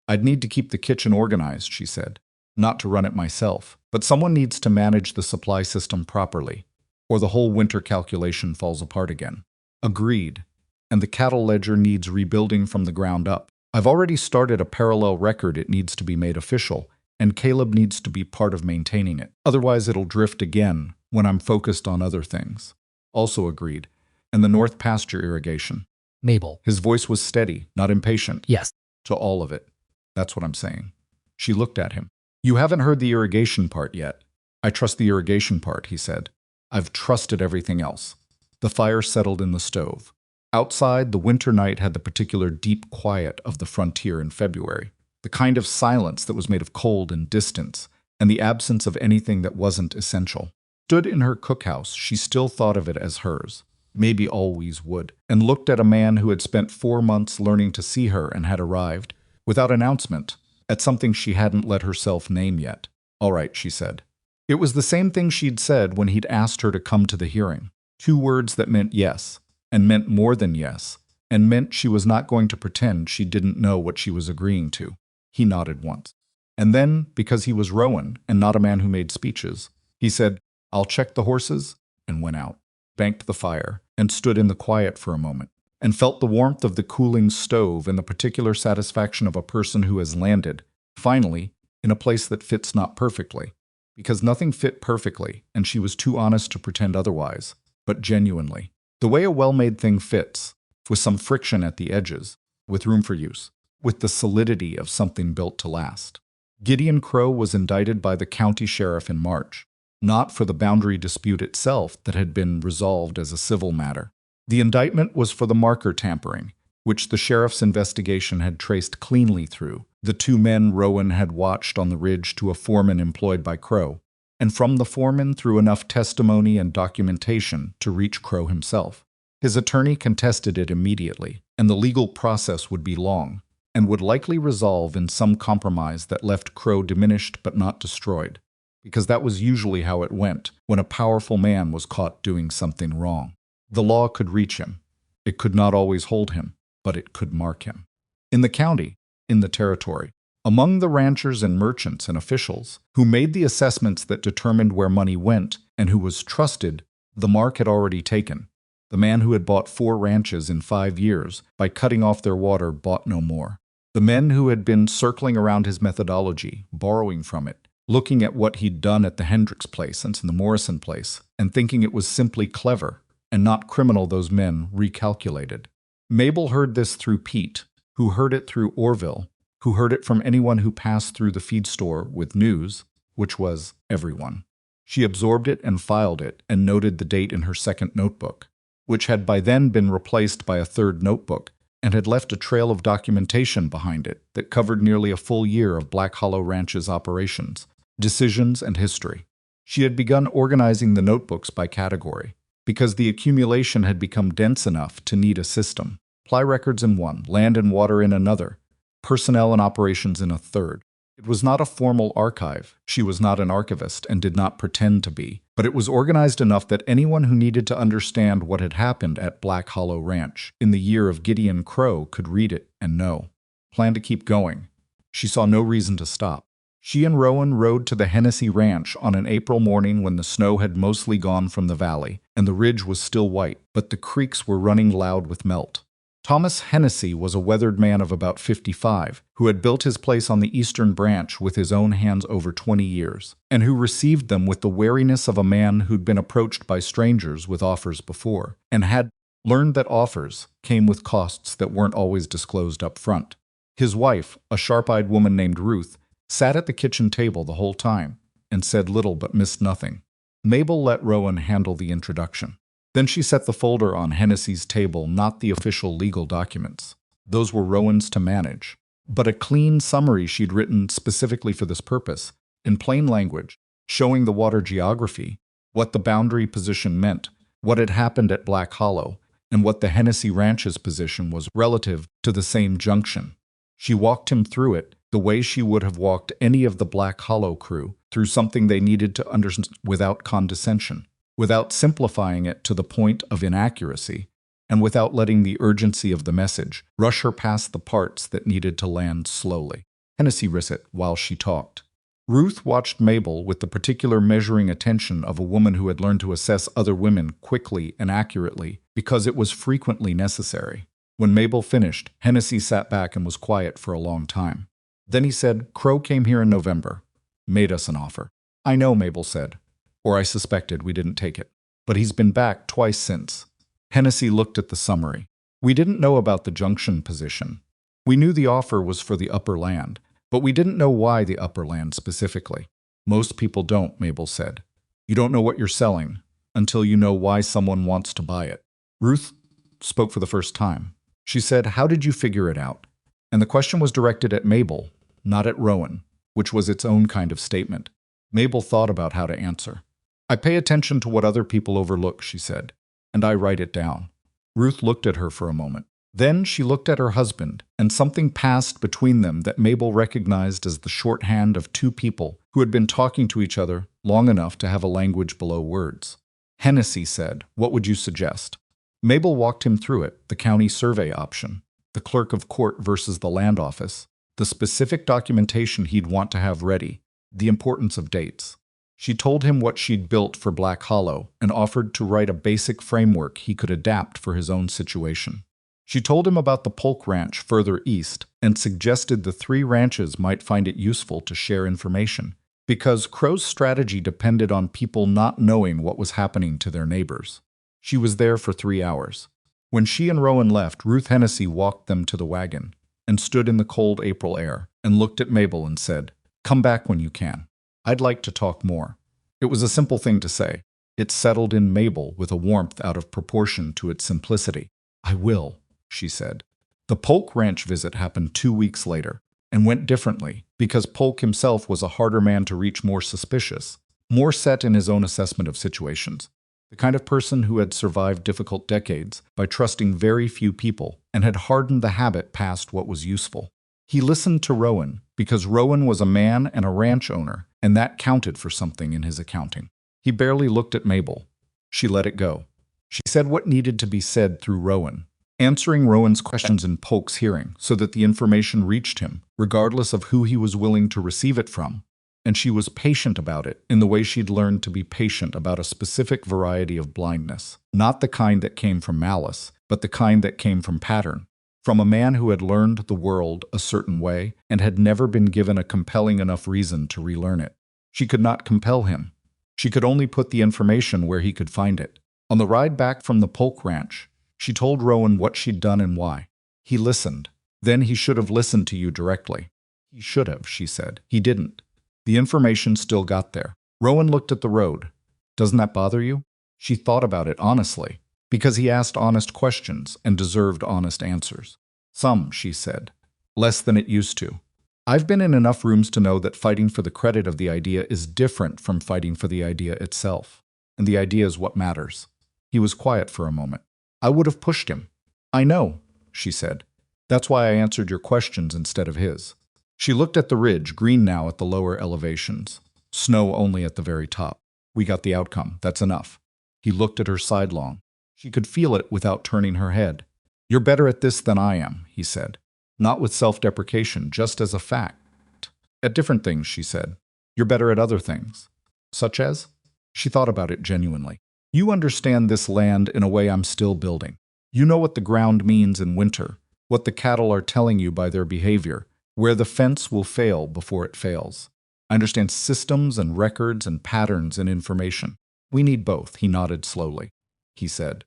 I'd need to keep the kitchen organized, she said. Not to run it myself, but someone needs to manage the supply system properly, or the whole winter calculation falls apart again. Agreed. And the cattle ledger needs rebuilding from the ground up. I've already started a parallel record. It needs to be made official, and Caleb needs to be part of maintaining it. Otherwise, it'll drift again when I'm focused on other things. Also agreed. And the north pasture irrigation. Mabel. His voice was steady, not impatient. Yes. To all of it. That's what I'm saying. She looked at him. You haven't heard the irrigation part yet. I trust the irrigation part, he said. I've trusted everything else. The fire settled in the stove. Outside, the winter night had the particular deep quiet of the frontier in February, the kind of silence that was made of cold and distance, and the absence of anything that wasn't essential. Stood in her cookhouse, she still thought of it as hers, maybe always would, and looked at a man who had spent 4 months learning to see her and had arrived, without announcement, at something she hadn't let herself name yet. All right, she said. It was the same thing she'd said when he'd asked her to come to the hearing. 2 words that meant yes, and meant more than yes, and meant she was not going to pretend she didn't know what she was agreeing to. He nodded once. And then, because he was Rowan and not a man who made speeches, he said, I'll check the horses, and went out, banked the fire, and stood in the quiet for a moment, and felt the warmth of the cooling stove and the particular satisfaction of a person who has landed, finally, in a place that fits not perfectly, because nothing fit perfectly, and she was too honest to pretend otherwise, but genuinely. The way a well-made thing fits, with some friction at the edges, with room for use, with the solidity of something built to last. Gideon Crow was indicted by the county sheriff in March, not for the boundary dispute itself that had been resolved as a civil matter. The indictment was for the marker tampering, which the sheriff's investigation had traced cleanly through the 2 men Rowan had watched on the ridge to a foreman employed by Crow, and from the foreman through enough testimony and documentation to reach Crow himself. His attorney contested it immediately, and the legal process would be long, and would likely resolve in some compromise that left Crow diminished but not destroyed, because that was usually how it went when a powerful man was caught doing something wrong. The law could reach him. It could not always hold him, but it could mark him. In the county, in the territory, Among the ranchers and merchants and officials who made the assessments that determined where money went and who was trusted, the mark had already taken. The man who had bought 4 ranches in 5 years by cutting off their water bought no more. The men who had been circling around his methodology, borrowing from it, looking at what he'd done at the Hendricks place and the Morrison place, and thinking it was simply clever and not criminal, those men recalculated. Mabel heard this through Pete, who heard it through Orville, who heard it from anyone who passed through the feed store with news, which was everyone. She absorbed it and filed it and noted the date in her second notebook, which had by then been replaced by a third notebook and had left a trail of documentation behind it that covered nearly a full year of Black Hollow Ranch's operations, decisions, and history. She had begun organizing the notebooks by category, because the accumulation had become dense enough to need a system. Supply records in one, land and water in another, personnel and operations in a third. It was not a formal archive. She was not an archivist and did not pretend to be, but it was organized enough that anyone who needed to understand what had happened at Black Hollow Ranch in the year of Gideon Crow could read it and know. Plan to keep going. She saw no reason to stop. She and Rowan rode to the Hennessy Ranch on an April morning when the snow had mostly gone from the valley, and the ridge was still white, but the creeks were running loud with melt. Thomas Hennessy was a weathered man of about 55, who had built his place on the eastern branch with his own hands over 20 years, and who received them with the wariness of a man who'd been approached by strangers with offers before, and had learned that offers came with costs that weren't always disclosed up front. His wife, a sharp-eyed woman named Ruth, sat at the kitchen table the whole time, and said little but missed nothing. Mabel let Rowan handle the introduction. Then she set the folder on Hennessy's table, not the official legal documents. Those were Rowan's to manage, but a clean summary she'd written specifically for this purpose, in plain language, showing the water geography, what the boundary position meant, what had happened at Black Hollow, and what the Hennessy Ranch's position was relative to the same junction. She walked him through it the way she would have walked any of the Black Hollow crew through something they needed to understand without condescension, without simplifying it to the point of inaccuracy, and without letting the urgency of the message rush her past the parts that needed to land slowly. Hennessy risked it while she talked. Ruth watched Mabel with the particular measuring attention of a woman who had learned to assess other women quickly and accurately because it was frequently necessary. When Mabel finished, Hennessy sat back and was quiet for a long time. Then he said, "Crow came here in November. Made us an offer." "I know," Mabel said. "Or I suspected we didn't take it. But he's been back twice since." Hennessy looked at the summary. "We didn't know about the junction position. We knew the offer was for the upper land, but we didn't know why the upper land specifically." "Most people don't," Mabel said. "You don't know what you're selling until you know why someone wants to buy it." Ruth spoke for the first time. She said, "How did you figure it out?" And the question was directed at Mabel, not at Rowan, which was its own kind of statement. Mabel thought about how to answer. "I pay attention to what other people overlook," she said, "and I write it down." Ruth looked at her for a moment. Then she looked at her husband, and something passed between them that Mabel recognized as the shorthand of two people who had been talking to each other long enough to have a language below words. Hennessy said, "What would you suggest?" Mabel walked him through it, the county survey option, the clerk of court versus the land office, the specific documentation he'd want to have ready, the importance of dates. She told him what she'd built for Black Hollow and offered to write a basic framework he could adapt for his own situation. She told him about the Polk Ranch further east and suggested the 3 ranches might find it useful to share information, because Crow's strategy depended on people not knowing what was happening to their neighbors. She was there for 3 hours. When she and Rowan left, Ruth Hennessy walked them to the wagon and stood in the cold April air and looked at Mabel and said, "Come back when you can. I'd like to talk more." It was a simple thing to say. It settled in Mabel with a warmth out of proportion to its simplicity. "I will," she said. The Polk Ranch visit happened 2 weeks later and went differently because Polk himself was a harder man to reach, more suspicious, more set in his own assessment of situations. The kind of person who had survived difficult decades by trusting very few people and had hardened the habit past what was useful. He listened to Rowan because Rowan was a man and a ranch owner, and that counted for something in his accounting. He barely looked at Mabel. She let it go. She said what needed to be said through Rowan, answering Rowan's questions in Polk's hearing so that the information reached him, regardless of who he was willing to receive it from. And she was patient about it in the way she'd learned to be patient about a specific variety of blindness, not the kind that came from malice, but the kind that came from pattern, from a man who had learned the world a certain way and had never been given a compelling enough reason to relearn it. She could not compel him. She could only put the information where he could find it. On the ride back from the Polk Ranch, she told Rowan what she'd done and why. He listened. Then he should have listened to you directly. He should have, she said. He didn't. The information still got there. Rowan looked at the road. Doesn't that bother you? She thought about it honestly, because he asked honest questions and deserved honest answers. Some, she said. Less than it used to. I've been in enough rooms to know that fighting for the credit of the idea is different from fighting for the idea itself. And the idea is what matters. He was quiet for a moment. I would have pushed him. I know, she said. That's why I answered your questions instead of his. She looked at the ridge, green now at the lower elevations. Snow only at the very top. We got the outcome. That's enough. He looked at her sidelong. She could feel it without turning her head. You're better at this than I am, he said. Not with self-deprecation, just as a fact. At different things, she said. You're better at other things. Such as? She thought about it genuinely. You understand this land in a way I'm still building. You know what the ground means in winter, what the cattle are telling you by their behavior, where the fence will fail before it fails. I understand systems and records and patterns and information. We need both, he nodded slowly. He said.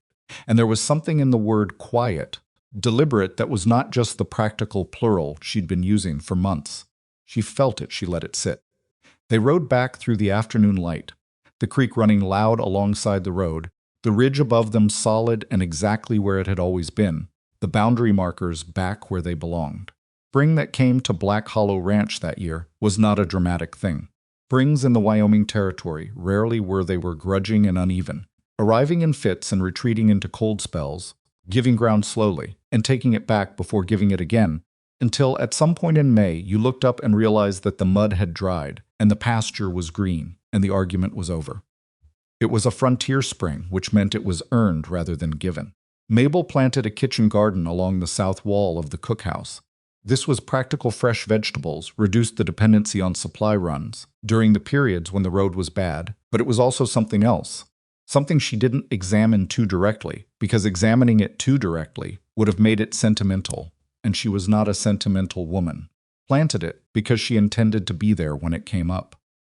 And there was something in the word quiet, deliberate, that was not just the practical plural she'd been using for months. She felt it, she let it sit. They rode back through the afternoon light, the creek running loud alongside the road, the ridge above them solid and exactly where it had always been, the boundary markers back where they belonged. Spring that came to Black Hollow Ranch that year was not a dramatic thing. Springs in the Wyoming Territory rarely were. They were grudging and uneven, arriving in fits and retreating into cold spells, giving ground slowly and taking it back before giving it again, until at some point in May you looked up and realized that the mud had dried and the pasture was green and the argument was over. It was a frontier spring, which meant it was earned rather than given. Mabel planted a kitchen garden along the south wall of the cookhouse. This was practical fresh vegetables, reduced the dependency on supply runs during the periods when the road was bad, but it was also something else. Something she didn't examine too directly, because examining it too directly would have made it sentimental, and she was not a sentimental woman. Planted it because she intended to be there when it came up.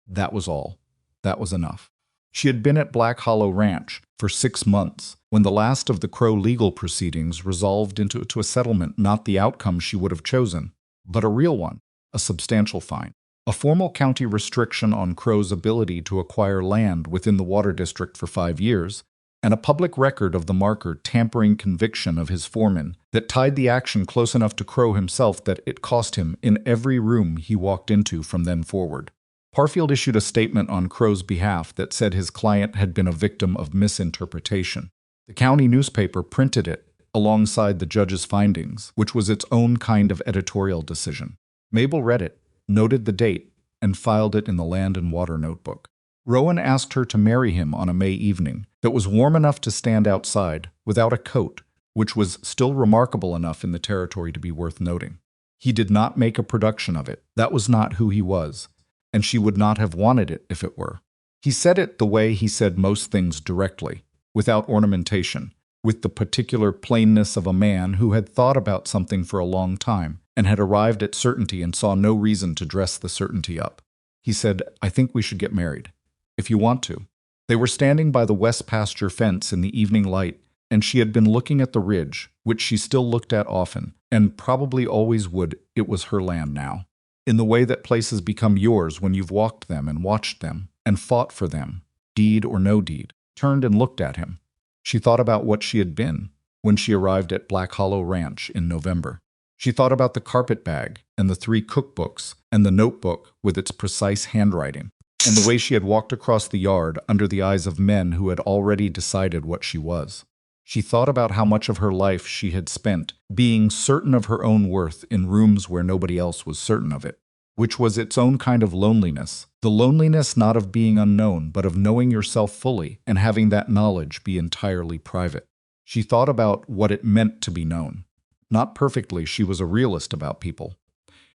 That was all. That was enough. She had been at Black Hollow Ranch for 6 months when the last of the Crow legal proceedings resolved into a settlement, not the outcome she would have chosen, but a real one, a substantial fine, a formal county restriction on Crow's ability to acquire land within the water district for 5 years, and a public record of the marker tampering conviction of his foreman that tied the action close enough to Crow himself that it cost him in every room he walked into from then forward. Parfield issued a statement on Crow's behalf that said his client had been a victim of misinterpretation. The county newspaper printed it alongside the judge's findings, which was its own kind of editorial decision. Mabel read it, noted the date, and filed it in the Land and Water notebook. Rowan asked her to marry him on a May evening that was warm enough to stand outside without a coat, which was still remarkable enough in the territory to be worth noting. He did not make a production of it. That was not who he was, and she would not have wanted it if it were. He said it the way he said most things, directly, without ornamentation, with the particular plainness of a man who had thought about something for a long time and had arrived at certainty and saw no reason to dress the certainty up. He said, I think we should get married, if you want to. They were standing by the west pasture fence in the evening light, and she had been looking at the ridge, which she still looked at often, and probably always would. It was her land now. In the way that places become yours when you've walked them and watched them and fought for them, deed or no deed, turned and looked at him. She thought about what she had been when she arrived at Black Hollow Ranch in November. She thought about the carpet bag and the 3 cookbooks and the notebook with its precise handwriting, and the way she had walked across the yard under the eyes of men who had already decided what she was. She thought about how much of her life she had spent being certain of her own worth in rooms where nobody else was certain of it, which was its own kind of loneliness, the loneliness not of being unknown, but of knowing yourself fully and having that knowledge be entirely private. She thought about what it meant to be known. Not perfectly, she was a realist about people,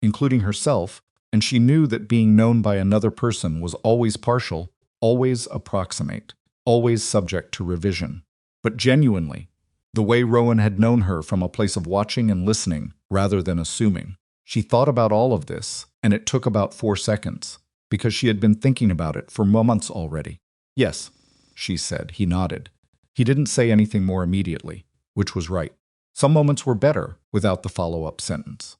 including herself, and she knew that being known by another person was always partial, always approximate, always subject to revision. But genuinely, the way Rowan had known her from a place of watching and listening rather than assuming. She thought about all of this, and it took about 4 seconds, because she had been thinking about it for months already. Yes, she said. He nodded. He didn't say anything more immediately, which was right. Some moments were better without the follow-up sentence.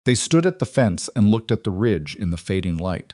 They stood at the fence and looked at the ridge in the fading light.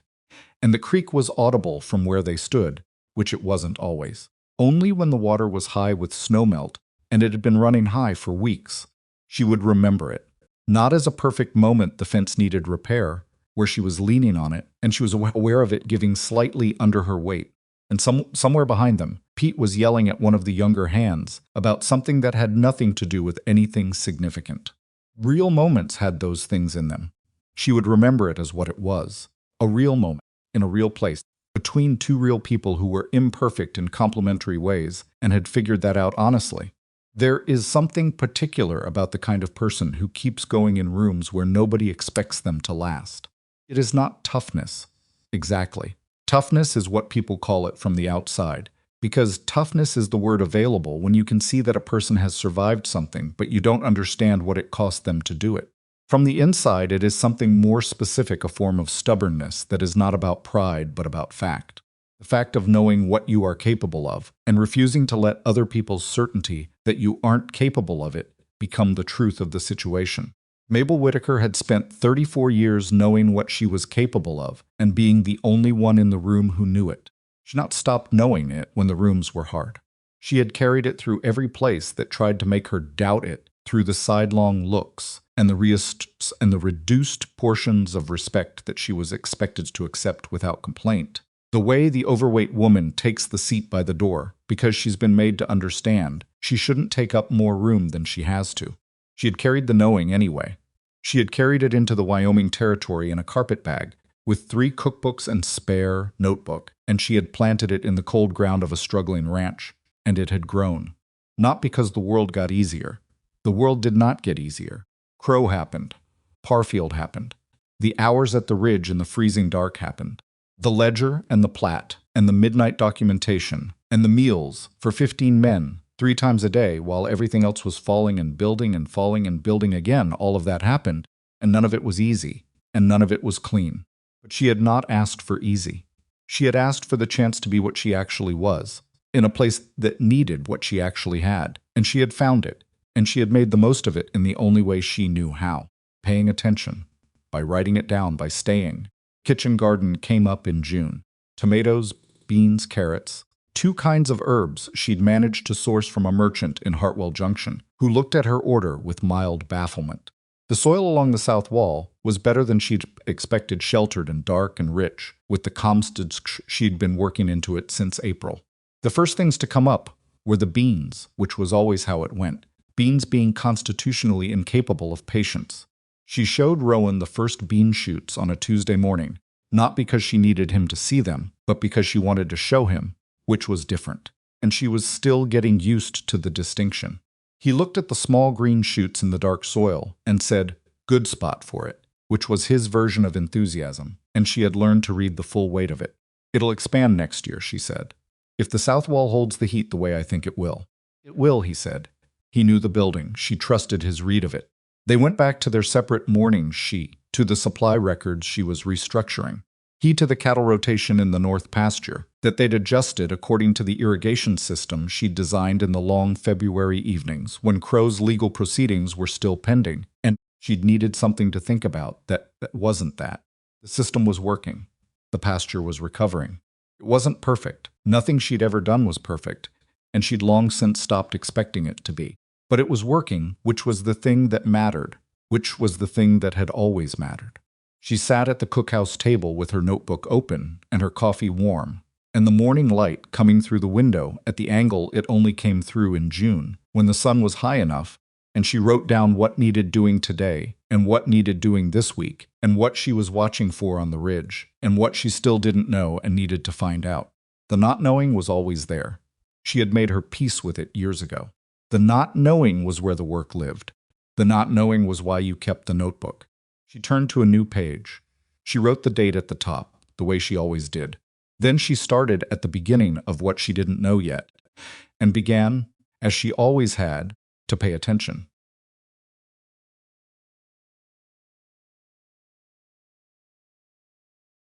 And the creek was audible from where they stood, which it wasn't always. Only when the water was high with snowmelt, and it had been running high for weeks. She would remember it. Not as a perfect moment the fence needed repair, where she was leaning on it, and she was aware of it giving slightly under her weight. And somewhere behind them, Pete was yelling at one of the younger hands about something that had nothing to do with anything significant. Real moments had those things in them. She would remember it as what it was. A real moment, in a real place, between two real people who were imperfect in complementary ways and had figured that out honestly. There is something particular about the kind of person who keeps going in rooms where nobody expects them to last. It is not toughness. Exactly. Toughness is what people call it from the outside, because toughness is the word available when you can see that a person has survived something, but you don't understand what it cost them to do it. From the inside, it is something more specific, a form of stubbornness that is not about pride, but about fact. The fact of knowing what you are capable of and refusing to let other people's certainty that you aren't capable of it become the truth of the situation. Mabel Whitaker had spent 34 years knowing what she was capable of and being the only one in the room who knew it. She had not stopped knowing it when the rooms were hard. She had carried it through every place that tried to make her doubt it, through the sidelong looks and the reduced portions of respect that she was expected to accept without complaint. The way the overweight woman takes the seat by the door because she's been made to understand she shouldn't take up more room than she has to. She had carried the knowing anyway. She had carried it into the Wyoming Territory in a carpet bag with 3 cookbooks and spare notebook, and she had planted it in the cold ground of a struggling ranch, and it had grown. Not because the world got easier. The world did not get easier. Crow happened. Parfield happened. The hours at the ridge in the freezing dark happened. The ledger and the plat and the midnight documentation and the meals for 15 men 3 times a day while everything else was falling and building and falling and building again, all of that happened, and none of it was easy, and none of it was clean. But she had not asked for easy. She had asked for the chance to be what she actually was, in a place that needed what she actually had, and she had found it, and she had made the most of it in the only way she knew how, paying attention, by writing it down, by staying. Kitchen garden came up in June. Tomatoes, beans, carrots. 2 kinds of herbs she'd managed to source from a merchant in Hartwell Junction, who looked at her order with mild bafflement. The soil along the south wall was better than she'd expected, sheltered and dark and rich, with the comsteds she'd been working into it since April. The first things to come up were the beans, which was always how it went, beans being constitutionally incapable of patience. She showed Rowan the first bean shoots on a Tuesday morning, not because she needed him to see them, but because she wanted to show him, which was different, and she was still getting used to the distinction. He looked at the small green shoots in the dark soil and said, "Good spot for it," which was his version of enthusiasm, and she had learned to read the full weight of it. "It'll expand next year," she said. "If the south wall holds the heat the way I think it will." "It will," he said. He knew the building. She trusted his read of it. They went back to their separate mornings, she to the supply records she was restructuring, he to the cattle rotation in the north pasture that they'd adjusted according to the irrigation system she'd designed in the long February evenings when Crow's legal proceedings were still pending, and she'd needed something to think about that wasn't that. The system was working. The pasture was recovering. It wasn't perfect. Nothing she'd ever done was perfect, and she'd long since stopped expecting it to be. But it was working, which was the thing that mattered, which was the thing that had always mattered. She sat at the cookhouse table with her notebook open and her coffee warm, and the morning light coming through the window at the angle it only came through in June, when the sun was high enough, and she wrote down what needed doing today, and what needed doing this week, and what she was watching for on the ridge, and what she still didn't know and needed to find out. The not knowing was always there. She had made her peace with it years ago. The not knowing was where the work lived. The not knowing was why you kept the notebook. She turned to a new page. She wrote the date at the top, the way she always did. Then she started at the beginning of what she didn't know yet, and began, as she always had, to pay attention.